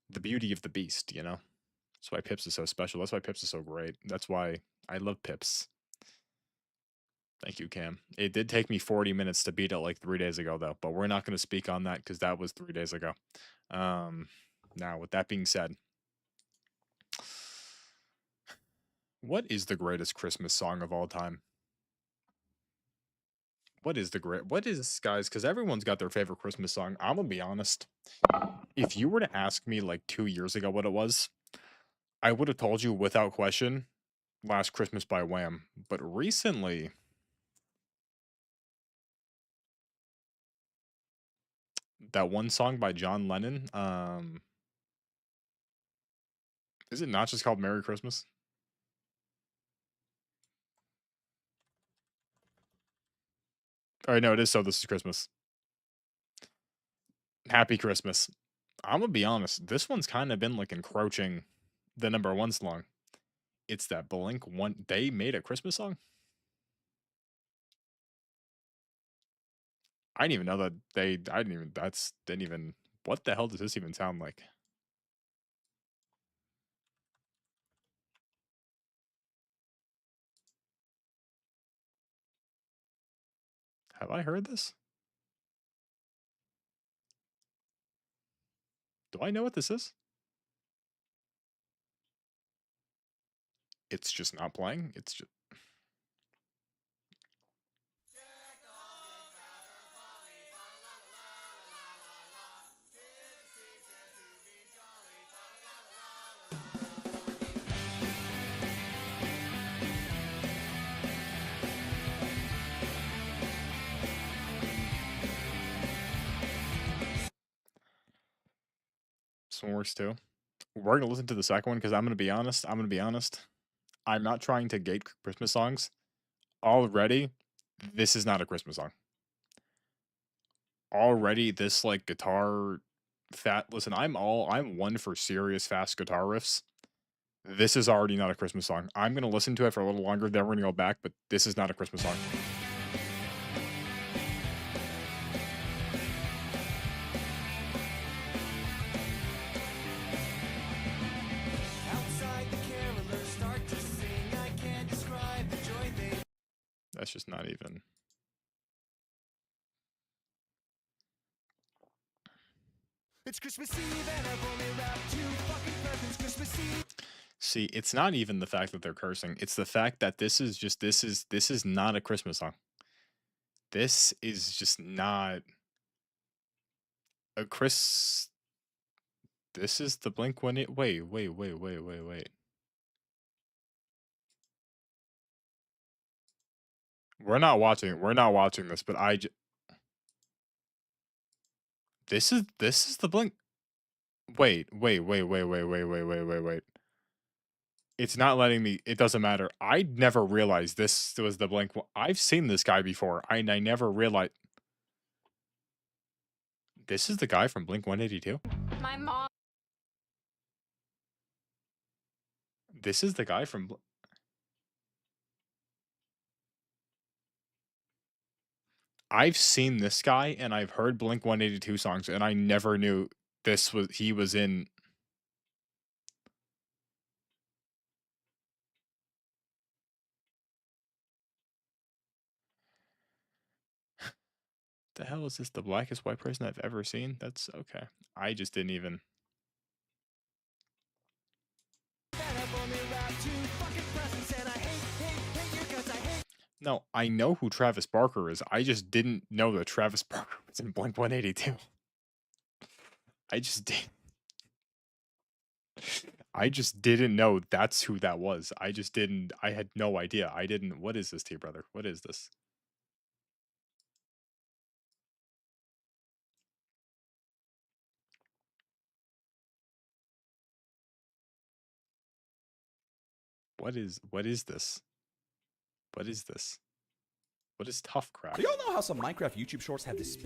the beauty of the beast, you know? That's why Pips is so special. That's why Pips is so great. That's why I love Pips. Thank you, Cam. It did take me 40 minutes to beat it like 3 days ago, though. But we're not going to speak on that because that was 3 days ago. Now, with that being said, what is the greatest Christmas song of all time? What is, guys, because everyone's got their favorite Christmas song. I'm going to be honest. If you were to ask me like 2 years ago what it was, I would have told you without question, Last Christmas by Wham. But recently, that one song by John Lennon, is it not just called Merry Christmas? Oh, no, it is So This Is Christmas. Happy Christmas. I'm gonna be honest, this one's kind of been like encroaching the #1 song. It's that Blink one. They made a Christmas song. I didn't even know that they. I didn't even. That's didn't even. What the hell does this even sound like? Have I heard this? Do I know what this is? It's just not playing. It's just. This one works too. We're gonna listen to the second one because I'm gonna be honest. I'm gonna be honest. I'm not trying to gate Christmas songs. Already, this is not a Christmas song. Already, this like guitar fat. Listen, I'm one for serious fast guitar riffs. This is already not a Christmas song. I'm gonna listen to it for a little longer, then we're gonna go back. But this is not a Christmas song. Outside the carolers start to sing. I can't describe the joy they That's just not even. It's Christmas Eve and I've only wrapped 2 fucking presents. Christmas Eve. See, it's not even the fact that they're cursing. It's the fact that this is not a Christmas song. This is just not a Chris. This is the Blink One. Wait. We're not watching. We're not watching this. But this is the Blink. Wait. It's not letting me it doesn't matter. I never realized this was the Blink one I've seen this guy before, I never realized this is the guy from Blink 182? My mom. This is the guy from Bl I've seen this guy, and I've heard Blink 182 songs, and I never knew he was in the hell is this, the blackest white person I've ever seen? That's okay. I just didn't even No, I know who Travis Barker is. I just didn't know that Travis Barker was in Blink 182. I just did. I just didn't know that's who that was. I just didn't. I had no idea. I didn't. What is this, T brother? What is this? What is this? What is this? What is tough crack? So y'all know how some Minecraft YouTube shorts have this?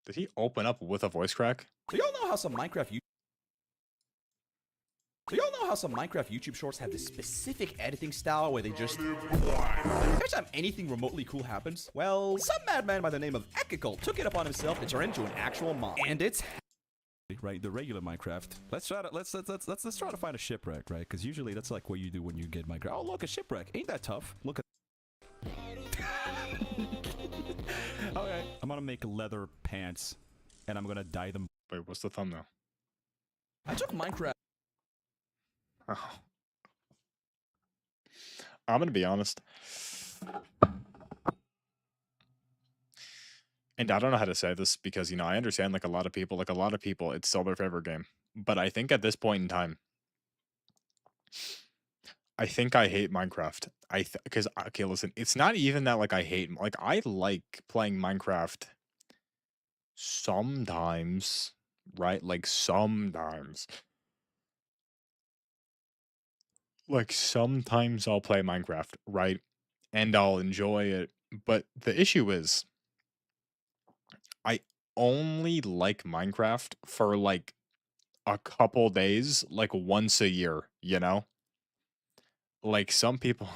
Did he open up with a voice crack? So y'all know how some Minecraft YouTube shorts have this specific editing style where they just every time anything remotely cool happens, well, some madman by the name of Ekikul took it upon himself to turn into an actual mod, and it's right, the regular Minecraft. Let's try to find a shipwreck, right? Because usually that's like what you do when you get Minecraft. Oh, look, a shipwreck. Ain't that tough? Look at. Okay, I'm gonna make leather pants, and I'm gonna dye them. Wait, what's the thumbnail? I took Minecraft. Oh. I'm gonna be honest. And I don't know how to say this because, I understand like a lot of people, it's still their favorite game. But I think at this point in time, I think I hate Minecraft. Because okay, listen, it's not even that like I hate like I like playing Minecraft sometimes, right? Like sometimes. Like sometimes I'll play Minecraft, right? And I'll enjoy it. But the issue is I only like Minecraft for like a couple days, like once a year, you know? Like some people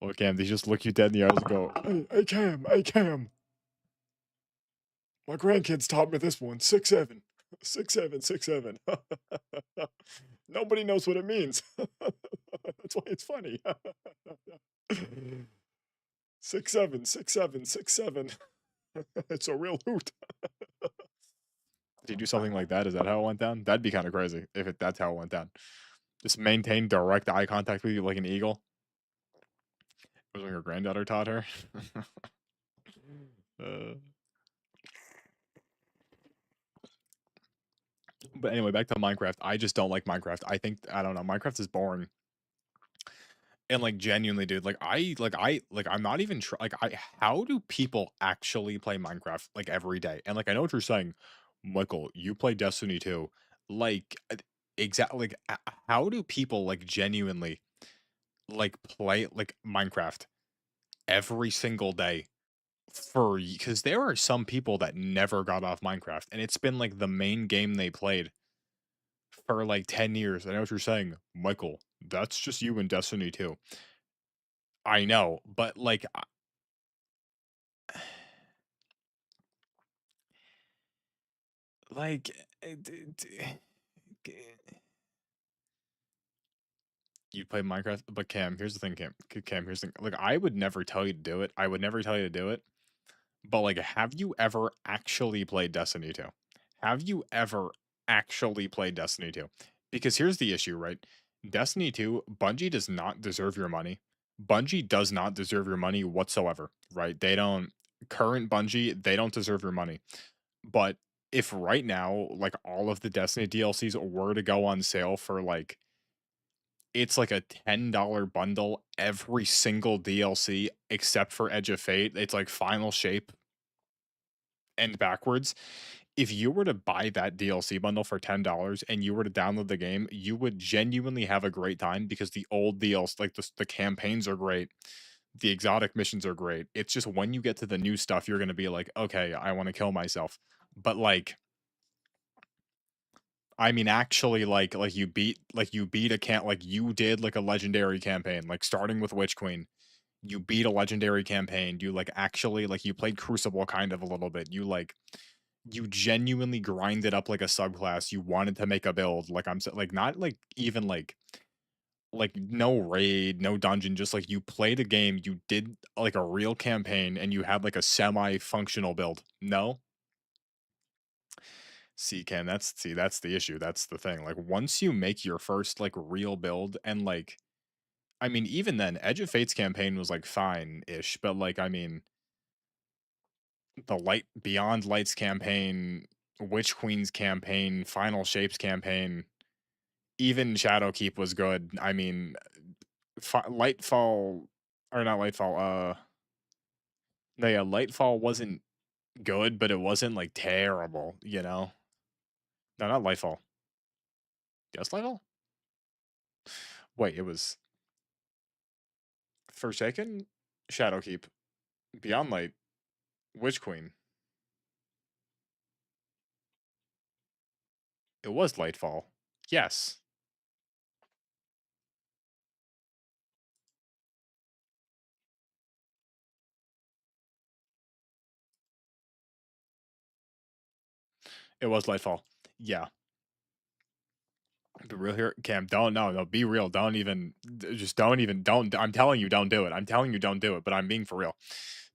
Well, Cam, they just look you dead in the eyes and go, hey Cam. My grandkids taught me this one. 6'7". 6'7", 6'7". Nobody knows what it means. That's why it's funny. 6'7", 6'7", 6'7". It's a real hoot. Did you do something like that? Is that how it went down? That'd be kind of crazy if that's how it went down. Just maintain direct eye contact with you like an eagle. It was when your granddaughter taught her. uh, but anyway, back to Minecraft. I just don't like Minecraft. I don't know. Minecraft is boring. And like genuinely, dude, I'm not even how do people actually play Minecraft like every day? And like I know what you're saying, Michael, you play Destiny too. Like exactly like how do people like genuinely like play like Minecraft every single day for because there are some people that never got off Minecraft and it's been like the main game they played for like 10 years. I know what you're saying, Michael. That's just you in Destiny too. I know, but like like you play Minecraft, but Cam, here's the thing, Cam, here's the thing. Like I would never tell you to do it. I would never tell you to do it. But like have you ever actually played Destiny 2? Have you ever actually played Destiny 2? Because here's the issue, right? Destiny 2, Bungie does not deserve your money. Bungie does not deserve your money whatsoever, right? They don't current Bungie, they don't deserve your money. But if right now, like all of the Destiny DLCs were to go on sale for like it's like a $10 bundle every single DLC except for Edge of Fate. It's like Final Shape and backwards. if you were to buy that DLC bundle for $10 and you were to download the game, you would genuinely have a great time because the old DLC, like the campaigns are great, the exotic missions are great. It's just when you get to the new stuff, you're gonna be like, okay, I want to kill myself. But like, I mean, actually, like you beat a camp, like you did like a legendary campaign, like starting with Witch Queen. You beat a legendary campaign. You like actually like you played Crucible kind of a little bit. You genuinely grinded up like a subclass. You wanted to make a build. Like like not like even like no raid, no dungeon, just like you played a game, you did like a real campaign and you had like a semi-functional build. No? See, Ken, that's the issue. That's the thing. Like once you make your first like real build and like I mean, even then, Edge of Fate's campaign was like fine-ish, but like I mean, the Light Beyond Lights campaign, Witch Queen's campaign, Final Shapes campaign, even Shadowkeep was good. I mean, Lightfall or not Lightfall, no, yeah, Lightfall wasn't good, but it wasn't like terrible, you know? No, not Lightfall. Yes, Lightfall? Wait, it was Forsaken, Shadowkeep, Beyond Light, Witch Queen. It was Lightfall. Yes. It was Lightfall. Yeah. Be real here, Cam. Don't no. Be real. Don't even. Just don't even. Don't. I'm telling you, don't do it. I'm telling you, don't do it. But I'm being for real.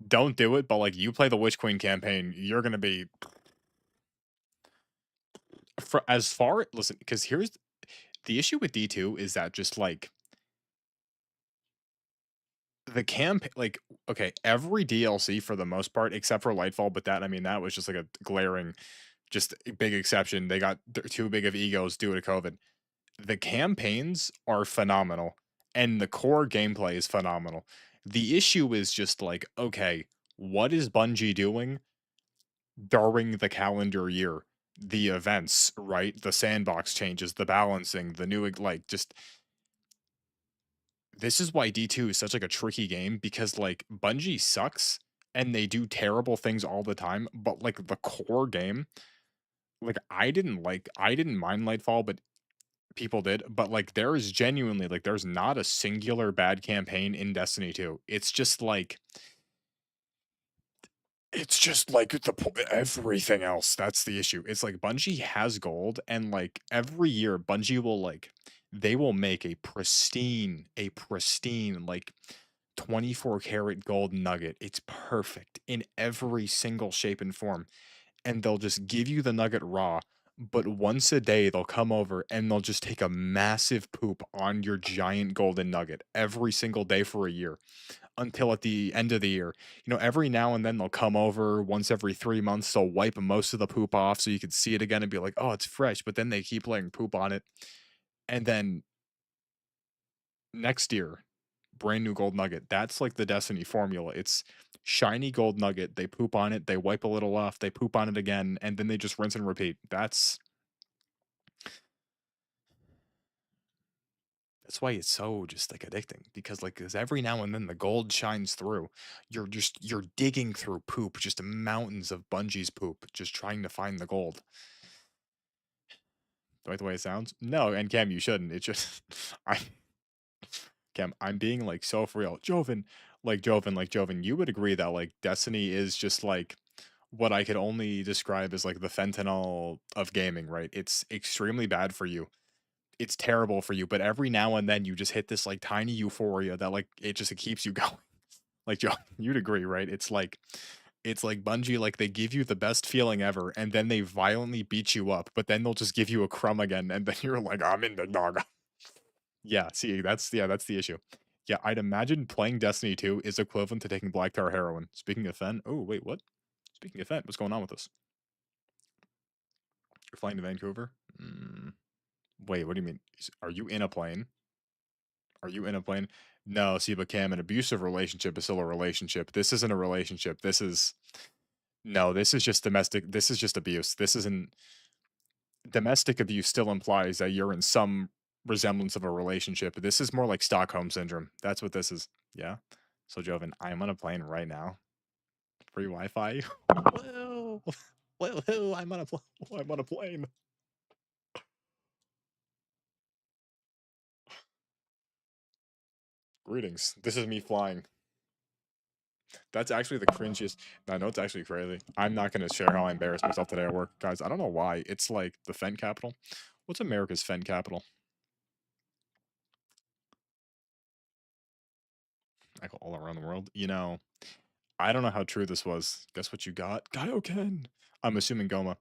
Don't do it. But like, you play the Witch Queen campaign, you're gonna be. For as far listen, because here's the issue with D2 is that just like the camp, like okay, every DLC for the most part, except for Lightfall, but that I mean that was just like a glaring, just a big exception. They got too big of egos due to COVID. The campaigns are phenomenal and the core gameplay is phenomenal. The issue is just like, okay, what is Bungie doing during the calendar year? The events, right? The sandbox changes, the balancing, the new like just this is why D2 is such like a tricky game because like Bungie sucks and they do terrible things all the time, but like the core game, like I didn't mind Lightfall, but people did, but, like, there is genuinely like, there's not a singular bad campaign in Destiny 2. It's just, like, everything else, that's the issue. It's like Bungie has gold, and, like, every year, Bungie will, like they will make a pristine, like, 24 karat gold nugget. It's perfect in every single shape and form, and they'll just give you the nugget raw, but once a day they'll come over and they'll just take a massive poop on your giant golden nugget every single day for a year until at the end of the year. You know, every now and then they'll come over once every 3 months, they'll wipe most of the poop off so you can see it again and be like, "Oh, it's fresh," but then they keep laying poop on it. And then next year, brand new gold nugget. That's like the Destiny formula. It's shiny gold nugget. They poop on it, they wipe a little off, they poop on it again, and then they just rinse and repeat. That's why it's so just like addicting because like cause every now and then the gold shines through. You're digging through poop, just mountains of Bungie's poop, just trying to find the gold. The way it sounds? No, and Cam, you shouldn't. It's just I Cam, I'm being like so for real. Joven, you would agree that like Destiny is just like what I could only describe as like the fentanyl of gaming, right? It's extremely bad for you. It's terrible for you, but every now and then you just hit this like tiny euphoria that like it keeps you going. Like Joe, you'd agree, right? It's like Bungie, like they give you the best feeling ever, and then they violently beat you up, but then they'll just give you a crumb again, and then you're like, I'm in the dog. Yeah, see, that's the issue. Yeah, I'd imagine playing Destiny 2 is equivalent to taking Black Tar heroin. Speaking of Fen, oh wait, what? Speaking of Fen, what's going on with this? You're flying to Vancouver? Wait, what do you mean? Are you in a plane? Are you in a plane? No, see, but Cam, an abusive relationship is still a relationship. This isn't a relationship. This is No, this is just domestic. This is just abuse. This isn't domestic abuse. Still implies that you're in some resemblance of a relationship. This is more like Stockholm syndrome. That's what this is. Yeah. So Joven, I'm on a plane right now. Free Wi-Fi. Woo! Woo! I'm on a plane. Greetings. This is me flying. That's actually the cringiest. I know it's actually crazy. I'm not gonna share how I embarrassed myself today at work, guys. I don't know why. It's like the Fen capital. What's America's Fen capital? I go all around the world. You know, I don't know how true this was. Guess what you got? Kaioken. I'm assuming Goma.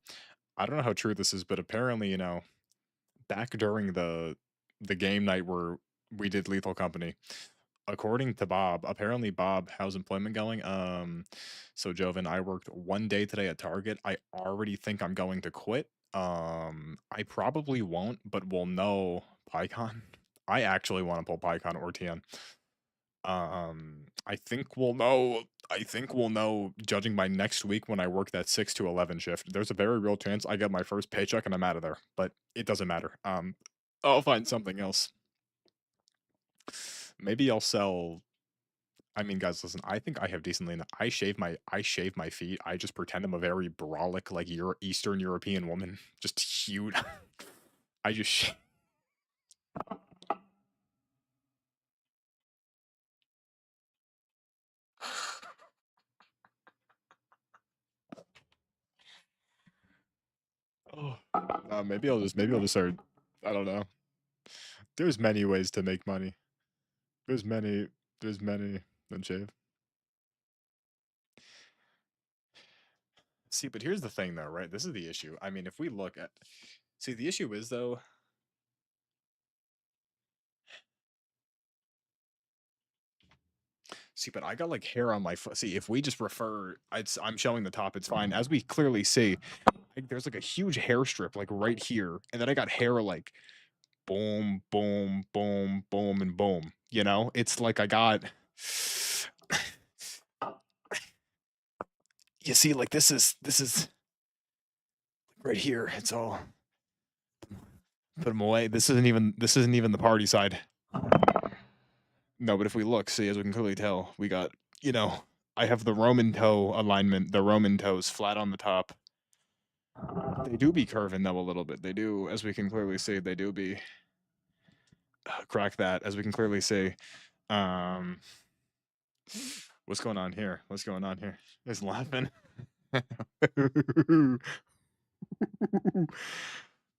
I don't know how true this is, but apparently, back during the game night where we did Lethal Company, according to Bob, apparently Bob, how's employment going? So Joven, I worked 1 day today at Target. I already think I'm going to quit. I probably won't, but we'll know PyCon. I actually want to pull PyCon or TN. I think we'll know. I think we'll know judging by next week when I work that 6 to 11 shift. There's a very real chance I get my first paycheck and I'm out of there, but it doesn't matter. I'll find something else. Maybe I'll sell. I mean, guys, listen. I think I have decently enough. I shave my feet. I just pretend I'm a very brolic, like Eastern European woman, just huge. I just. Oh, maybe I'll just start. I don't know. There's many ways to make money. There's many. There's many. Than shave. See, but here's the thing, though, right? This is the issue. I mean, if we look at, see, the issue is though. See, but I got like hair on my foot. See, if we just refer, I'm showing the top. It's fine. As we clearly see, like, there's like a huge hair strip like right here, and then I got hair like boom, boom, boom, boom, and boom. It's like I got. You see, like this is right here. It's all put them away. This isn't even the party side. No, but if we look, see, as we can clearly tell, we got, you know, I have the Roman toe alignment, the Roman toes flat on the top. They do be curving though a little bit. They do, as we can clearly see, they do be crack that, as we can clearly see. Um, what's going on here? What's going on here? Is laughing. Remember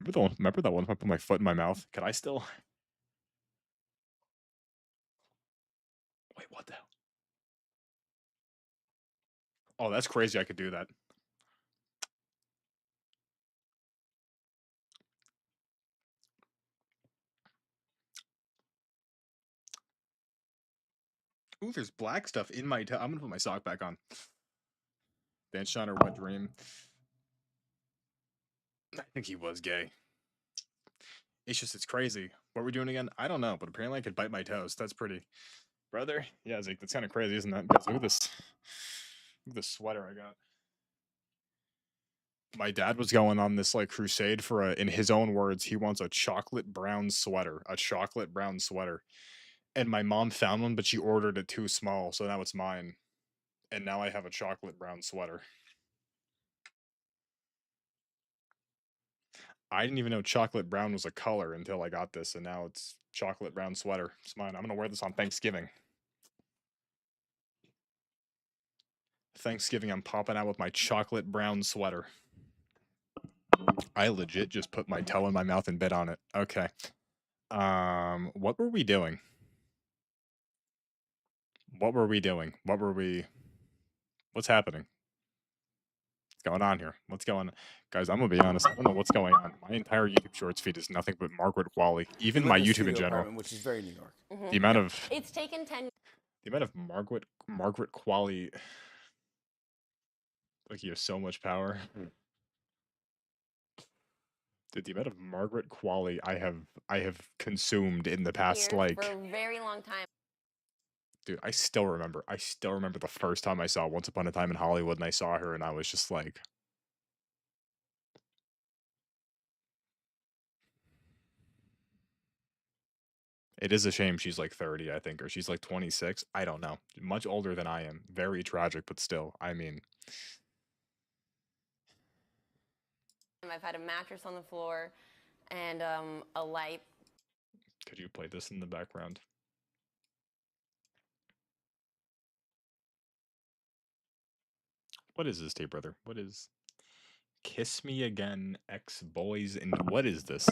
that one time I put my foot in my mouth? Could I still? Wait, what the hell? Oh, that's crazy. I could do that. Ooh, there's black stuff in my toe. I'm gonna put my sock back on. Dance Shine or Wet Dream. I think he was gay. It's crazy. What we're doing again? I don't know, but apparently I could bite my toes. That's pretty. Brother? Yeah, Zeke, that's kind of crazy, isn't that? Guys, look at this. Look at this sweater I got. My dad was going on this like crusade for in his own words, he wants a chocolate brown sweater. A chocolate brown sweater. And my mom found one, but she ordered it too small, so now it's mine. And now I have a chocolate brown sweater. I didn't even know chocolate brown was a color until I got this, and now it's chocolate brown sweater. It's mine. I'm gonna wear this on Thanksgiving. Thanksgiving, I'm popping out with my chocolate brown sweater. I legit just put my toe in my mouth and bit on it. Okay. What were we doing? What were we doing? What's happening? What's going on here? What's going on? Guys, I'm gonna be honest. I don't know what's going on. My entire YouTube Shorts feed is nothing but Margaret Qualley. Even my YouTube in general. Which is very New York. The amount of It's taken 10. the amount of Margaret Qualley. Like you have so much power. Dude, the amount of Margaret Qualley I have consumed in the past Here like for a very long time. Dude, I still remember. I still remember the first time I saw Once Upon a Time in Hollywood, and I saw her, and I was just like, it is a shame she's like 30, I think, or she's like 26. I don't know. Much older than I am. Very tragic, but still. I mean, I've had a mattress on the floor and a light. could you play this in the background? What is this, tape brother? What is Kiss Me Again, Ex Boys, and what is this?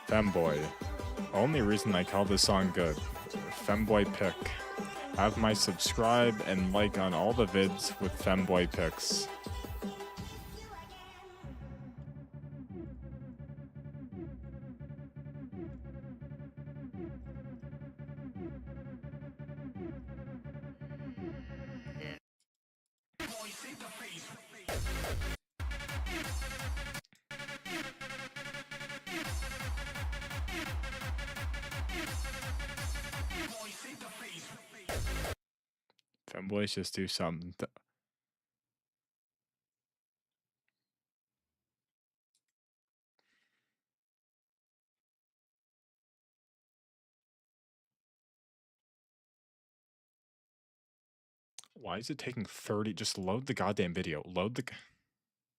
Femboy. Only reason I call this song good. Femboy pick. Have my subscribe and like on all the vids with Femboy picks. Femboys just do something. Why is it taking 30? Just load the goddamn video. Load the.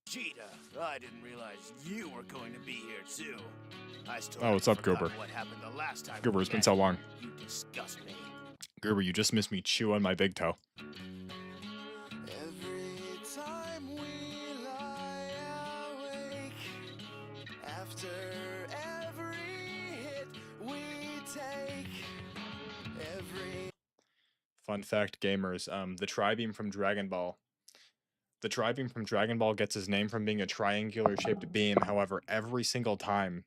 Cheetah, I didn't realize you were going to be here too. I still Oh, what's up, haven't Goober? forgotten What happened the last time Goober, we it's been met. so long. You disgust me. Goober, you just missed me chew on my big toe. Every time we lie awake, after every hit we take, every Fun fact, gamers. The Tri-Beam from Dragon Ball. The Tri-Beam from Dragon Ball gets his name from being a triangular shaped beam. However, every single time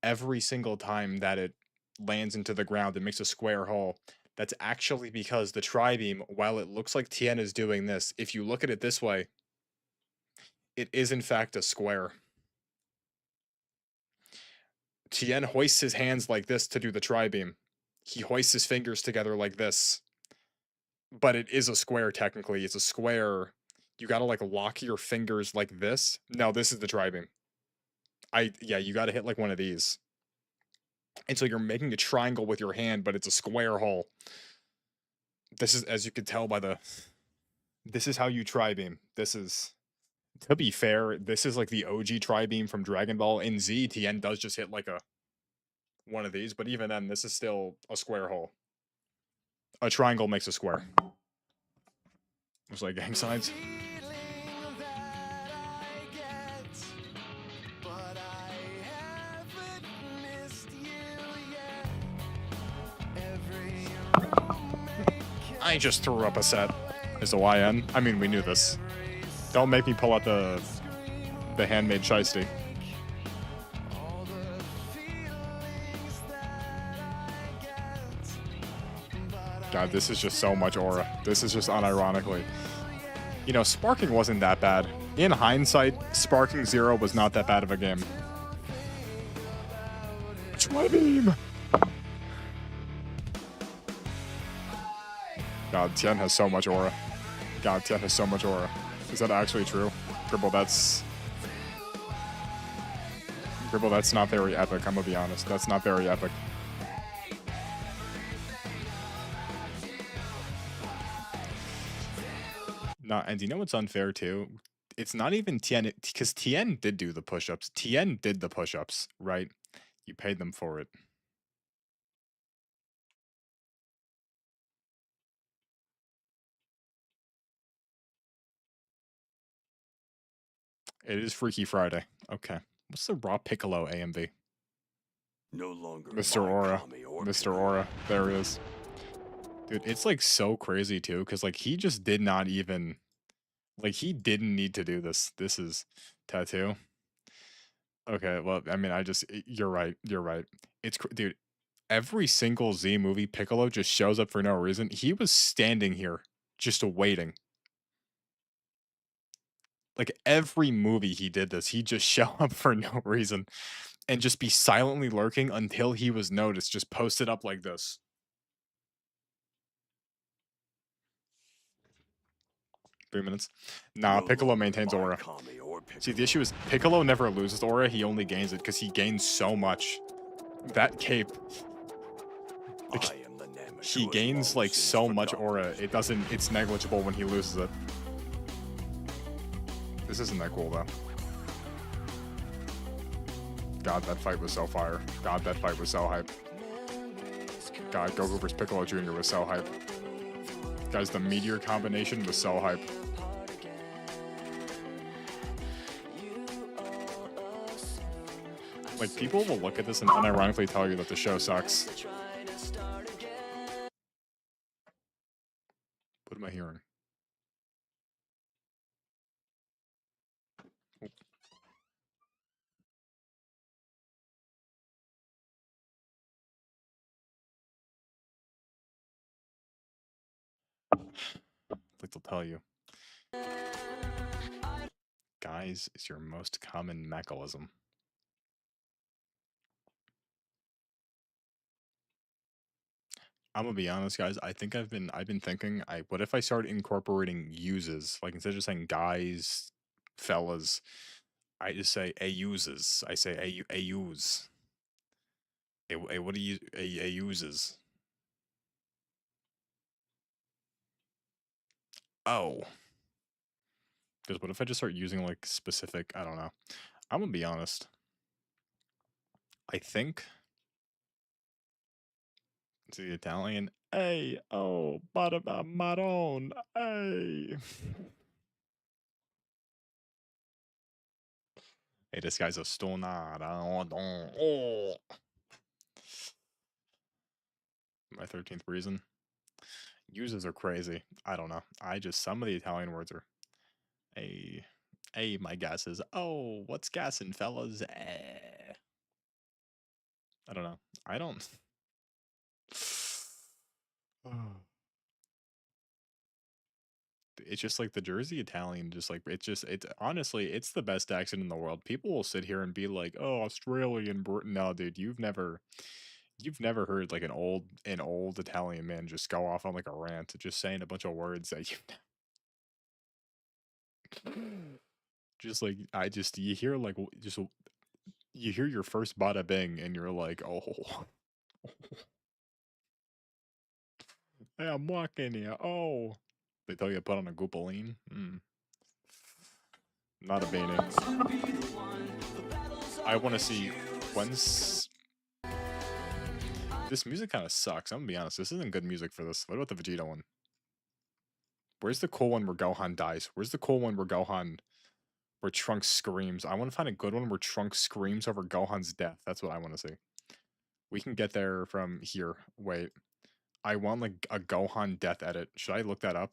that it lands into the ground, it makes a square hole. That's actually because the Tri-Beam, while it looks like Tien is doing this, if you look at it this way, it is in fact a square. Tien hoists his hands like this to do the Tri-Beam. He hoists his fingers together like this. But it is a square technically. It's a square. You gotta like lock your fingers like this. No, this is the Tri-Beam. Yeah, you gotta hit like one of these. And so you're making a triangle with your hand, but it's a square hole. This is, as you can tell by the, this is how you Tri-Beam. This is, to be fair, this is like the OG Tri-Beam from Dragon Ball. In Z, Tien does just hit like one of these, but even then, this is still a square hole. A triangle makes a square. It's like gang signs. feeling that I get, but I haven't missed you yet. Every roommate I just threw up a set. Is a YN. I mean, we knew this. Don't make me pull out the handmade shiesty. all the feelings that I get. God, this is just so much aura. This is just unironically. You know, Sparking wasn't that bad. In hindsight, Sparking 0 was not that bad of a game. Tri-Beam! God, Tien has so much aura. God, Tien has so much aura. Is that actually true? Dribble, that's not very epic, I'm gonna be honest. That's not very epic. No, and you know what's unfair too? It's not even Tien, because Tien did do the push-ups. Tien did the push-ups, right? You paid them for it. It is Freaky Friday. Okay. What's the Raw Piccolo AMV? No longer Mr. Aura. Mr. Aura. There it is. Dude, it's like so crazy too, because like he just did not even, like he didn't need to do this. This is tattoo. Okay, well, I mean, you're right. You're right. Dude, Every single Z movie, Piccolo just shows up for no reason. He was standing here, just waiting. Like, every movie he did this, he'd just show up for no reason, and just be silently lurking until he was noticed, just posted up like this. Three minutes. Nah, Piccolo maintains aura. See, the issue is Piccolo never loses aura, he only gains it, because he gains so much. That cape... He gains, like, so much aura, it's negligible when he loses it. This isn't that cool, though. God, that fight was so fire. God, that fight was so hype. God, Goku vs. Piccolo Jr. was so hype. Guys, the meteor combination was so hype. Like, people will look at this and unironically tell you that the show sucks. What am I hearing? Like they'll tell you. Guys is your most common mechanism. I'm gonna be honest, guys. I think I've been thinking. What if I start incorporating uses? Like instead of just saying guys, fellas, I just say a uses. I say a use. A what do you a uses? Oh. Because what if I just start using like specific? I don't know. I'm gonna be honest. I think it's the Italian. Hey, oh, bada maron. Hey. Hey, this guy's a stonada. Oh. My 13th reason. Uses are crazy. I don't know. Some of the Italian words are. Hey, my guess is. Oh, what's gassing, fellas? I don't know. I don't. It's just like the Jersey Italian, just like it's honestly, it's the best accent in the world. People will sit here and be like, "Oh, Australian, no, dude, you've never heard like an old Italian man just go off on like a rant, just saying a bunch of words that you just like you hear like you hear your first bada bing and you're like, oh, hey, I'm walking here. Oh, they tell you to put on a goopaline. Not a baiting. I want to see when's this music kind of sucks. I'm gonna be honest. This isn't good music for this. What about the Vegeta one? Where's the cool one where Gohan dies? Where's the cool one where Trunks screams? I want to find a good one where Trunks screams over Gohan's death. That's what I want to see. We can get there from here. Wait. I want like a Gohan death edit. Should I look that up?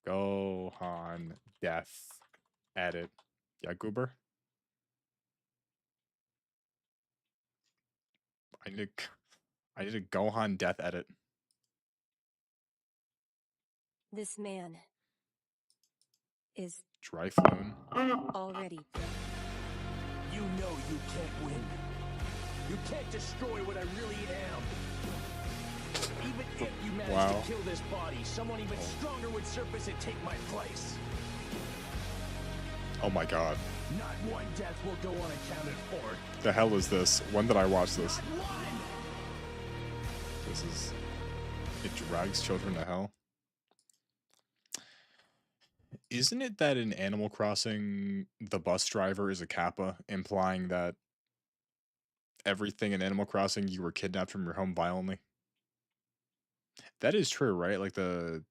Gohan death edit. Yeah, Goober. I need a Gohan death edit. This man is Dryfloon. already dead. You know you can't win. You can't destroy what I really am. Even if you manage to kill this body, someone even stronger would surface and take my place. Oh my god. Not one death will go unaccounted for. The hell is this? When did I watch this? This is... It drags children to hell. Isn't it that in Animal Crossing, the bus driver is a Kappa, implying that everything in Animal Crossing you were kidnapped from your home violently? That is true, right? Like the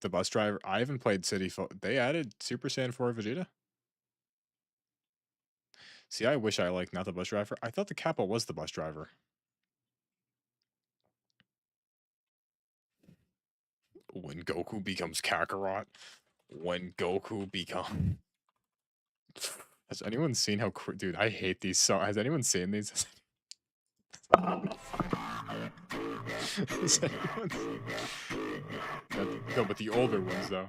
bus driver. I haven't played They added Super Saiyan 4 Vegeta? See, I wish I liked not the bus driver. I thought the Kappa was the bus driver. When Goku becomes Kakarot. When Goku becomes... Has anyone seen how... Dude, I hate these songs. Has anyone seen these? Is anyone- No, but the older ones though.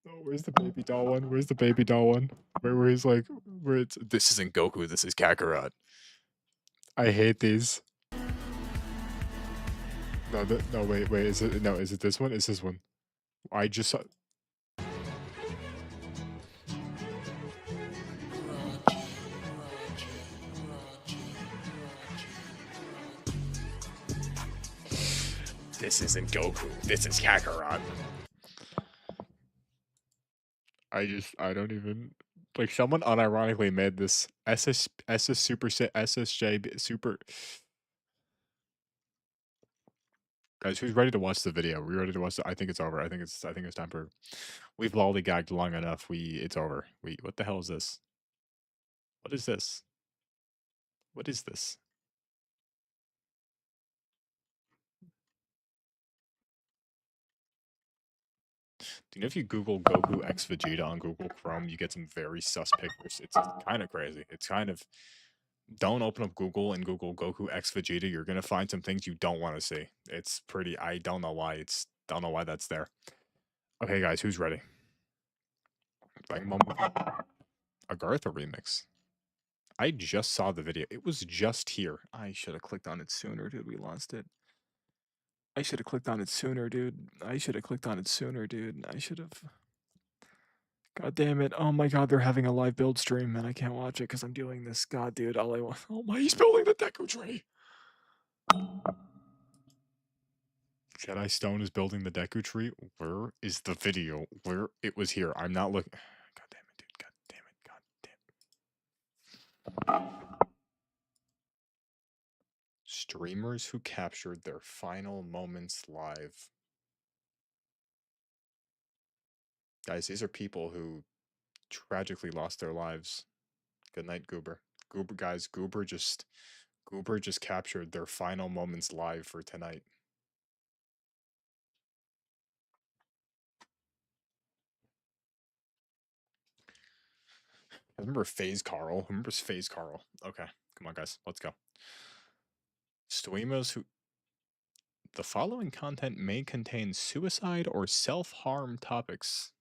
Oh, where's the baby doll one? Where's the baby doll one? Where he's like, where it's this isn't Goku, this is Kakarot. I hate these. No, no, wait, is it no? Is it this one? Is this one? I just saw. This isn't Goku. This is Kakarot. I don't even like someone unironically made this SS Super SSJ Super. Guys, who's ready to watch the video? We ready to watch? I think it's over. I think it's time for. We've lollygagged long enough. It's over. What the hell is this? What is this? What is this? Do you know if you Google Goku X Vegeta on Google Chrome, you get some very sus pictures. It's kind of crazy. It's kind of. Don't open up Google and Google Goku X Vegeta. You're gonna find some things you don't want to see. It's pretty. I don't know why. Don't know why that's there. Okay, guys, who's ready? Bang Mom. Agartha remix. I just saw the video. It was just here. I should have clicked on it sooner, dude. We lost it. I should have clicked on it sooner, dude. I should have clicked on it sooner, dude. I should have. God damn it. Oh my god, they're having a live build stream and I can't watch it because I'm doing this. God, dude, all I want. Oh my, he's building the Deku tree. Jedi Stone is building the Deku tree. Where is the video? Where it was here. I'm not looking. God damn it, dude. God damn it. God damn it. Streamers who captured their final moments live. Guys, these are people who tragically lost their lives. Good night, Goober. Goober just captured their final moments live for tonight. I remember FaZe Carl. Remembers FaZe Carl? Okay, come on, guys, let's go. Streamers who. The following content may contain suicide or self-harm topics.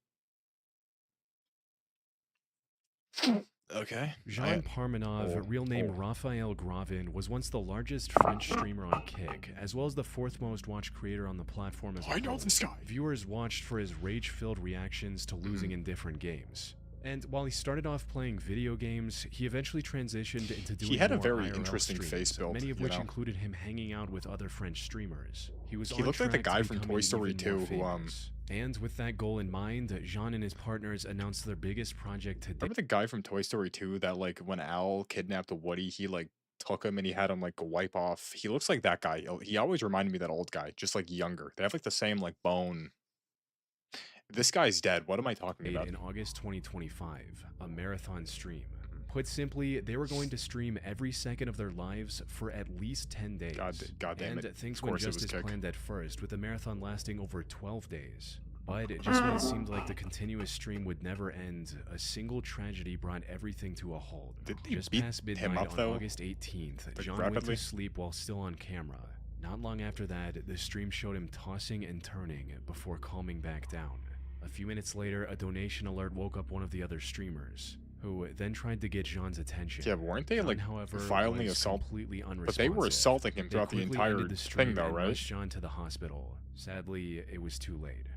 Okay. Jean Parmenov, real name Raphael Gravin, was once the largest French streamer on Kick, as well as the fourth most watched creator on the platform as a whole. I know this guy. Viewers watched for his rage-filled reactions to losing in different games. And while he started off playing video games, he eventually transitioned into doing He had a more very IRL interesting streams, face build, many of you which know? included him hanging out with other French streamers. He Looked like the guy from Toy Story 2 who And with that goal in mind, Jean and his partners announced their biggest project to date. Remember the guy from Toy Story 2 that like when Al kidnapped Woody, he like took him and he had him like wipe off. He looks like that guy. He always reminded me of that old guy, just like younger. They have like the same like bone. This guy's dead. What am I talking about? In August 2025, a marathon stream. Put simply, they were going to stream every second of their lives for at least 10 days. God damn and it. things Of went course it just was as Kick. planned at first, with the marathon lasting over 12 days. But just when it seemed like the continuous stream would never end, a single tragedy brought everything to a halt. Didn't he Just beat past him midnight up, on though? August 18th, Like, Jean went rapidly? to sleep while still on camera. Not long after that, the stream showed him tossing and turning before calming back down. A few minutes later, a donation alert woke up one of the other streamers, who then tried to get Jean's attention. Yeah, but weren't they Jean, like however, violently was assault? completely But they were unresponsive. assaulting him They throughout the quickly entire ended the stream thing, though, and right? rushed Jean to the hospital. Sadly, it was too late.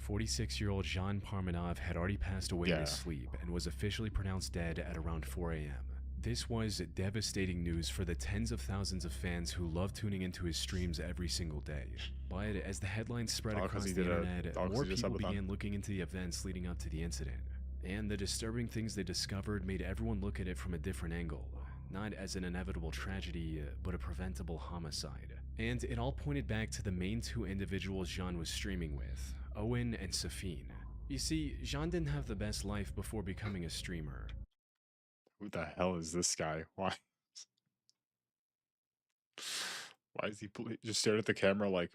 46-year-old Jean Parmenov had already passed away in his sleep and was officially pronounced dead at around 4 a.m. This was devastating news for the tens of thousands of fans who love tuning into his streams every single day. But as the headlines spread across the internet, more people began looking into the events leading up to the incident. And the disturbing things they discovered made everyone look at it from a different angle. Not as an inevitable tragedy, but a preventable homicide. And it all pointed back to the main two individuals Jean was streaming with, Owen and Safine. You see, Jean didn't have the best life before becoming a streamer. Who the hell is this guy? Why? Why is he just stared at the camera like?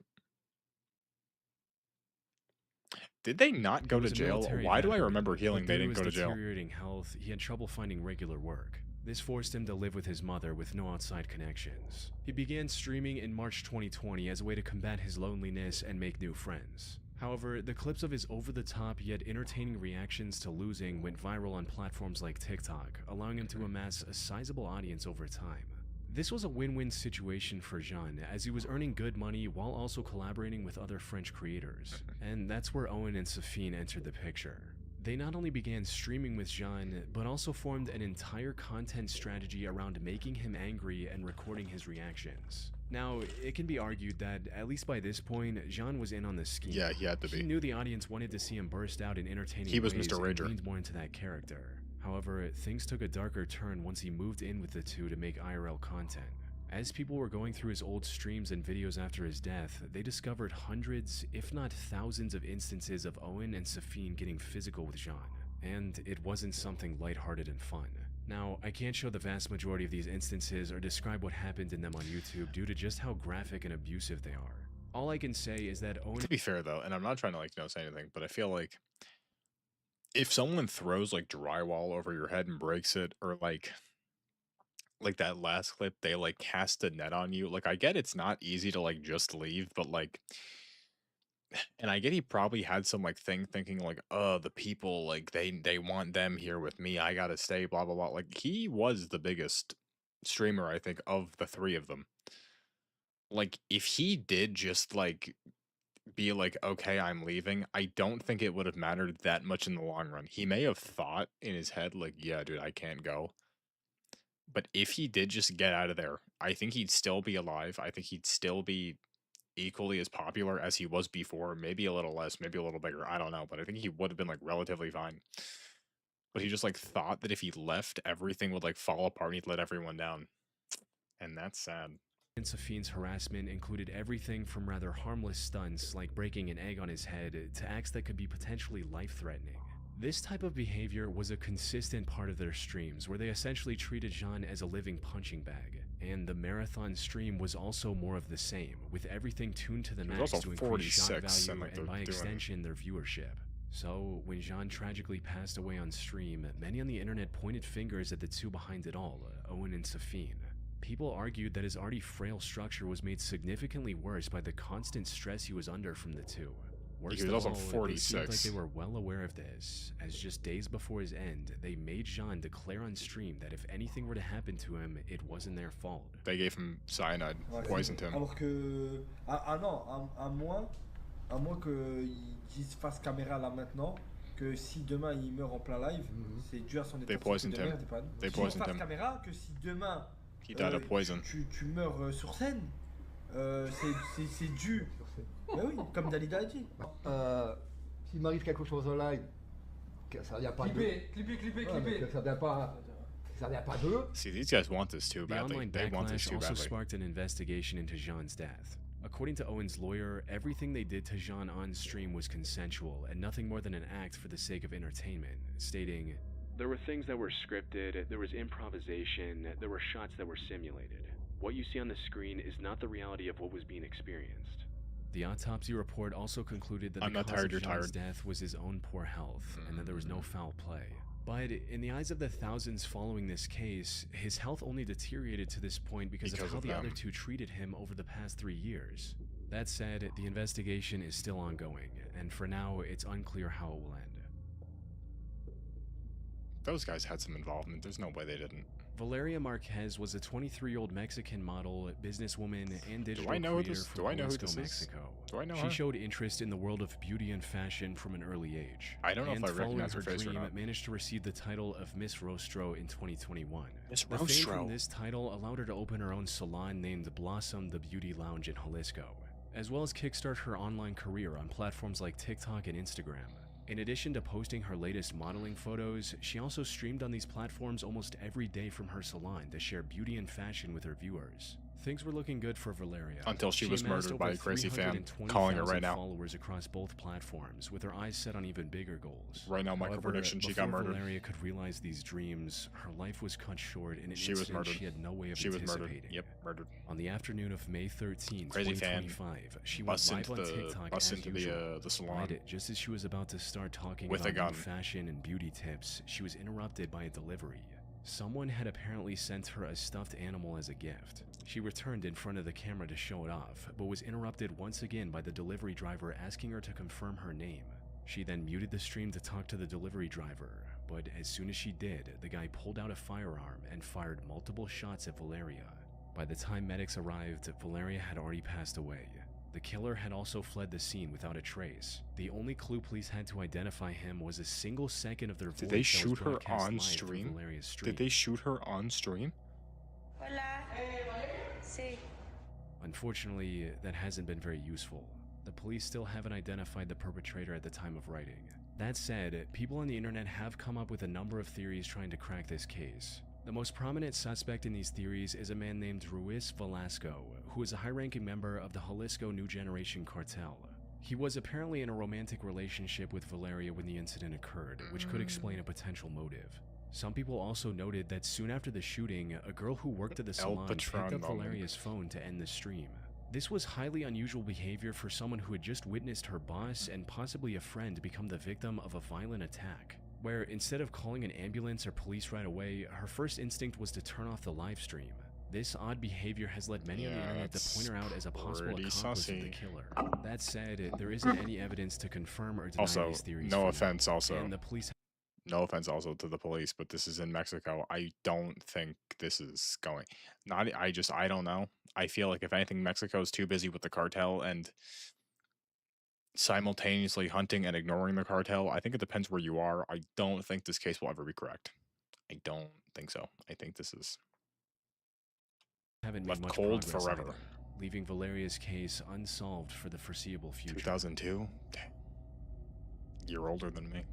Did they not He go to was a jail? military Why do I veteran, remember hearing but they due to didn't go to his jail? deteriorating health, he had trouble finding regular work. This forced him to live with his mother with no outside connections. He began streaming in March 2020 as a way to combat his loneliness and make new friends. However, the clips of his over-the-top yet entertaining reactions to losing went viral on platforms like TikTok, allowing him to amass a sizable audience over time. This was a win-win situation for Jean, as he was earning good money while also collaborating with other French creators. And that's where Owen and Safine entered the picture. They not only began streaming with Jean, but also formed an entire content strategy around making him angry and recording his reactions. Now, it can be argued that, at least by this point, Jean was in on the scheme. Yeah, he had to be. He knew the audience wanted to see him burst out in entertaining He was ways Mr. and Rager. leaned more into that character. However, things took a darker turn once he moved in with the two to make IRL content. As people were going through his old streams and videos after his death, they discovered hundreds, if not thousands of instances of Owen and Safine getting physical with Jean. And it wasn't something lighthearted and fun. Now, I can't show the vast majority of these instances or describe what happened in them on YouTube due to just how graphic and abusive they are. All I can say is that Owen— To be fair though, and I'm not trying to say anything, but I feel like if someone throws like drywall over your head and breaks it, or like that last clip, they like cast a net on you. Like I get it's not easy to like just leave, but like, and I get he probably had some like thing thinking like, the people like they want them here with me. I gotta stay, blah blah blah. Like he was the biggest streamer, I think, of the three of them. Like if he did just like be like, okay, I'm leaving, I don't think it would have mattered that much in the long run. He may have thought in his head, like, yeah, dude, I can't go. But if he did just get out of there, I think he'd still be alive. I think he'd still be equally as popular as he was before, maybe a little less, maybe a little bigger. I don't know, but I think he would have been like relatively fine. But he just like thought that if he left, everything would like fall apart and he'd let everyone down. And that's sad. and Safine's harassment included everything from rather harmless stunts like breaking an egg on his head to acts that could be potentially life-threatening. This type of behavior was a consistent part of their streams, where they essentially treated Jean as a living punching bag, and the marathon stream was also more of the same, with everything tuned to the max to increase shock value and by extension their viewership. So, when Jean tragically passed away on stream, many on the internet pointed fingers at the two behind it all, Owen and Safine. People argued that his already frail structure was made significantly worse by the constant stress he was under from the two. Worse He was of also all, 46. It seemed like they were well aware of this, as just days before his end, they made Jean declare on stream that if anything were to happen to him, it wasn't their fault. They gave him cyanide, poisoned him. Alors que... Ah non, à moins qu'ils disent face caméra là maintenant, que si demain il meurt en plein live, c'est dû à son état de santé de merde, et pas nous. They Dis poisoned face him. caméra que si demain He died of poison. tu meurs sur scène, c'est dû. Mais oui, comme Dalida a dit. S'il m'arrive quelque chose en live, que ça vient pas Clipper. que ça vient pas d'eux. See, these guys want this too The badly. online They want this backlash too also badly. sparked an investigation into Jean's death. According to Owen's lawyer, everything they did to Jean on stream was consensual and nothing more than an act for the sake of entertainment, stating, "There were things that were scripted, there was improvisation, there were shots that were simulated. What you see on the screen is not the reality of what was being experienced." The autopsy report also concluded that I'm the not cause tired, of you're Jean's tired. death was his own poor health, and that there was no foul play. But in the eyes of the thousands following this case, his health only deteriorated to this point because of how the other two treated him over the past 3 years. That said, the investigation is still ongoing, and for now, it's unclear how it will end. Those guys had some involvement. There's no way they didn't. Valeria Marquez was a 23-year-old Mexican model, businesswoman, and digital I know who creator this- from do I know who Jalisco, this is? Mexico. Do I know She her? showed interest in the world of beauty and fashion from an early age. I don't know if and I following recognize her her face or dream, not. managed to receive the title of Miss Rostro in 2021. Miss The fame Rostro. from this title allowed her to open her own salon named Blossom the Beauty Lounge in Jalisco, as well as kickstart her online career on platforms like TikTok and Instagram. In addition to posting her latest modeling photos, she also streamed on these platforms almost every day from her salon to share beauty and fashion with her viewers. Things were looking good for Valeria. Until she was amassed murdered by over a crazy fan 320,000 calling her right now. followers across both platforms, with her eyes set on even bigger goals. Right now, However, prediction, she got murdered. Valeria could realize these dreams, her life was cut short in an She was incident murdered. she had no way of She was anticipating. murdered. Yep, murdered. On the afternoon of May 13, Crazy fan 2025, she went busts live into on the- TikTok busts as into usual. the salon. Right, just as she was about to start talking With a about gun. new fashion and beauty tips, she was interrupted by a delivery. Someone had apparently sent her a stuffed animal as a gift. She returned in front of the camera to show it off, but was interrupted once again by the delivery driver asking her to confirm her name. She then muted the stream to talk to the delivery driver, but as soon as she did, the guy pulled out a firearm and fired multiple shots at Valeria. By the time medics arrived, Valeria had already passed away. The killer had also fled the scene without a trace. The only clue police had to identify him was a single second of their voice. Did they that was shoot her broadcast on live from stream? Valeria's stream. Did they shoot her on stream? Hola. Sí. Unfortunately, that hasn't been very useful. The police still haven't identified the perpetrator at the time of writing. That said, people on the internet have come up with a number of theories trying to crack this case. The most prominent suspect in these theories is a man named Ruiz Velasco, who is a high-ranking member of the Jalisco New Generation Cartel. He was apparently in a romantic relationship with Valeria when the incident occurred, which could explain a potential motive. Some people also noted that soon after the shooting, a girl who worked at the salon picked up Valeria's phone to end the stream. This was highly unusual behavior for someone who had just witnessed her boss and possibly a friend become the victim of a violent attack, where instead of calling an ambulance or police right away, her first instinct was to turn off the live stream. This odd behavior has led many on the internet to point her out as a possible accomplice of the killer. That said, there isn't any evidence to confirm or deny Also, these theories. no for now, offense also. and the police No offense also to the police, but this is in Mexico. I don't think this is going. I don't know. I feel like if anything, Mexico's too busy with the cartel and simultaneously hunting and ignoring the cartel. I think it depends where you are. I don't think this case will ever be cracked. I don't think so. I think this is haven't made left much cold progress forever. either, leaving Valeria's case unsolved for the foreseeable future. 2002? You're older than me.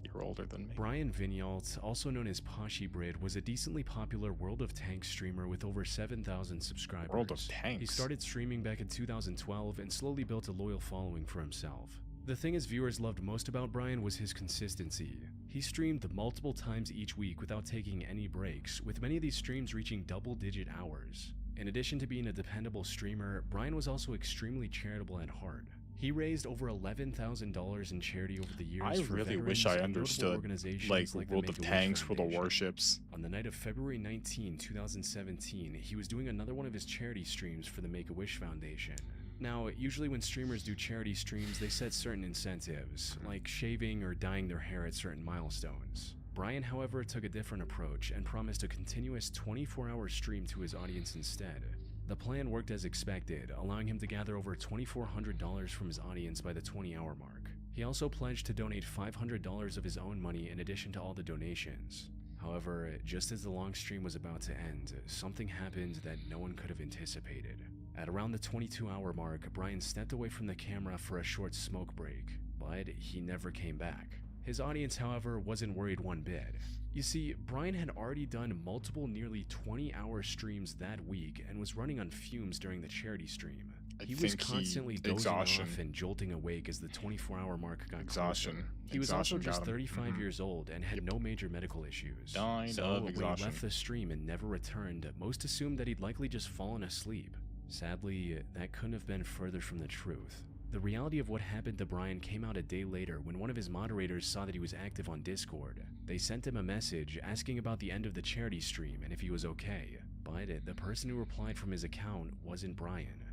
You're older than me. Brian Vignault, also known as Poshybrid, was a decently popular World of Tanks streamer with over 7,000 subscribers. World of Tanks? He started streaming back in 2012 and slowly built a loyal following for himself. The thing his viewers loved most about Brian was his consistency. He streamed multiple times each week without taking any breaks, with many of these streams reaching double-digit hours. In addition to being a dependable streamer, Brian was also extremely charitable at heart. He raised over $11,000 in charity over the years. I for really veterans wish I and notable understood, organizations like the World of Make-A-Wish Tanks for the Foundation. warships. On the night of February 19, 2017, he was doing another one of his charity streams for the Make-A-Wish Foundation. Now, usually when streamers do charity streams, they set certain incentives, like shaving or dyeing their hair at certain milestones. Brian, however, took a different approach and promised a continuous 24-hour stream to his audience instead. The plan worked as expected, allowing him to gather over $2,400 from his audience by the 20-hour mark. He also pledged to donate $500 of his own money in addition to all the donations. However, just as the long stream was about to end, something happened that no one could have anticipated. At around the 22-hour mark, Brian stepped away from the camera for a short smoke break, but he never came back. His audience, however, wasn't worried one bit. You see, Brian had already done multiple nearly 20-hour streams that week and was running on fumes during the charity stream. He was constantly dozing off and jolting awake as the 24-hour mark got closer. He was also just 35 years old and had no major medical issues. Died So of when he exhaustion. left the stream and never returned, most assumed that he'd likely just fallen asleep. Sadly, that couldn't have been further from the truth. The reality of what happened to Brian came out a day later when one of his moderators saw that he was active on Discord. They sent him a message asking about the end of the charity stream and if he was okay, but the person who replied from his account wasn't Brian.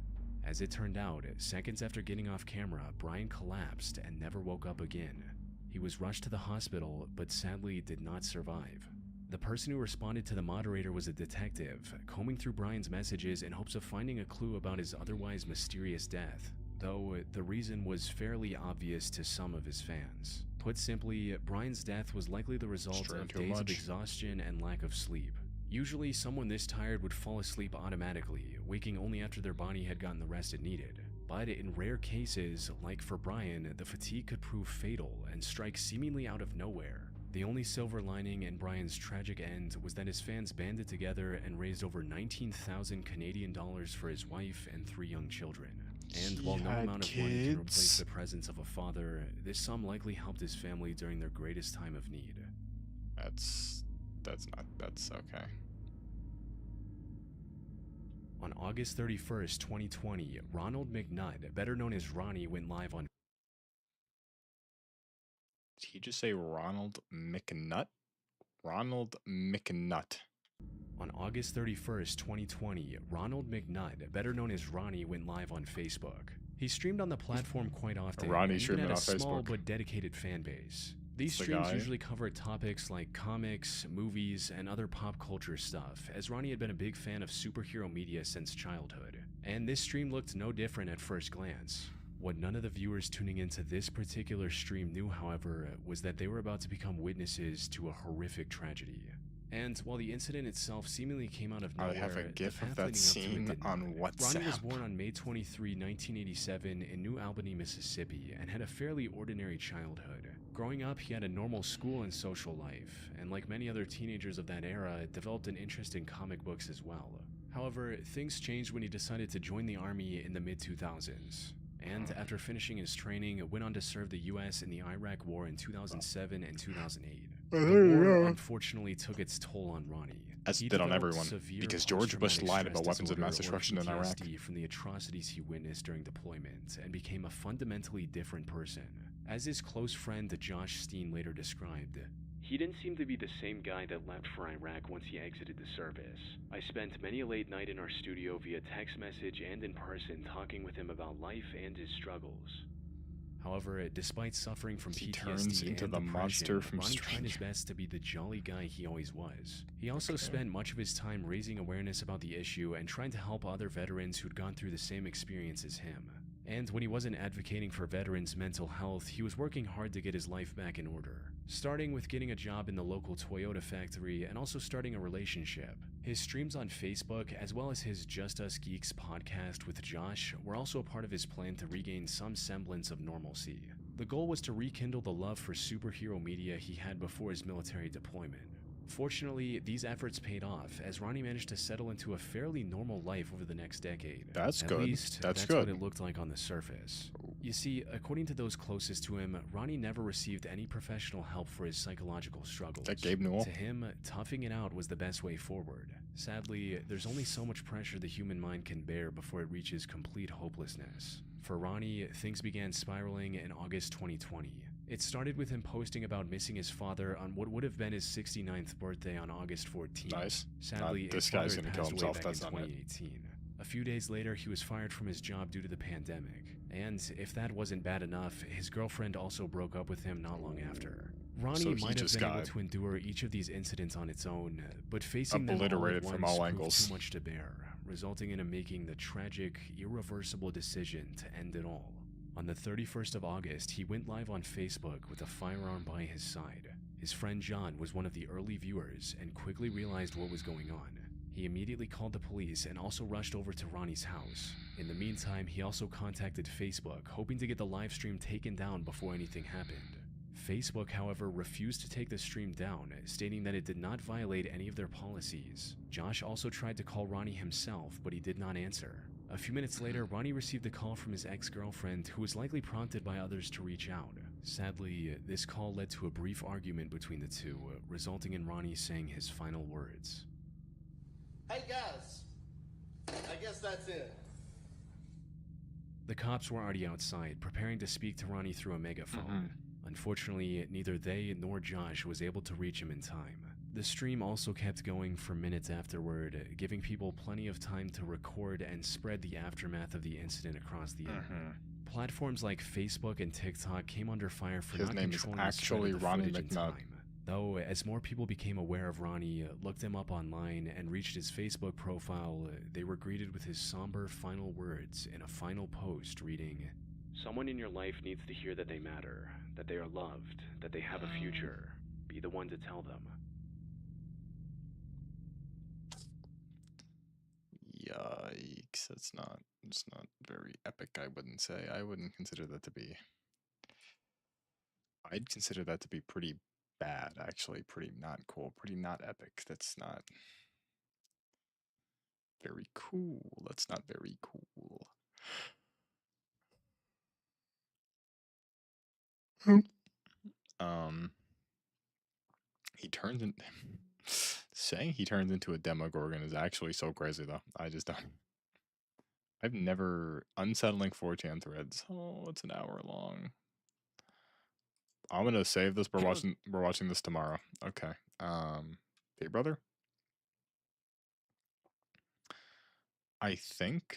As it turned out, seconds after getting off camera, Brian collapsed and never woke up again. He was rushed to the hospital, but sadly did not survive. The person who responded to the moderator was a detective, combing through Brian's messages in hopes of finding a clue about his otherwise mysterious death, though the reason was fairly obvious to some of his fans. Put simply, Brian's death was likely the result of days of exhaustion and lack of sleep. Usually, someone this tired would fall asleep automatically, waking only after their body had gotten the rest it needed. But in rare cases, like for Brian, the fatigue could prove fatal and strike seemingly out of nowhere. The only silver lining in Brian's tragic end was that his fans banded together and raised over 19,000 Canadian dollars for his wife and 3 young children. And while no amount of money can replace the presence of a father, this sum likely helped his family during their greatest time of need. That's okay. On August 31st, 2020, Ronald McNutt, better known as Ronnie, went live on... Did he just say Ronald McNutt? Ronald McNutt. On August 31st, 2020, Ronald McNutt, better known as Ronnie, went live on Facebook. He streamed on the platform quite often Ronnie and even had a small Facebook. but dedicated fan base. These The streams guy. usually covered topics like comics, movies, and other pop culture stuff, as Ronnie had been a big fan of superhero media since childhood. And this stream looked no different at first glance. What none of the viewers tuning into this particular stream knew, however, was that they were about to become witnesses to a horrific tragedy. And while the incident itself seemingly came out of nowhere, I have a the gif path of that leading up to it scene didn't. on WhatsApp. Ronnie was born on May 23, 1987 in New Albany, Mississippi, and had a fairly ordinary childhood. Growing up, he had a normal school and social life, and like many other teenagers of that era, developed an interest in comic books as well. However, things changed when he decided to join the army in the mid-2000s. And after finishing his training, went on to serve the US in the Iraq War in 2007 and 2008. Well, The there you war go. unfortunately took its toll on Ronnie. As He it did on developed everyone, severe because George Bush post-traumatic lied about stress weapons of disorder, mass or destruction in Iraq. PTSD, from the atrocities he witnessed during deployment, and became a fundamentally different person. As his close friend Josh Steen later described, "He didn't seem to be the same guy that left for Iraq once he exited the service. I spent many a late night in our studio via text message and in person talking with him about life and his struggles." However, despite suffering from He PTSD turns into and the depression, monster from Ronnie tried his Stranger. best to be the jolly guy he always was. He also spent much of his time raising awareness about the issue and trying to help other veterans who'd gone through the same experience as him. And when he wasn't advocating for veterans' mental health, he was working hard to get his life back in order, starting with getting a job in the local Toyota factory and also starting a relationship. His streams on Facebook, as well as his Just Us Geeks podcast with Josh, were also a part of his plan to regain some semblance of normalcy. The goal was to rekindle the love for superhero media he had before his military deployment. Fortunately, these efforts paid off, as Ronnie managed to settle into a fairly normal life over the next decade. That's At good. least, That's what good. it looked like on the surface. You see, according to those closest to him, Ronnie never received any professional help for his psychological struggles. That Gabe Newell? To him, toughing it out was the best way forward. Sadly, there's only so much pressure the human mind can bear before it reaches complete hopelessness. For Ronnie, things began spiraling in August 2020. It started with him posting about missing his father on what would have been his 69th birthday on August 14th. Nice. Sadly, This his guy's father gonna had kill passed away himself, back that's in not it. 2018. A few days later, he was fired from his job due to the pandemic. And if that wasn't bad enough, his girlfriend also broke up with him not long after. Ronnie So he might have just been able got to endure each of these incidents on its own, but facing them all at obliterated from once all proved angles. too much to bear, resulting in him making the tragic, irreversible decision to end it all. On the 31st of August, he went live on Facebook with a firearm by his side. His friend John was one of the early viewers and quickly realized what was going on. He immediately called the police and also rushed over to Ronnie's house. In the meantime, he also contacted Facebook, hoping to get the live stream taken down before anything happened. Facebook, however, refused to take the stream down, stating that it did not violate any of their policies. Josh also tried to call Ronnie himself, but he did not answer. A few minutes later, Ronnie received a call from his ex-girlfriend, who was likely prompted by others to reach out. Sadly, this call led to a brief argument between the two, resulting in Ronnie saying his final words. Hey guys, I guess that's it. The cops were already outside, preparing to speak to Ronnie through a megaphone. Unfortunately, neither they nor Josh was able to reach him in time. The stream also kept going for minutes afterward, giving people plenty of time to record and spread the aftermath of the incident across the internet. Platforms like Facebook and TikTok came under fire for His not name is controlling the spread actually of the Ronnie footage in McNutt. time. Though, as more people became aware of Ronnie, looked him up online, and reached his Facebook profile, they were greeted with his somber final words in a final post reading, "Someone in your life needs to hear that they matter, that they are loved, that they have a future. Be the one to tell them." Yikes, it's not very epic, I wouldn't say. I wouldn't consider that to be... I'd consider that to be pretty bad, actually. Pretty not cool. Pretty not epic. That's not very cool. That's not very cool. He turns in saying he turns into a Demogorgon is actually so crazy though. I just don't. I've never unsettling 4chan threads. Oh, it's an hour long. I'm gonna save this. We're watching this tomorrow. Okay. Hey brother. I think.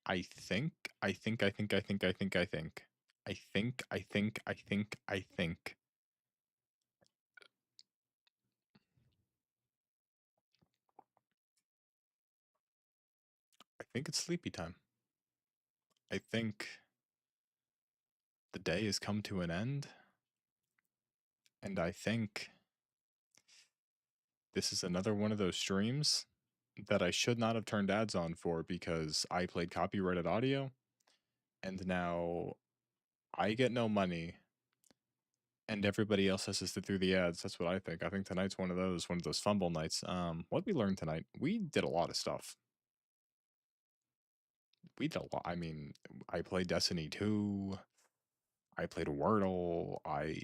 I think. I think. I think. I think. I think. I think. I think. I think. I think. I think. I think it's sleepy time. I think the day has come to an end. And I think this is another one of those streams that I should not have turned ads on for because I played copyrighted audio and now I get no money and everybody else has to sit through the ads. That's what I think. I think tonight's one of those fumble nights. What we learned tonight, we did a lot of stuff. We did a lot. I mean, I played Destiny 2. I played Wordle. I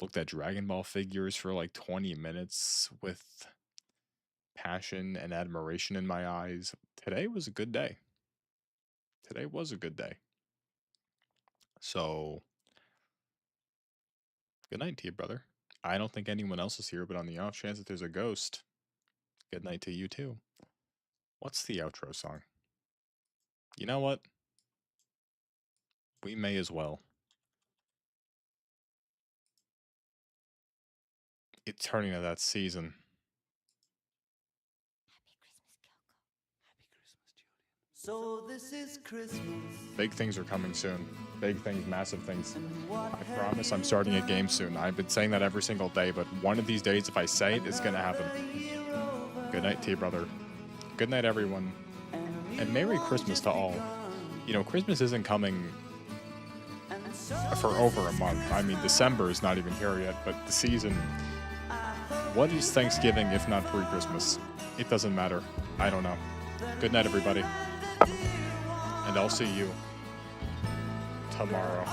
looked at Dragon Ball figures for like 20 minutes with passion and admiration in my eyes. Today was a good day. Today was a good day. So, good night to you, brother. I don't think anyone else is here, but on the off chance that there's a ghost, good night to you too. What's the outro song? You know what? We may as well. It's turning to that season. So this is Christmas. Big things are coming soon. Big things, massive things. I promise I'm starting a game soon. I've been saying that every single day, but one of these days, if I say it, it's gonna happen. Good night to you, brother. Good night, everyone. And Merry Christmas to all. You know, Christmas isn't coming for over a month. I mean, December is not even here yet, but the season... What is Thanksgiving if not pre-Christmas? It doesn't matter. I don't know. Good night, everybody. And I'll see you tomorrow.